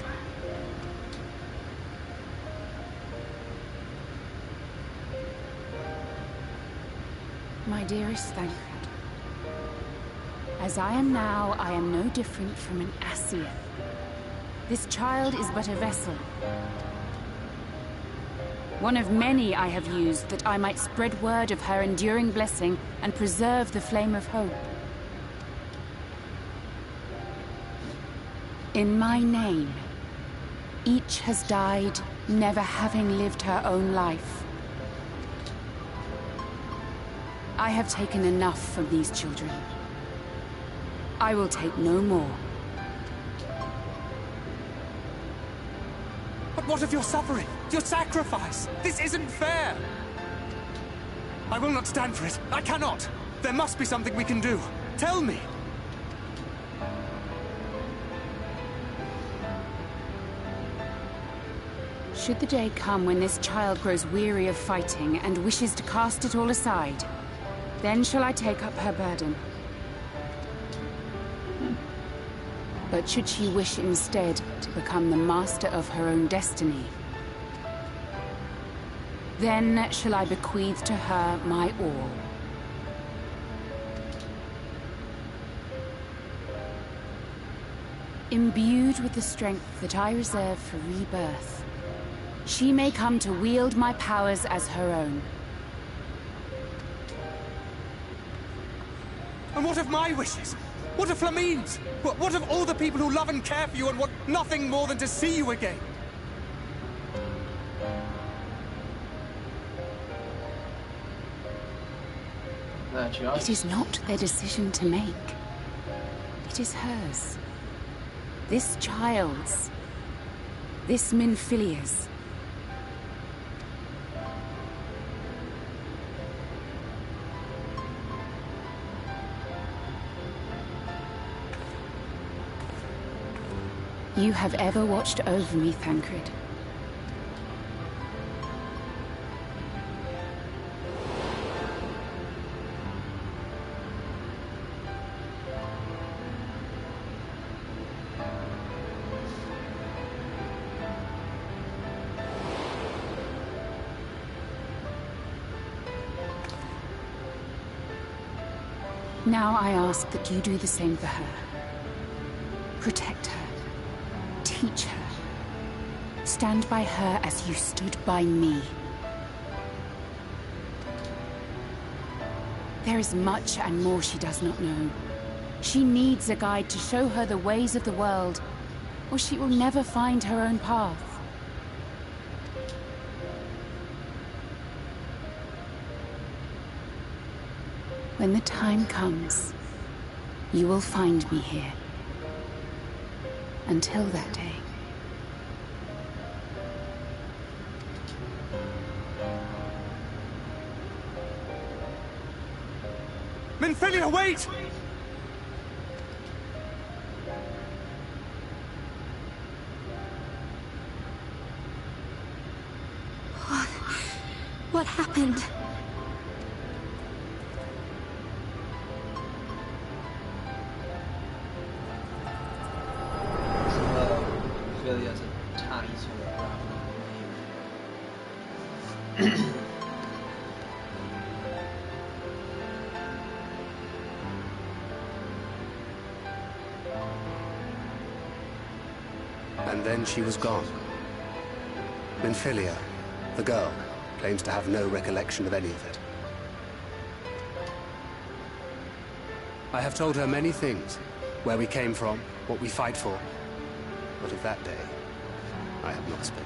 My dearest Thancred, as I am now, I am no different from an Ascian. This child is but a vessel. One of many I have used that I might spread word of her enduring blessing and preserve the flame of hope. In my name, each has died, never having lived her own life. I have taken enough from these children. I will take no more. But what of your suffering? Your sacrifice? This isn't fair! I will not stand for it. I cannot! There must be something we can do. Tell me! Should the day come when this child grows weary of fighting and wishes to cast it all aside, then shall I take up her burden. But should she wish instead to become the master of her own destiny, then shall I bequeath to her my all. Imbued with the strength that I reserve for rebirth, she may come to wield my powers as her own. And what of my wishes? What of Flamine's? What of all the people who love and care for you and want nothing more than to see you again? It is not their decision to make. It is hers. This child's. This Minfilia's. You have ever watched over me, Thancred. Now I ask that you do the same for her. Protect her. Teach her. Stand by her as you stood by me. There is much and more she does not know. She needs a guide to show her the ways of the world, or she will never find her own path. When the time comes, you will find me here. Until that day. Minfilia, wait! What happened? Really has a tiny sort of And then she was gone. Minfilia, the girl, claims to have no recollection of any of it. I have told her many things. Where we came from, what we fight for. But of that day, I have not spoken.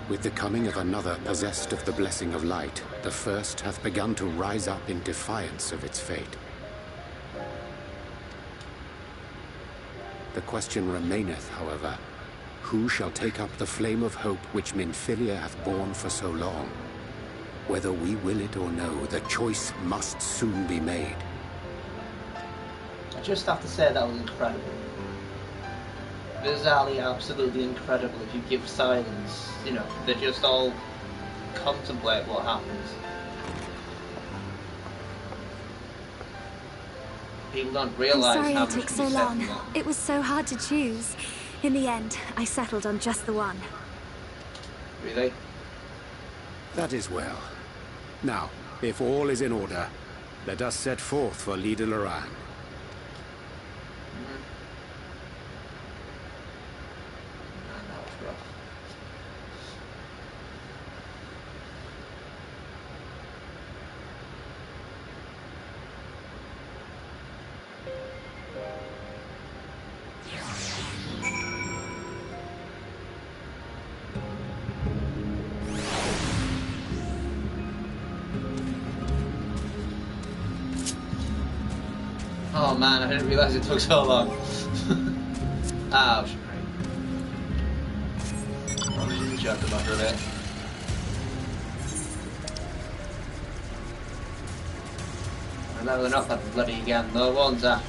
With the coming of another possessed of the blessing of light, the first hath begun to rise up in defiance of its fate. The question remaineth, however, who shall take up the flame of hope which Minfilia hath borne for so long? Whether we will it or no, the choice must soon be made. I just have to say that was incredible. Bizarrely, absolutely incredible. If you give silence, you know, they just all contemplate what happens. People don't realise I'm sorry how it much took can so be said long. in that. It was so hard to choose. In the end, I settled on just the one. Really? That is well. Now, if all is in order, let us set forth for Leader Loran. Oh man, I didn't realise it took so long. Ouch. I'm just joking about her a bit. I'm leveling up that bloody again, though, won't I?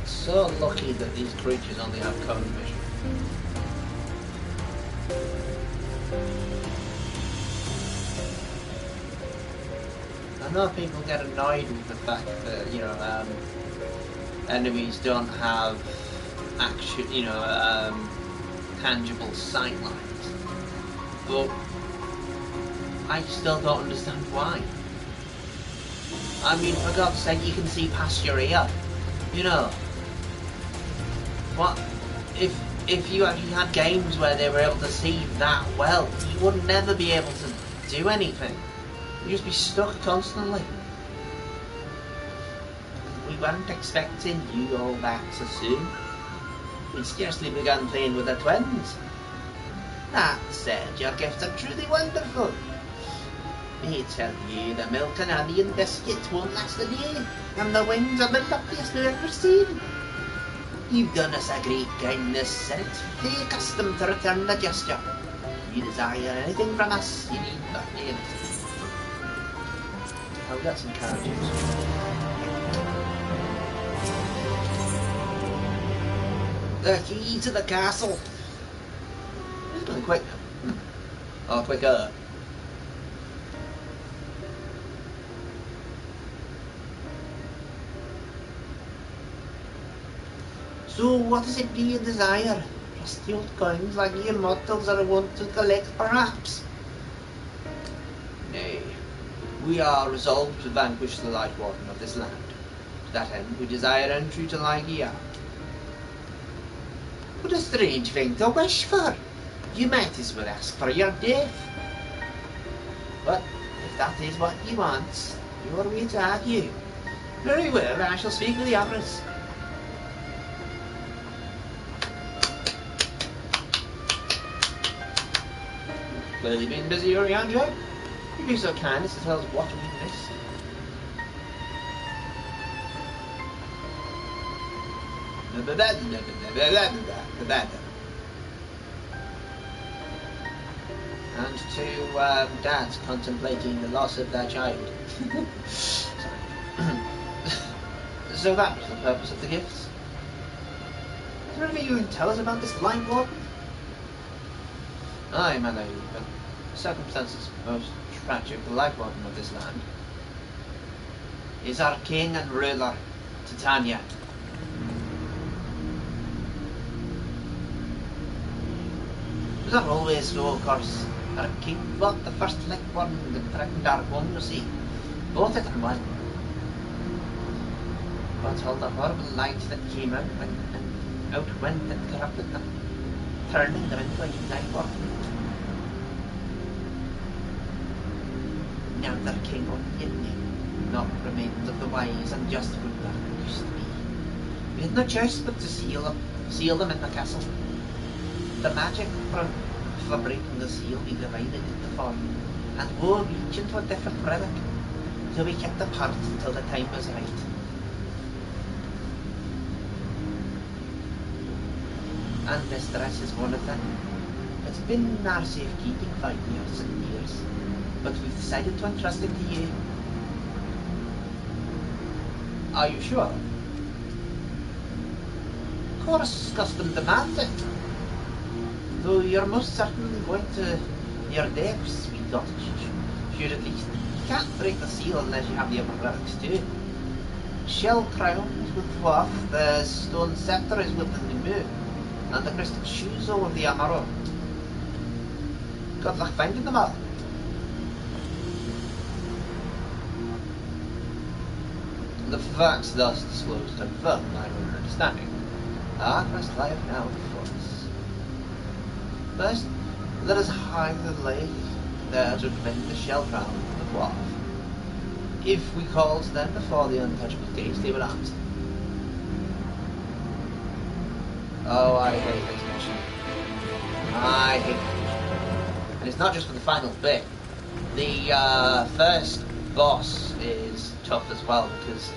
So lucky that these creatures only have cone vision. I know people get annoyed with the fact that, you know, enemies don't have actual, you know, tangible sight lines, but I still don't understand why. I mean, for God's sake, you can see past your ear, you know. What if you actually had games where they were able to see that well, you would never be able to do anything. You'd just be stuck constantly. We weren't expecting you all back so soon. We'd scarcely begun playing with the twins. That said, your gifts are truly wonderful. Me tell you, the milk and honey and biscuits won't last a day, and the wings are the luckiest we've ever seen. You've done us a great kindness, and it's fully accustomed to return the gesture. If you desire anything from us, you need but name it. Oh, we got some carriages. The key to the castle. It's going quick now. Oh, quicker. So, what is it you desire? Trusty old coins like ye mortals are wont to collect, perhaps? Nay, we are resolved to vanquish the Light Warden of this land. To that end, we desire entry to Lygia. What a strange thing to wish for! You might as well ask for your death. But if that is what you want, you are way to argue. Very well, I shall speak with the others. Clearly been busy around you. You'd be so kind as to tell us what we missed. And to dads contemplating the loss of their child. So that was the purpose of the gifts. Is there anything you can tell us about this Light Warden? Aye, my lady, but circumstances most tragic. The Light Warden of this land is our king and ruler, Titania. Was that always so, of course? Our king fought the first Light Warden that threatened our home, you see. Both it and one. But all the horrible light that came out and out went and corrupted them, turning them into a Light Warden. Now their king only in name, not remains of the wise and just ruler who used to be. We had no choice but to seal them in the castle. The magic for breaking the seal we divided into four, and wove each into a different relic, so we kept apart until the time was right. And this dress is one of them. It's been our safekeeping for years and years, but we've decided to entrust it to you. Are you sure? Of course, custom demands it. Though you're most certainly going to your death, sweet cottage. Sure, at least. You can't break the seal unless you have the upper relics too. Shell crown is with dwarf, the stone sceptre is with the moon, and the crystal shoes over the Amaro. Good luck finding them all. The facts thus disclosed confirm my own understanding. Our quest lieth now before us. First, let us hide the lake, there to defend the shell crown of the dwarf. If we call to them before the untouchable gates, they will answer. Oh, I hate this mission. I hate this mission. And it's not just for the final bit. The first boss is tough as well, because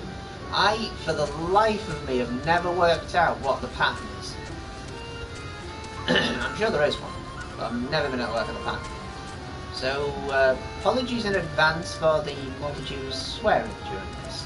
I, for the life of me, have never worked out what the pattern is. I'm sure there is one, but I've never been able to work out the pattern. So, apologies in advance for the multitude of swearing during this.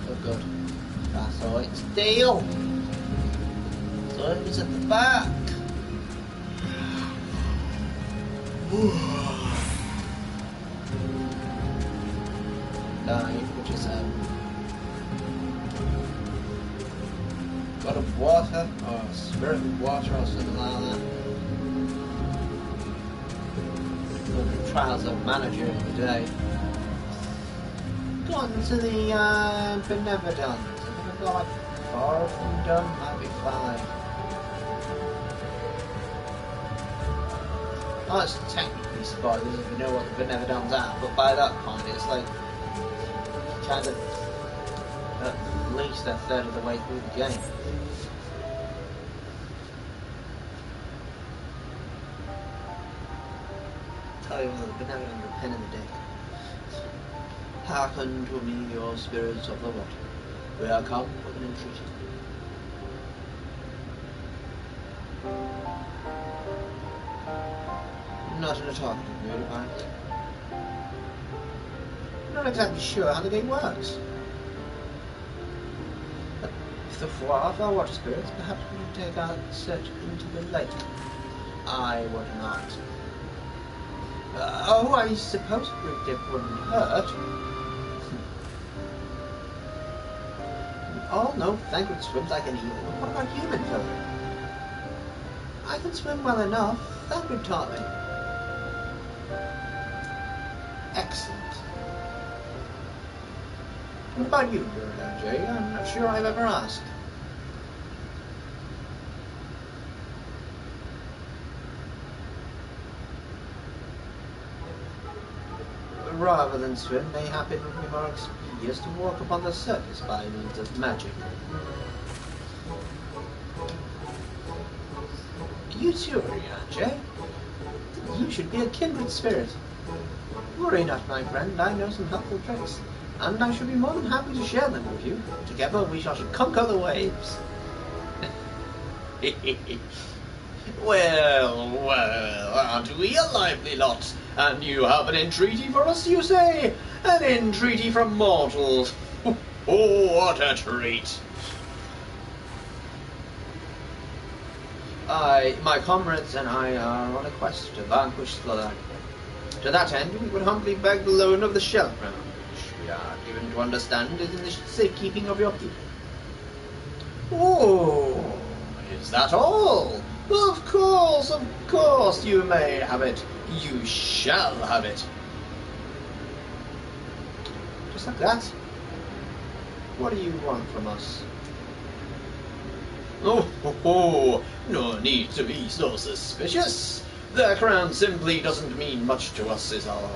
Oh good. That's all its tail. So it was at the back. Nine, which is water, or spirit of water, or something like that. The trials of mana during the day. Go on to the Benevolence. I think I've got like 4 of them done, might be 5. Well, it's technically spoilers if you know what the Benevolence are, but by that point it's like kind of at least a third of the way through the game. Tell you what, the Benevolence are a pen in the deck. Hearken to me, your spirits of the water. We are come with an entreaty. Not in a talkative mood, apparently. I'm not exactly sure how the game works. But if the 4 of our water spirits, perhaps we can take our search into the lake. I would not. Oh, I suppose a great dip wouldn't hurt. Oh, no, Thancred swims like an eel. What about human fella? I can swim well enough. Thancred taught me. Excellent. What about you, Jay? I'm not sure I've ever asked. Rather than swim, mayhap it would be more expedient to walk upon the surface by means of magic. You too are young, Jay. You should be a kindred spirit. Worry not, my friend, I know some helpful tricks, and I shall be more than happy to share them with you. Together we shall conquer the waves. Well, aren't we a lively lot? And you have an entreaty for us, you say? An entreaty from mortals. Oh, what a treat. My comrades and I are on a quest to vanquish Slother. To that end, we would humbly beg the loan of the shell ground, which we are given to understand is in the safekeeping of your people. Oh, is that all? Of course, you may have it. You shall have it. Just like that. What do you want from us? Oh, no need to be so suspicious. The crown simply doesn't mean much to us is all.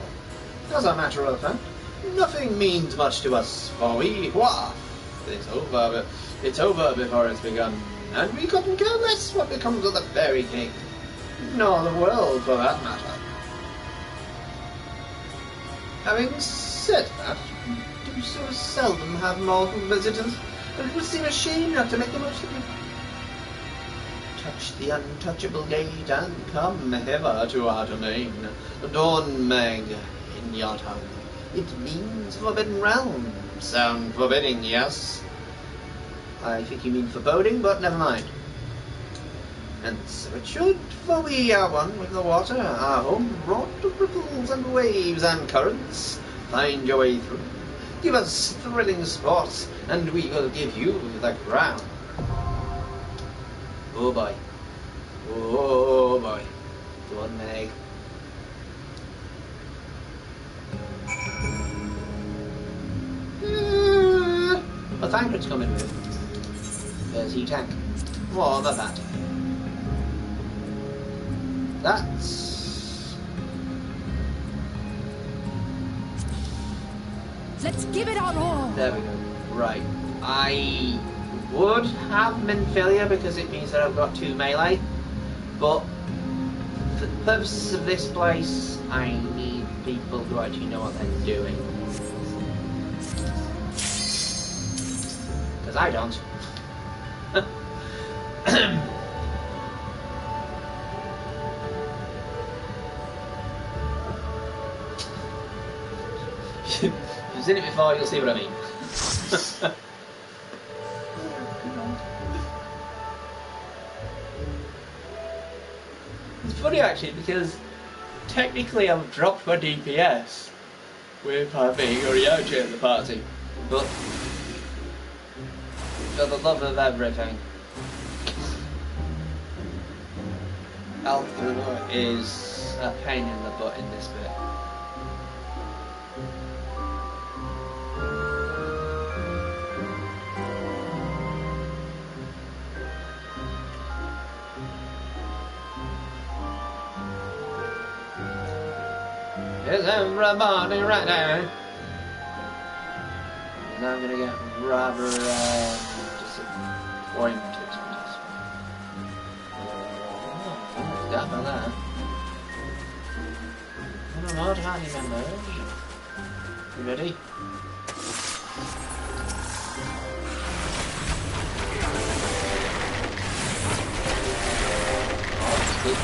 As a matter of fact, nothing means much to us, for we, it's over before it's begun, and we couldn't care less what becomes of the Fairy King, nor the world for that matter. Having said that, we do so seldom have mortal visitors, that it would seem a shame not to make the most of it. Touch the untouchable gate and come hither to our domain. Dawn Meg in your tongue. It means forbidden realm. Sound forbidding, yes? I think you mean foreboding, but never mind. And so it should, for we are one with the water, our home brought of ripples and waves and currents. Find your way through. Give us thrilling sports, and we will give you the crown. Oh boy. Oh boy. Go on, Meg. Well, Thancred's coming with. There's E-Tank. What about that? That's... Let's give it our all! There we go. Right. I would have Minfilia because it means that I've got 2 melee, but for the purposes of this place, I need people who actually know what they're doing. Because I don't. If you've seen it before, you'll see what I mean. It's funny actually because technically I've dropped my DPS with having Orioche in the party, but for the love of everything, Alpha is a pain in the butt in this bit. Is everybody right now? And I'm gonna get rather disappointed on this one. Oh, that for that. One of our tiny members. You ready? Oh, good.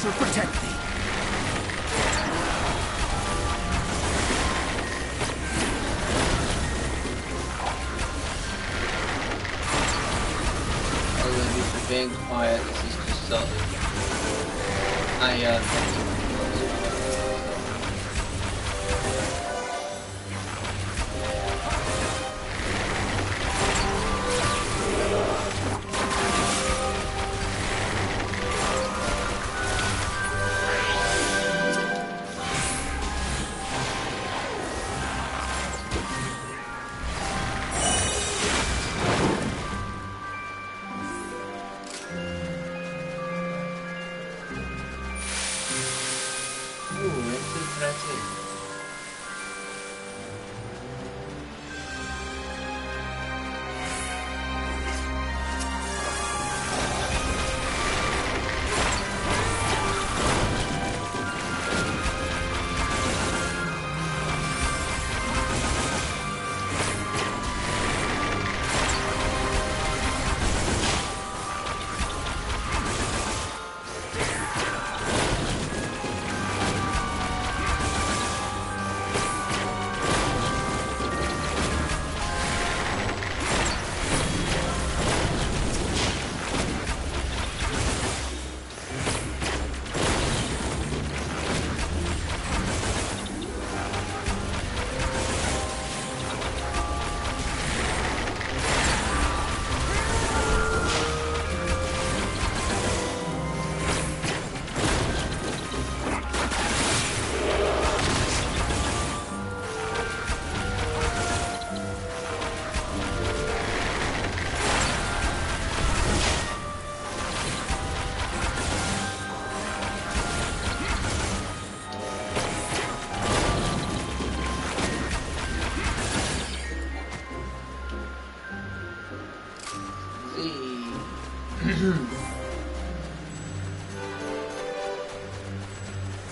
shall protect thee. Other than just being quiet, this is just sort of...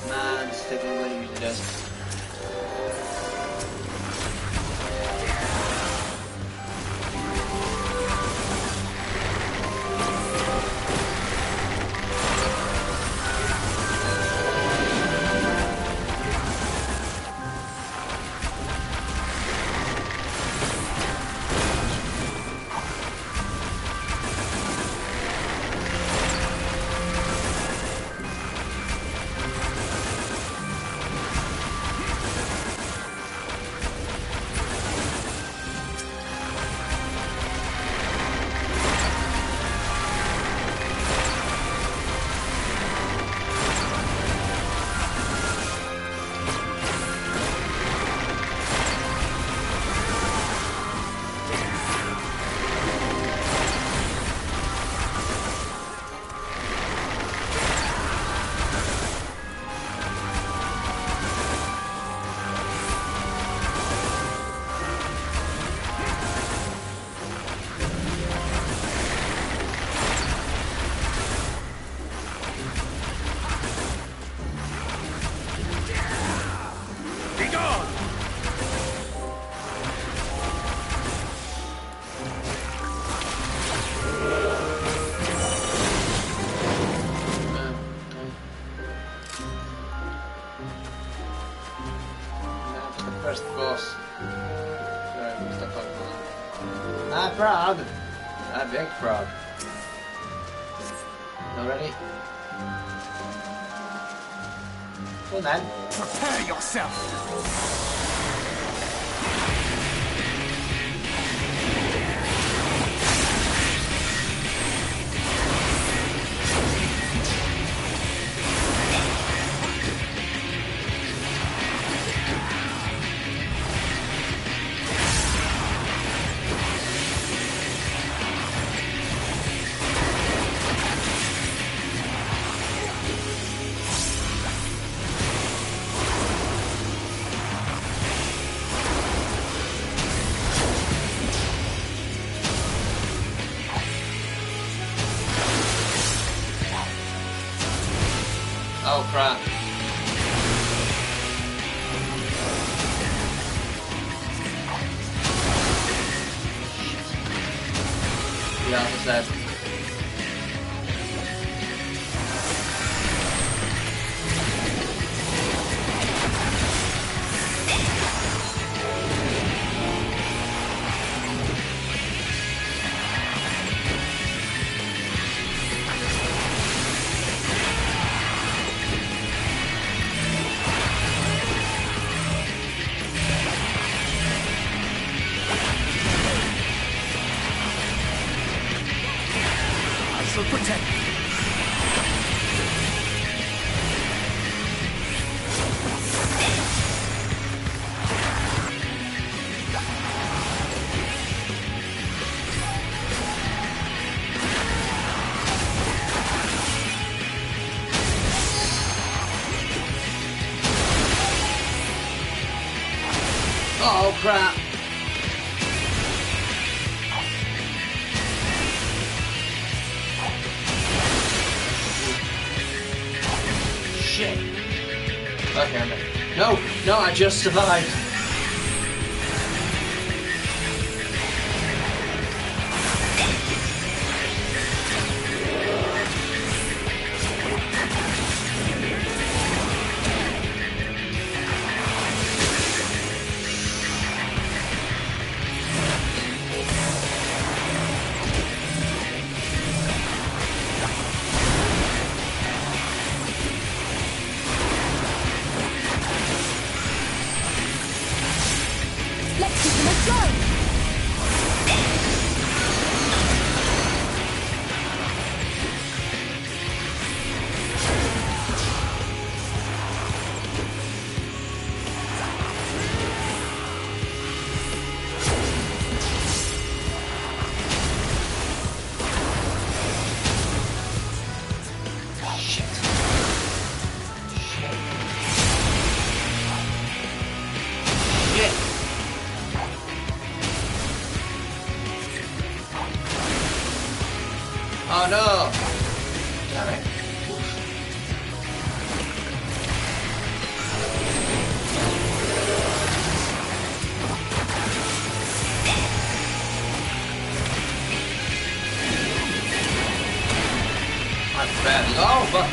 Man, sticking what he usually does. Sorry, what's that frog? Ah, frog! Ah, big frog. You ready? Well then. Prepare yourself! Oh crap. Yeah, what's that? Protect. Oh crap. Shit. Okay, I'm ready. No, I just survived. Let's give them a try! Oh no! Damn it. I'm barely over.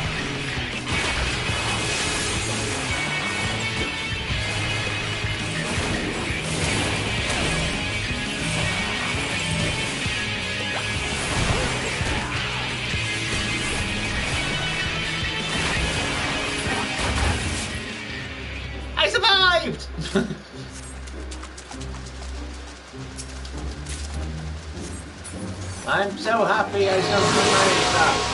I survived! I'm so happy I still managed that.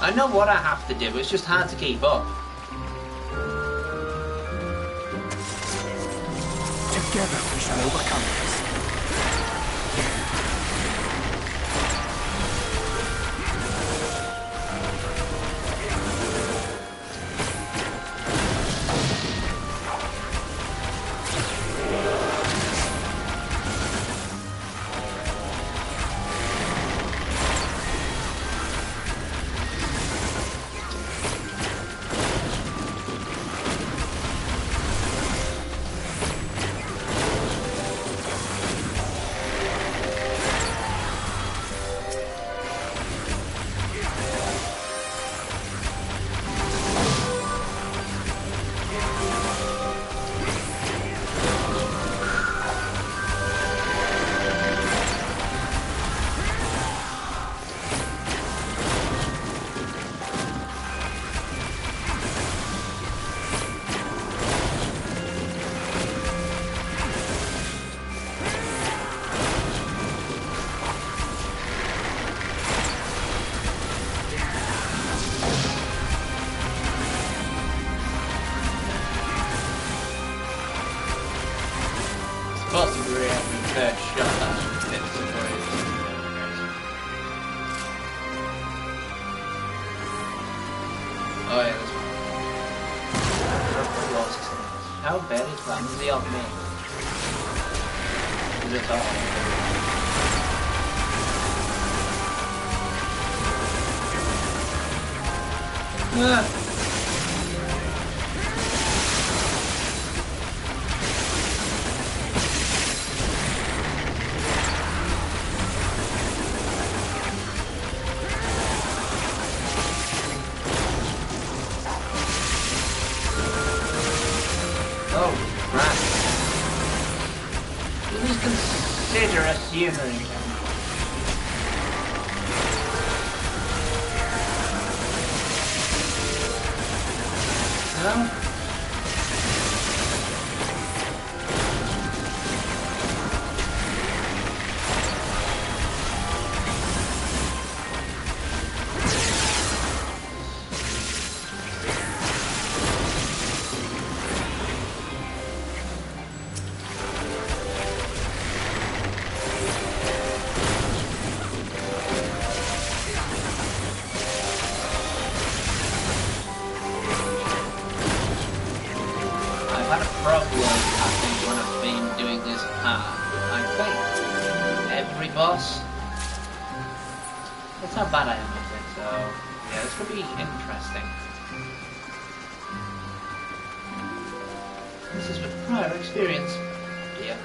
I know what I have to do, it's just hard to keep up. Together we shall overcome this. possibly having the first shot at this Oh yeah, this one. How very clumsy of me. Is it all? Oh, crap. Please consider us humouring him. No? I've had a problem, I think, when I've been doing this hard. I think every boss. That's how bad I am at it, so yeah, this could be interesting. This is with prior experience. Yeah.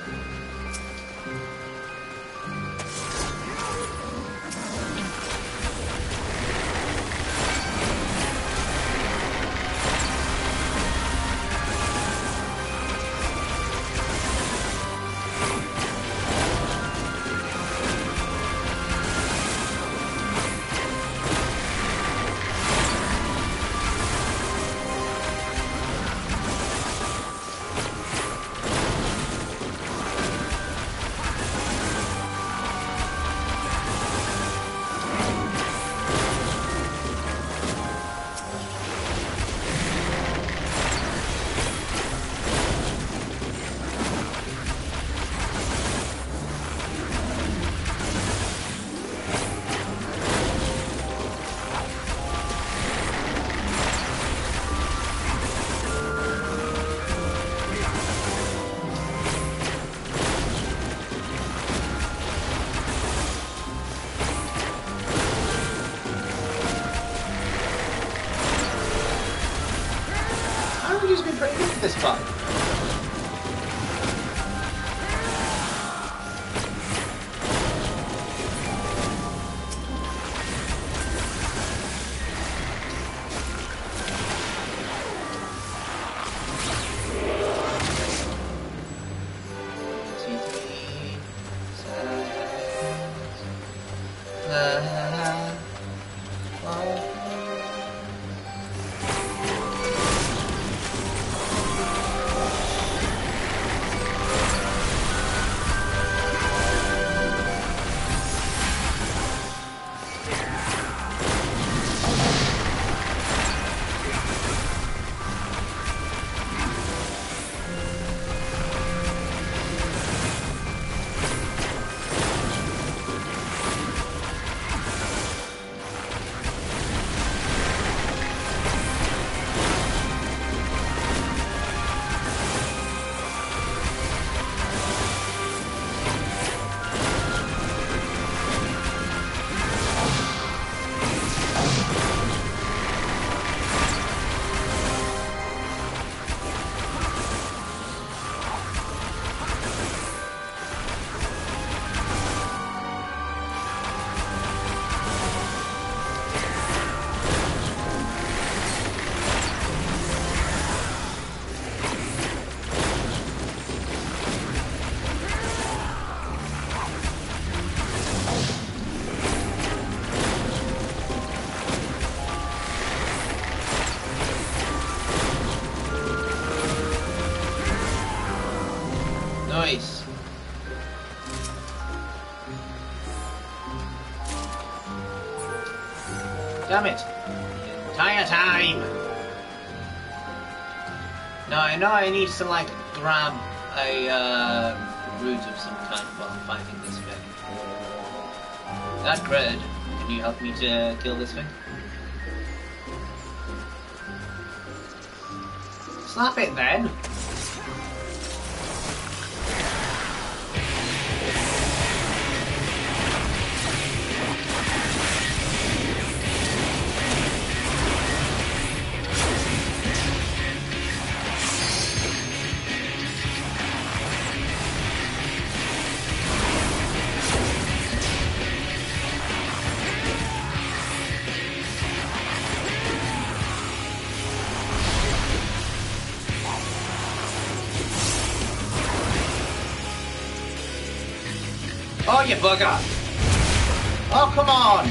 I've just been pretty good at this fight. Nice. Damn it. The entire time. No, I know I need to like grab a some kind while fighting this thing. That Gred, can you help me to kill this thing? Slap it then! Oh, you bugger! Oh, come on!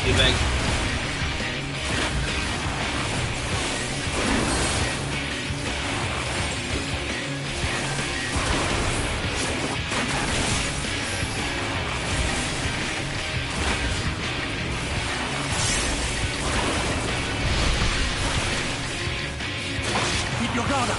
Too big. Keep your guard up.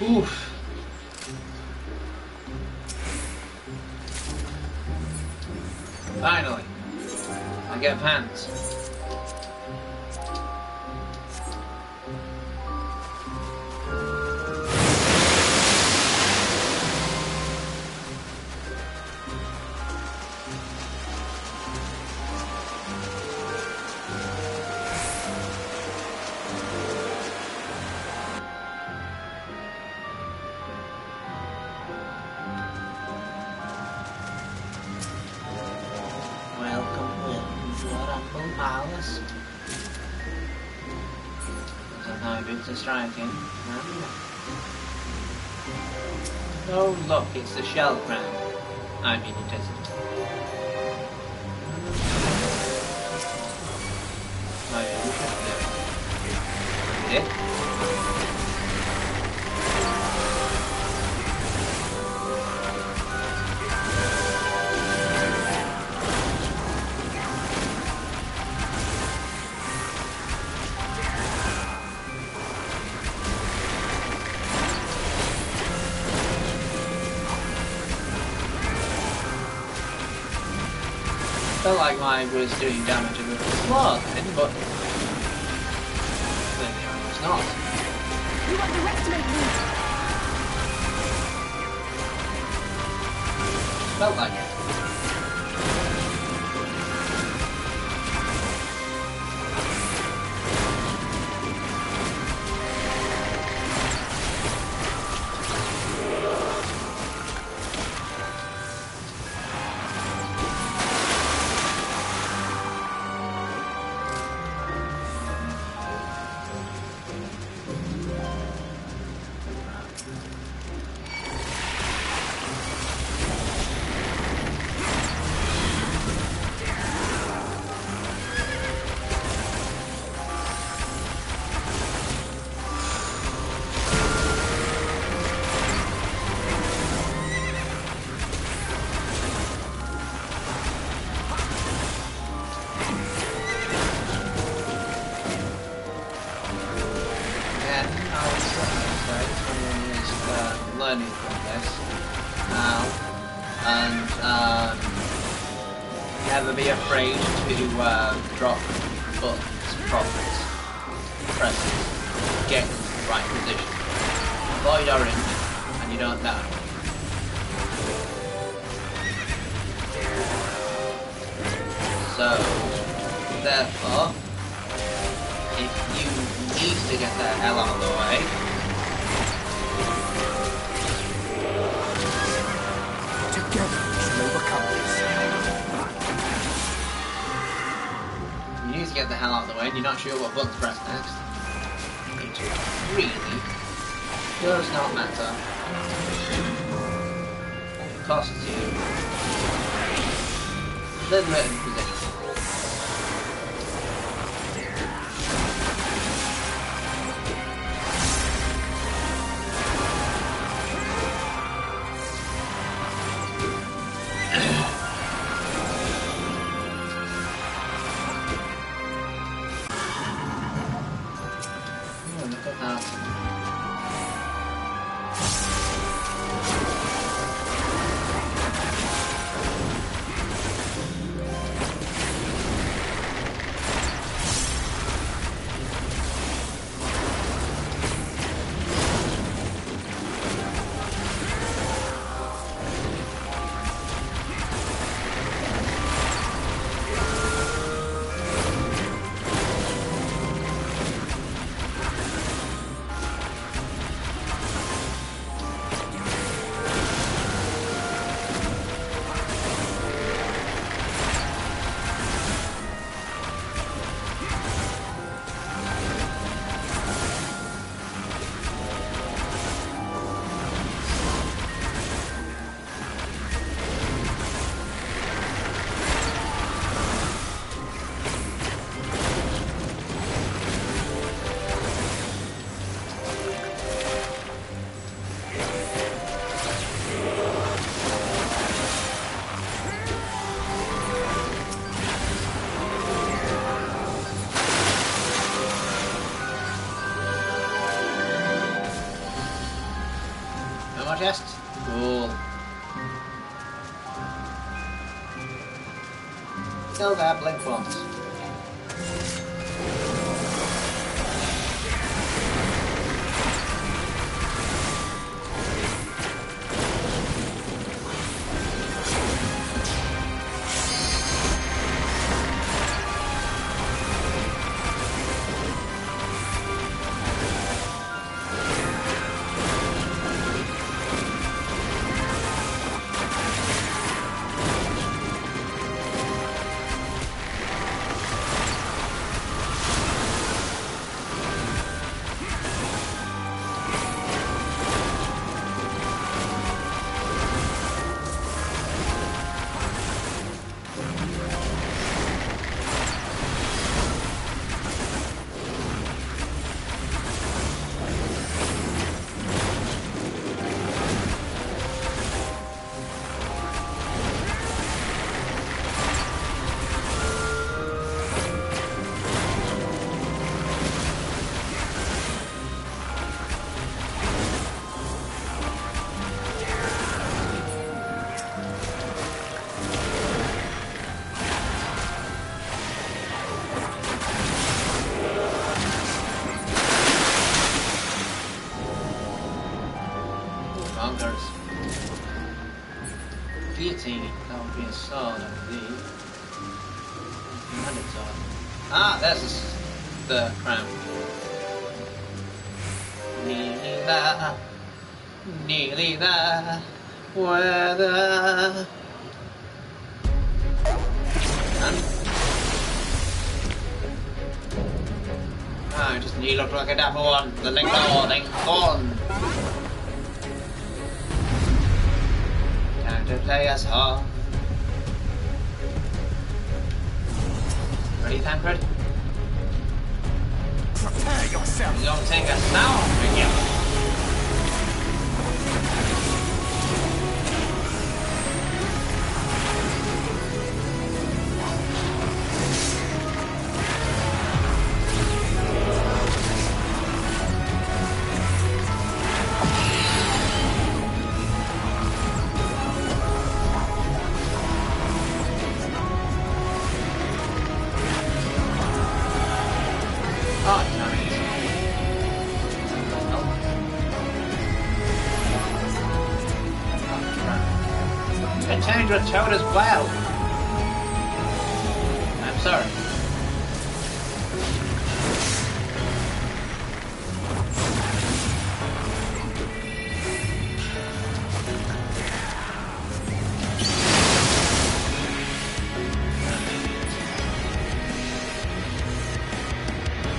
Oof. Finally, I get pants. Palace. There's no big to striking. Oh look, it's the shell crown. I mean it isn't. Oh yeah, we should do it. Did it? Felt like mine was doing damage a little slower then, but clearly it's not. You underestimate me! Felt like it. Learning from this now, and never be afraid to drop buttons, prompts, presses, get into the right position. Avoid orange, and you don't die. So, therefore, if you need to get the hell out of the way, get the hell out of the way and you're not sure what button to press next, it really does not matter. It costs you a little bit of position. Chest? Cool. Still there, blink once. That would be a sword, I believe. Ah, there's the crown. Nearly there, weather. I just need to look like a dapper one. The link on. Time to play us hard. Ready, Tancred? Prepare yourself! You don't take us now, Miguel. A toad as well. I'm sorry.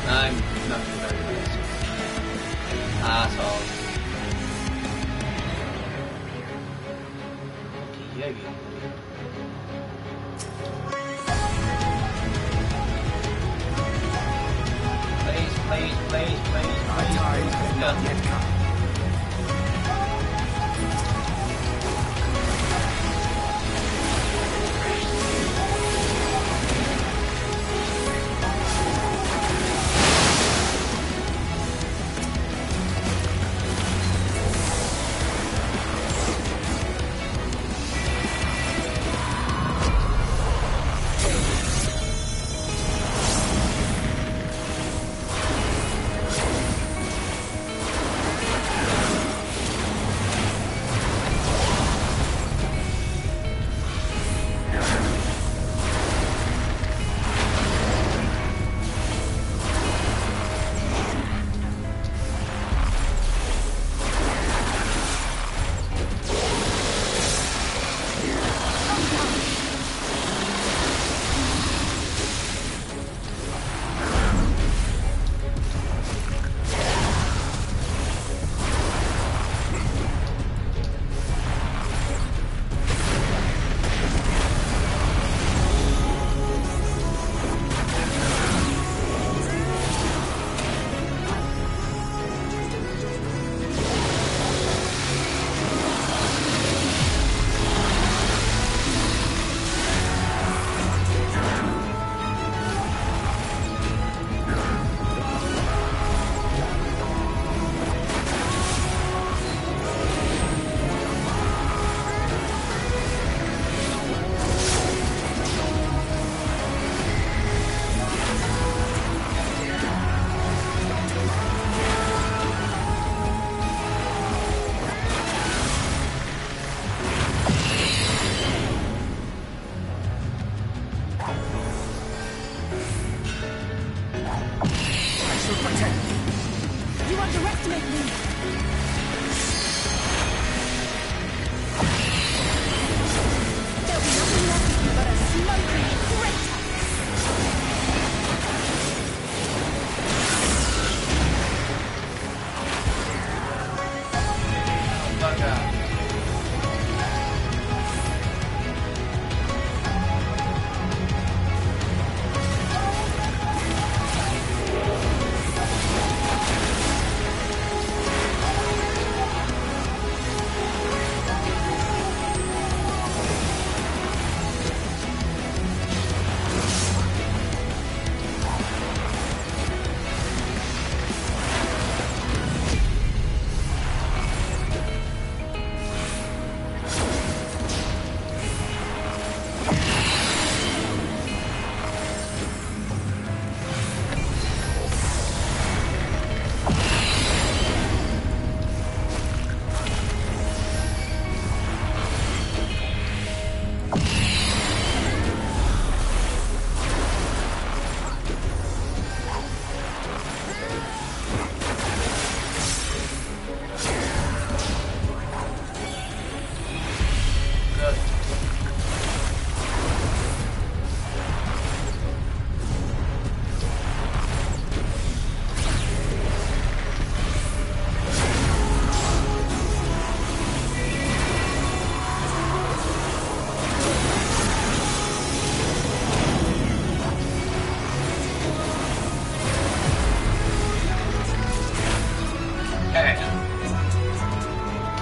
I'm not very good at all. Yeah. Please. My time has not yet come.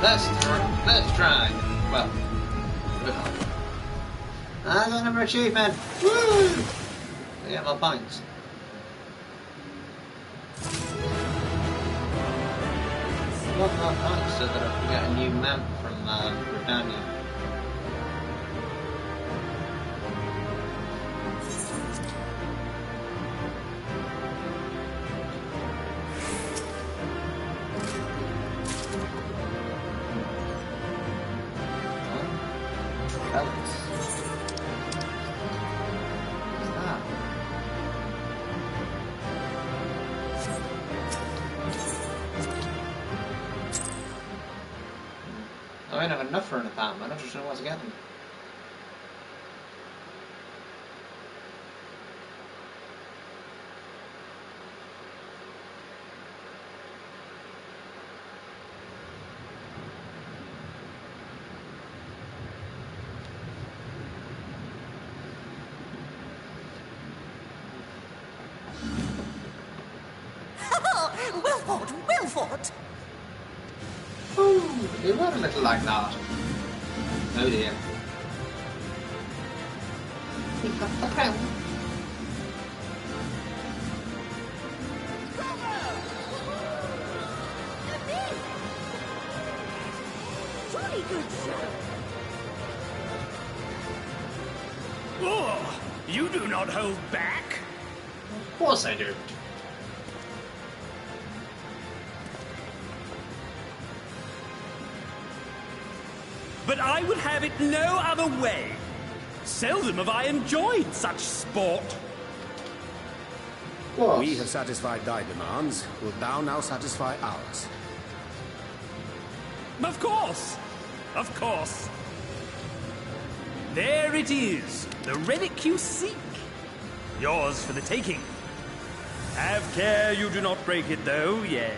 Let's try. Well, I got another achievement. Woo! I get more points. One more points so that I can get a new map from Britannia. I don't have enough for an apartment, I just don't know where to get them. Wilford! Ooh, you were a little like that. Oh dear. Pick up the crown. Jolly good show. Oh, you do not hold back. Of course I do. But I would have it no other way. Seldom have I enjoyed such sport. What? We have satisfied thy demands. Wilt thou now satisfy ours? Of course. Of course. There it is. The relic you seek. Yours for the taking. Have care you do not break it, though, yes.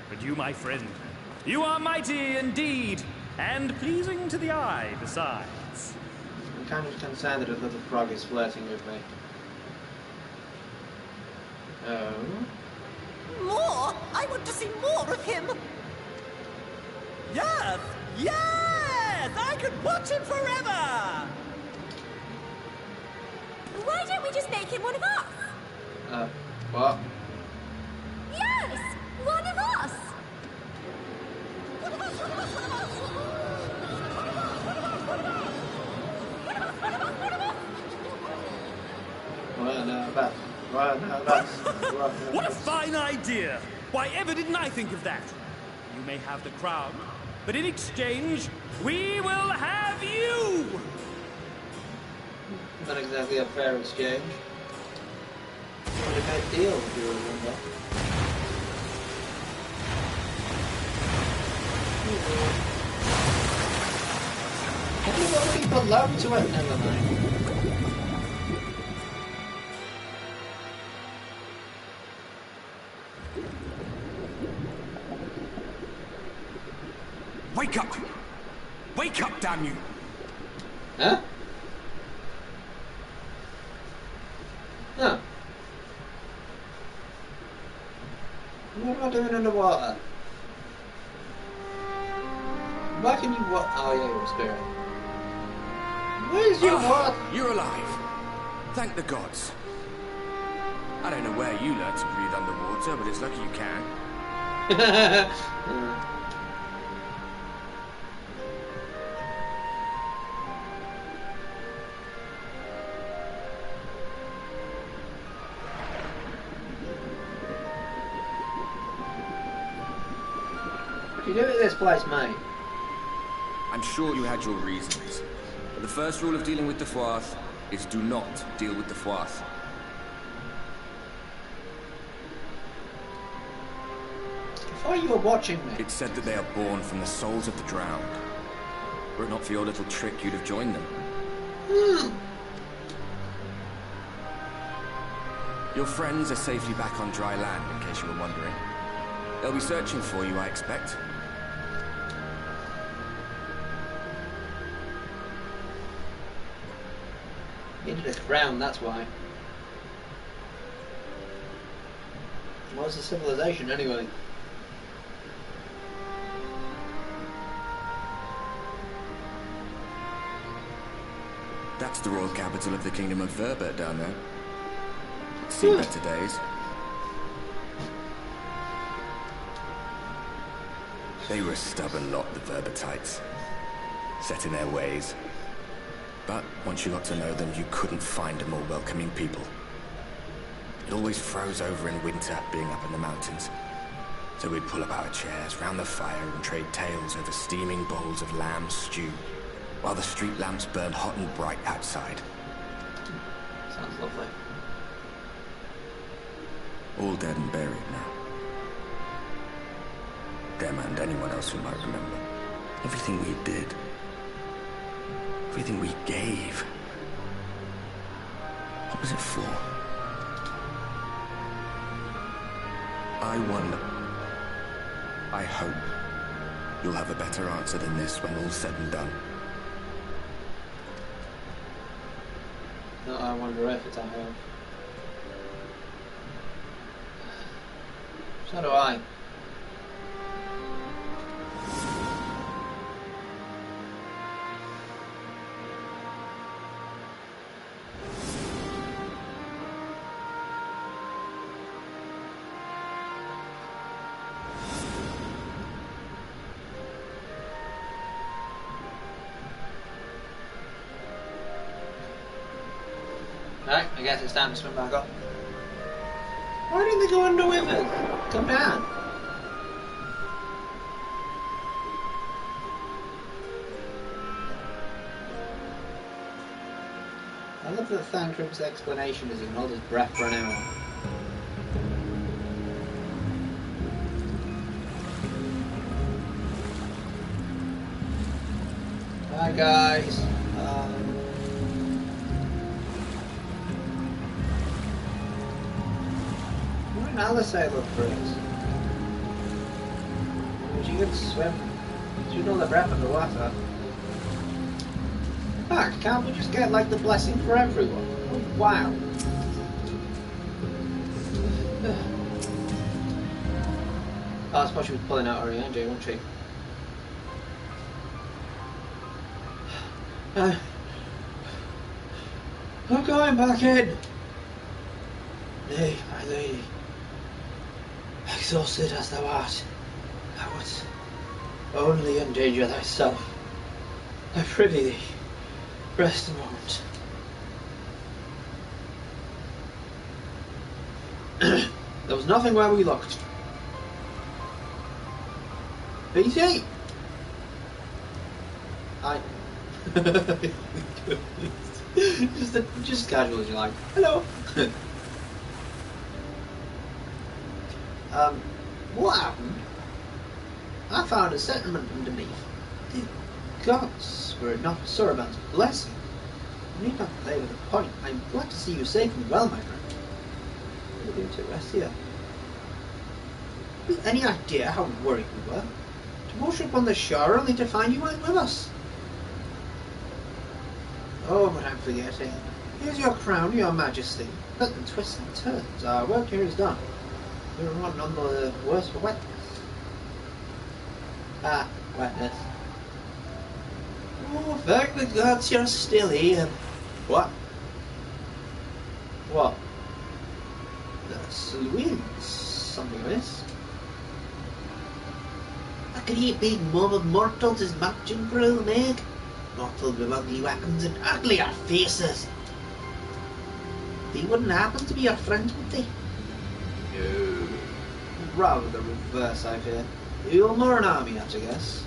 But you, my friend, you are mighty indeed, and pleasing to the eye besides. I'm kind of concerned that a little frog is flirting with me. Oh? More? I want to see more of him! Yes! Yes! I could watch him forever! Why don't we just make him one of us? What? Yes! One of us! What a fine idea! Why ever didn't I think of that? You may have the crown, but in exchange, we will have you! Not exactly a fair exchange. What a good deal, if you remember. Everyone people love to it, never mind. Wake up! Wake up, damn you! Huh? No. What am I doing underwater? Why can you what? Oh yeah, you're a spirit. Where's your what? You're alive. Thank the gods. I don't know where you learned to breathe underwater, but it's lucky you can. What are you doing at this place, mate? I'm sure you had your reasons. But the first rule of dealing with the Froth is do not deal with the Froth. I thought you were watching me. It's said that they are born from the souls of the drowned. Were it not for your little trick, you'd have joined them. Your friends are safely back on dry land, in case you were wondering. They'll be searching for you, I expect. Needed a crown, that's why. What's a civilization anyway? That's the royal capital of the Kingdom of Verbert down there. It's seen better days. They were a stubborn lot, the Verbertites. Set in their ways. But once you got to know them, you couldn't find a more welcoming people. It always froze over in winter, being up in the mountains. So we'd pull up our chairs round the fire and trade tales over steaming bowls of lamb stew, while the street lamps burned hot and bright outside. Sounds lovely. All dead and buried now. Them and anyone else who might remember. Everything we did. Everything we gave. What was it for? I wonder. I hope you'll have a better answer than this when all's said and done. No, I wonder if it's I hope. So do I. Right, I guess it's time to swim back up. Why didn't they go under with us? Come down. I love that Thancred's explanation is he can hold his breath for an hour. Hi guys. What an Alisei look for us. She could swim. She'd hold her breath underwater. Fuck, can't we just get like the blessing for everyone? Oh, wow. Oh, I suppose she was pulling out her energy, wasn't she? I'm going back in. Nay, my lady. Exhausted as thou art, thou wouldst only endanger thyself. I prithee thee, rest a moment. There was nothing where we looked. BT! just casual as you like. Hello. What happened? I found a settlement underneath. The gods were it not for Suraban's blessing. You need not belabor the point. I'm glad to see you safe and well, my friend. What are you doing to rest here? Have you any idea how worried we were? To wash up on the shore only to find you weren't with us. Oh, but I'm forgetting. Here's your crown, your majesty. Let them twist and turns. Our work here is done. We're none the worse for wetness. Ah, wetness. Oh, thank the gods you're still here. What? What? That's Louise. Something amiss. A great big mob of mortals is marching for old Meg. Mortals with ugly weapons and uglier faces. They wouldn't happen to be your friends, would they? No. Rather the reverse, I fear. You're more an army nut, I guess.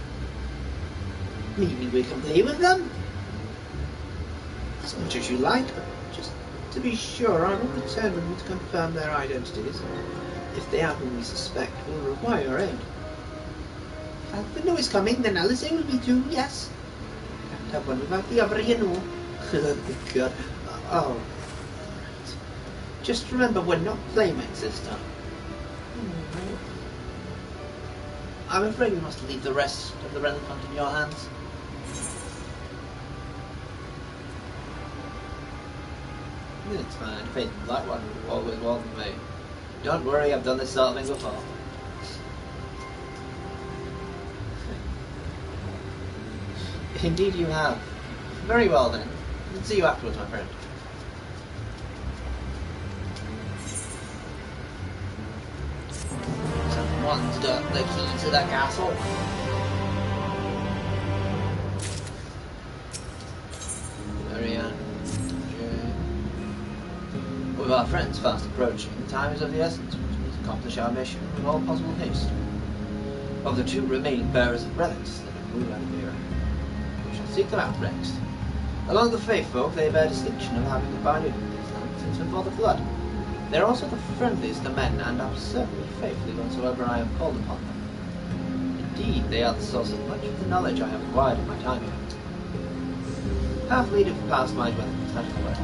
Maybe we can play with them? As much as you like, but just to be sure, I will return with them to confirm their identities. If they are who we suspect, we'll require your aid. If Alpino is coming, then Alisei will be too, yes. Can't have one without the other, you know. God. Oh. Right. Just remember, we're not playmates this time. I'm afraid we must leave the rest of the relevant in your hands. It's fine. Faith and Blackwater will always welcome me. Don't worry, I've done this sort of thing before. Indeed you have. Very well then. Let's see you afterwards, my friend. Someone's got the key to the castle. Very on. With our friends fast approaching, time is of the essence. We must accomplish our mission with all possible haste. Of the two remaining bearers of relics, the Namu and Mira, we shall seek them out next. Among the faithful, they bear distinction of having abided in these lands since before the flood. They are also the friendliest of men, and are certainly faithfully whatsoever I have called upon them. Indeed, they are the source of much of the knowledge I have acquired in my time here. Half lead have passed my dwelling, that is the way.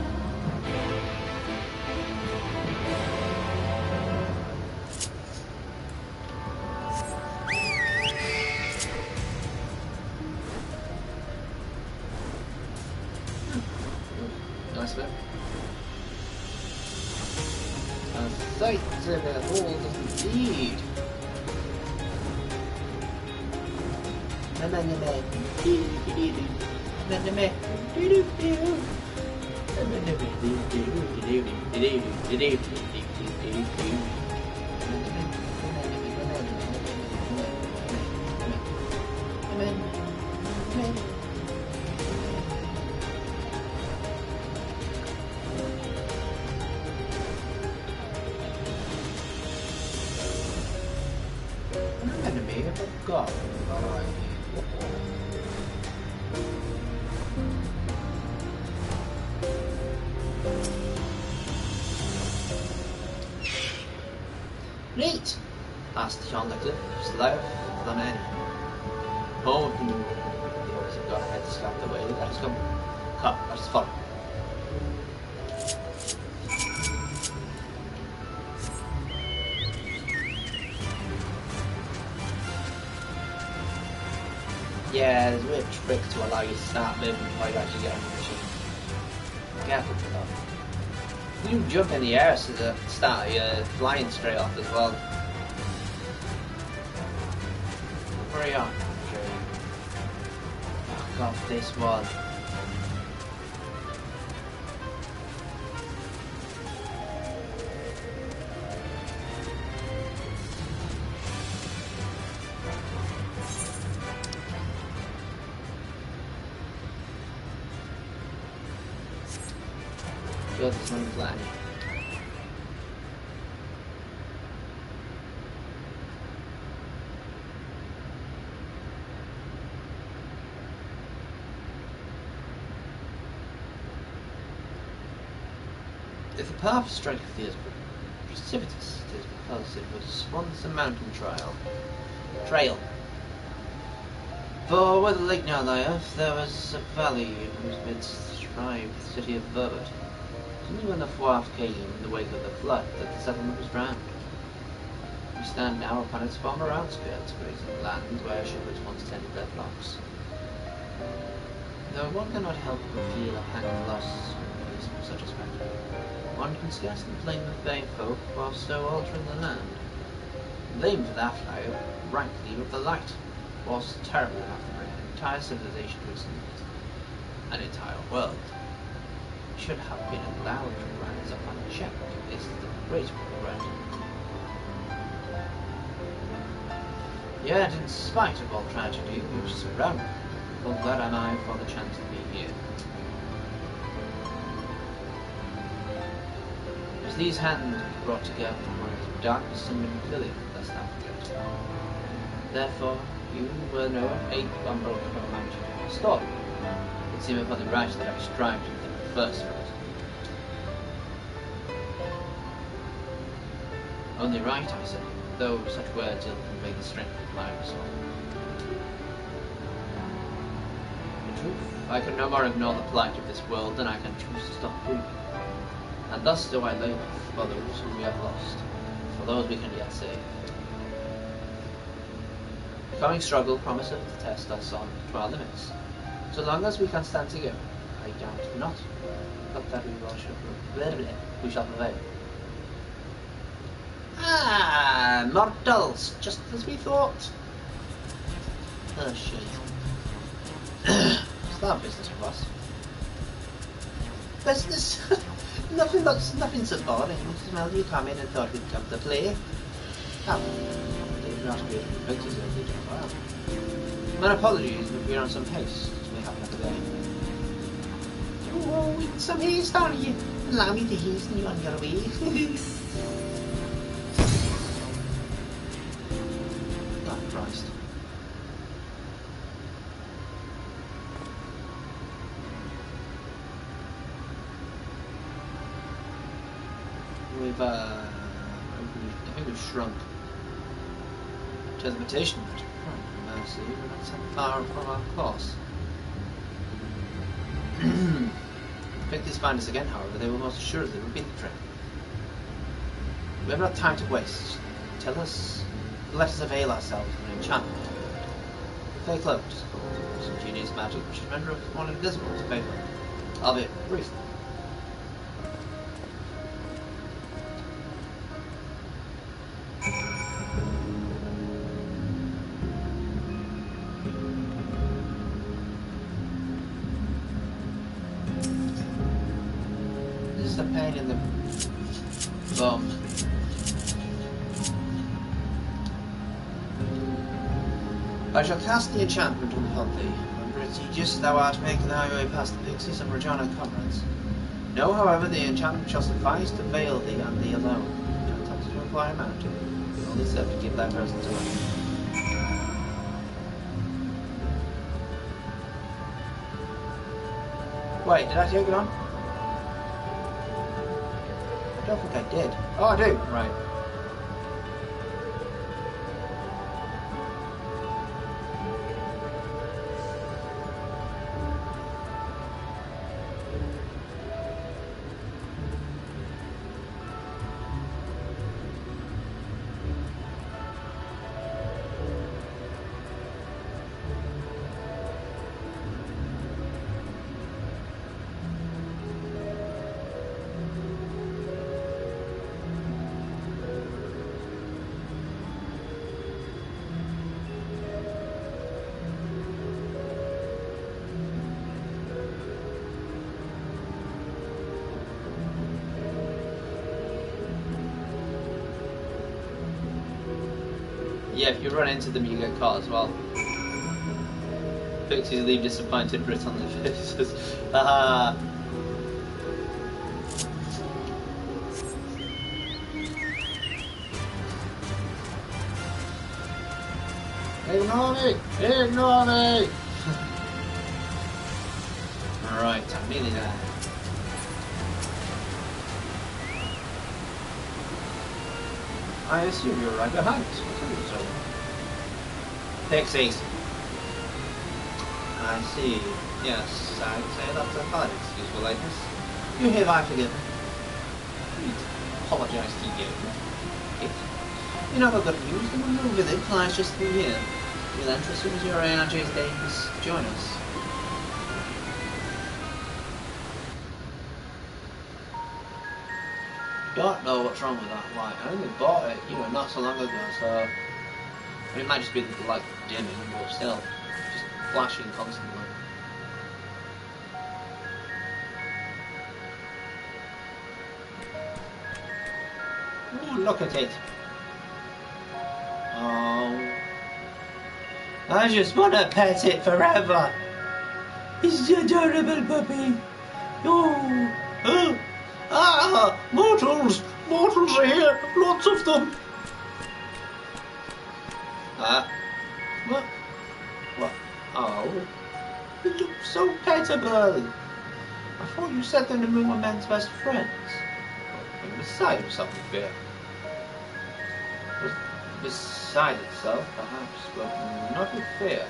Nice bit. A sight to behold indeed. God. Neat! Asked John the Cliff, slow than any. Home of the moon. The others have gone ahead to scout the way. Let us come. Come, let us follow. Yeah, there's a weird trick to allow you to start moving before you actually get on the machine. Careful with that. You jump in the air so the start you're flying straight off as well. Hurry on, sure. Fuck off this one. Good, this one's lying. If the path striketh thee as precipitous, it is because it was once a mountain trail. For where the lake now lieth, there was a valley in whose midst thrived the city of Verbert. It was only when the Fwaf came in the wake of the flood that the settlement was drowned. We stand now upon its former outskirts, grazing lands where shepherds once tended their flocks. Though one cannot help but feel a pang of loss from such a spectre, one can scarcely blame the Fey folk for so altering the land. Blame for that, however, rightly with the light, was terrible enough to bring an entire civilization to its knees. An entire world should have been allowed to rise up unchecked is the great regret. Yet, in spite of all tragedy which surrounded me, full glad am I for the chance to be here. As these hands be brought together, one is darkness and Minfilia, lest thou forget. Therefore, you will know a unbroken mountain story. It seemeth only right that I strive to think first for it. Only right, I say, though such words ill convey the strength of my resolve. In truth, I can no more ignore the plight of this world than I can choose to stop breathing. And thus do I labour for those whom we have lost, for those we can yet save. The coming struggle promiseth to test us on to our limits. So long as we can stand together, I doubt not up that we shall prevail. Ah, mortals, just as we thought. Oh shit. It's not business for us. Business? nothing so boring. Well, you come in and thought we'd come to play. Oh, they not be able to pictures of the job. Wow. My apologies, but we're on some haste. We have another day. Oh, with some haste, are you? Allow me to hasten you on your way. Oh, Christ. I think we've shrunk. Teleportation. Mercy, we're not so far from our course. If these find us again, however, they will most assuredly repeat the trick. We have not time to waste. Let us avail ourselves of an enchantment. Fake cloak, some genius magic which should render one invisible to paper, albeit briefly. The pain in the bum. I shall cast the enchantment upon thee, and prestigious thou art making thy way past the pixies and Regina comrades. Know, however, the enchantment shall suffice to veil thee and thee alone. Do not attempt to acquire mountain. You only serve to keep thy presence away. Wait, did I take it on? I don't think I did. Oh, I do. Right. Yeah, if you run into them, you get caught as well. Pixies leave disappointed grit on their faces. Haha. Ignore me! Ignore me! Alright, I'm nearly there. I assume you're right behind us. Pixies. I see. Yes, I'd say that's a valid excuse for lateness. You hereby forgiven. Please apologize to you. You know the good news, the Monroe village lies just through here. We'll enter as soon as your ARJ's dames join us. Don't know what's wrong with that light. I only bought it, not so long ago, so it might just be the light dimming, but still, just flashing constantly. Ooh, look at it. Oh, I just want to pet it forever. It's an adorable puppy. Oh, oh. Ah! Mortals! Mortals are here! Lots of them! What? What? Oh. You look so petable! I thought you said that we were men's best friends. Beside something fair. Beside itself, perhaps, but not with fear.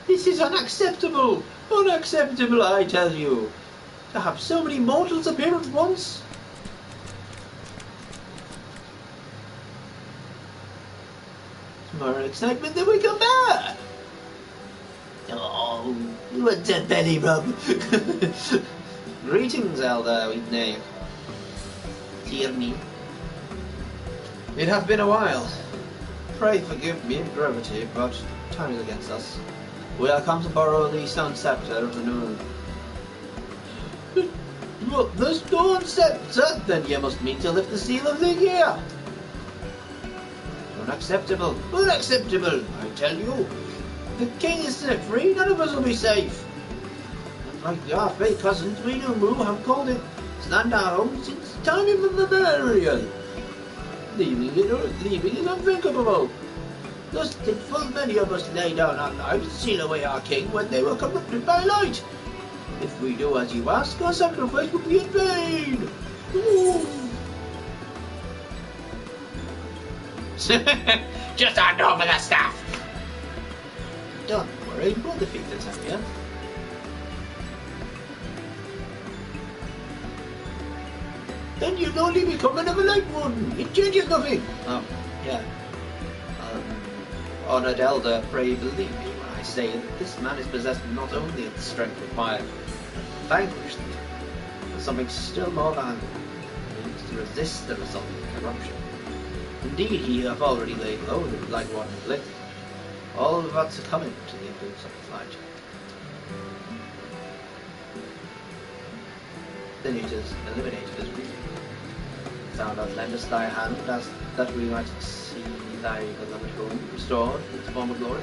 This is unacceptable! Unacceptable, I tell you! To have so many mortals appear at once? It's more excitement than we can bear! Oh, what's that belly rub? Greetings, Elder with name. Hear me. It hath been a while. Pray forgive me in brevity, but time is against us. We are come to borrow the stone scepter of the moon. What, the stone scepter? Then ye must mean to lift the seal of the year. Unacceptable, unacceptable, I tell you. The king is set free, none of us will be safe. Like our fake cousins, we know Moo have called it stand our home since time immemorial. Leaving is unthinkable. Thus did full many of us lay down our lives, seal away our king when they were corrupted by light. If we do as you ask, our sacrifice will be in vain. Just hand over the stuff. Don't worry, we'll defeat the Tamia. Then you'll only become another light warden. It changes nothing. Oh, yeah. Honored Elder, pray believe me when I say that this man is possessed not only of the strength required to vanquish them, but something still more valuable, means to resist the resulting corruption. Indeed, he hath already laid low the light warden afflicted, all but succumbing to the influence of the light. Then it is eliminated as reason. Thou dost lend us thy hand, as that we might see thy beloved home restored to its former glory.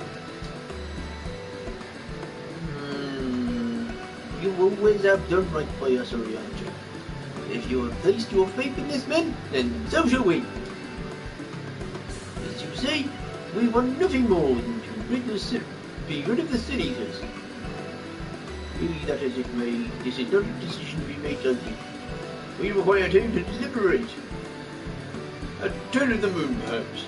You always have done right by us, Orianji. If you have placed your faith in this man, then so shall we. As you say, we want nothing more than to be rid of the citizens. Be that as it may, this is not a decision to be made lightly. We require time to deliberate. A turn of the moon, perhaps.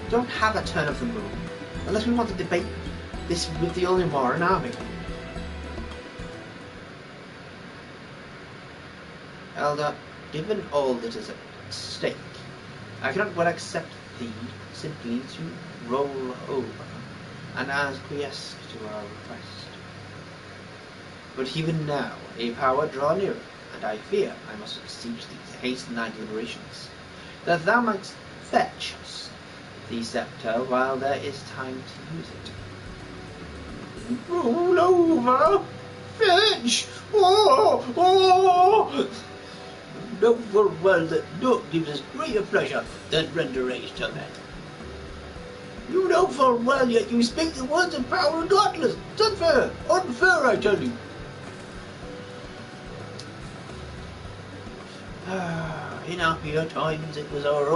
Don't have a turn of the moon, unless we want to debate this with the Olimar army. Elder, given all that is at stake, I cannot well accept thee simply to roll over and acquiesce to our request. But even now, a power draw nearer, and I fear I must beseech thee to hasten thy deliberations, that thou mightst fetch us the scepter while there is time to use it. Roll over! Fetch! Oh! Know full well that naught gives us greater pleasure than render aid to men. You know full well, yet you speak the words of power and godless. It's unfair! Unfair, I tell you! In happier times it was our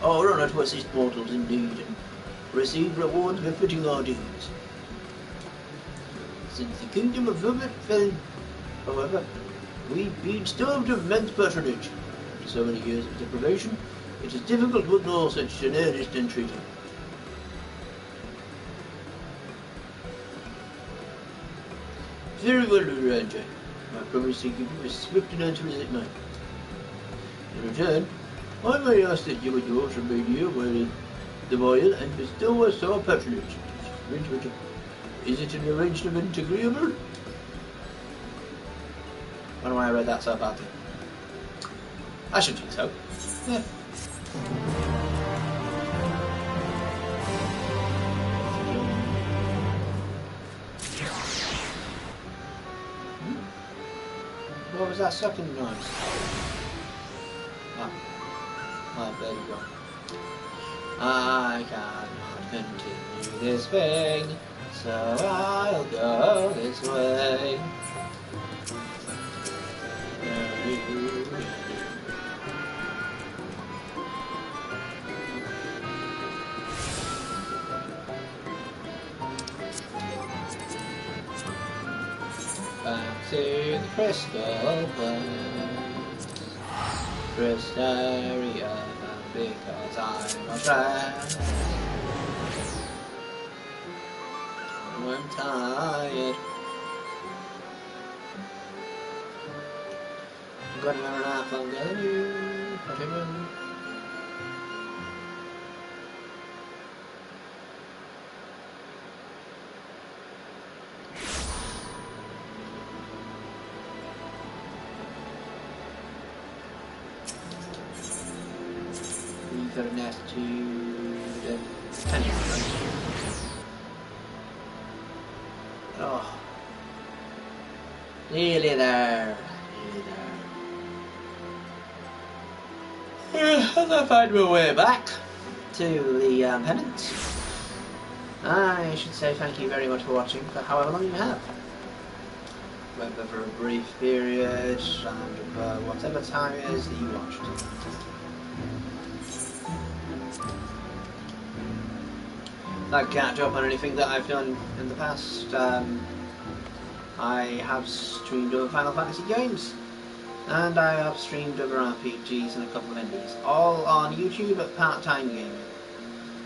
honour to assist mortals in need and receive rewards befitting our deeds. Since the kingdom of Verbet fell, however, we've been starved of men's patronage. After so many years of deprivation, it is difficult to ignore such an earnest entreaty. Very well, Ranger. I promise to give you a swift and answer as it might. In return, I may ask that you and yours remain here where the royal and bestow us our patronage. Is it an arrangement agreeable? I don't know why I read that so badly. I should think so. Yeah. What was that second noise? Oh, there you go. I cannot continue this thing, so I'll go this way. Back to the crystal place, Crystal because I'm a friend. I'm tired. I'm gonna run off longer than you. Whatever. got an attitude and tenure. Oh. Nearly there. Nearly there. As I find my way back to the penance, I should say thank you very much for watching for however long you have. Whether for a brief period, and whatever time it is that you watched. I'd catch up on anything that I've done in the past. I have streamed other Final Fantasy games, and I have streamed other RPGs and a couple of indies, all on YouTube at Part-Time Gaming.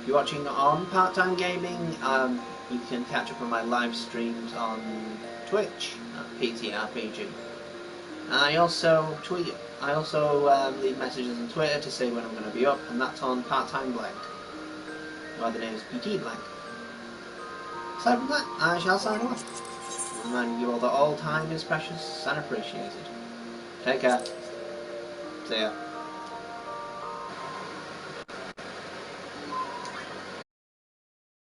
If you're watching on Part-Time Gaming, you can catch up on my live streams on Twitch at PTRPG. I also tweet. I also leave messages on Twitter to say when I'm going to be up, and that's on Part-Time Blank, where the name is PT Blank. Aside from that, I shall sign off, reminding you all that all time is precious and appreciated. Take care. See ya.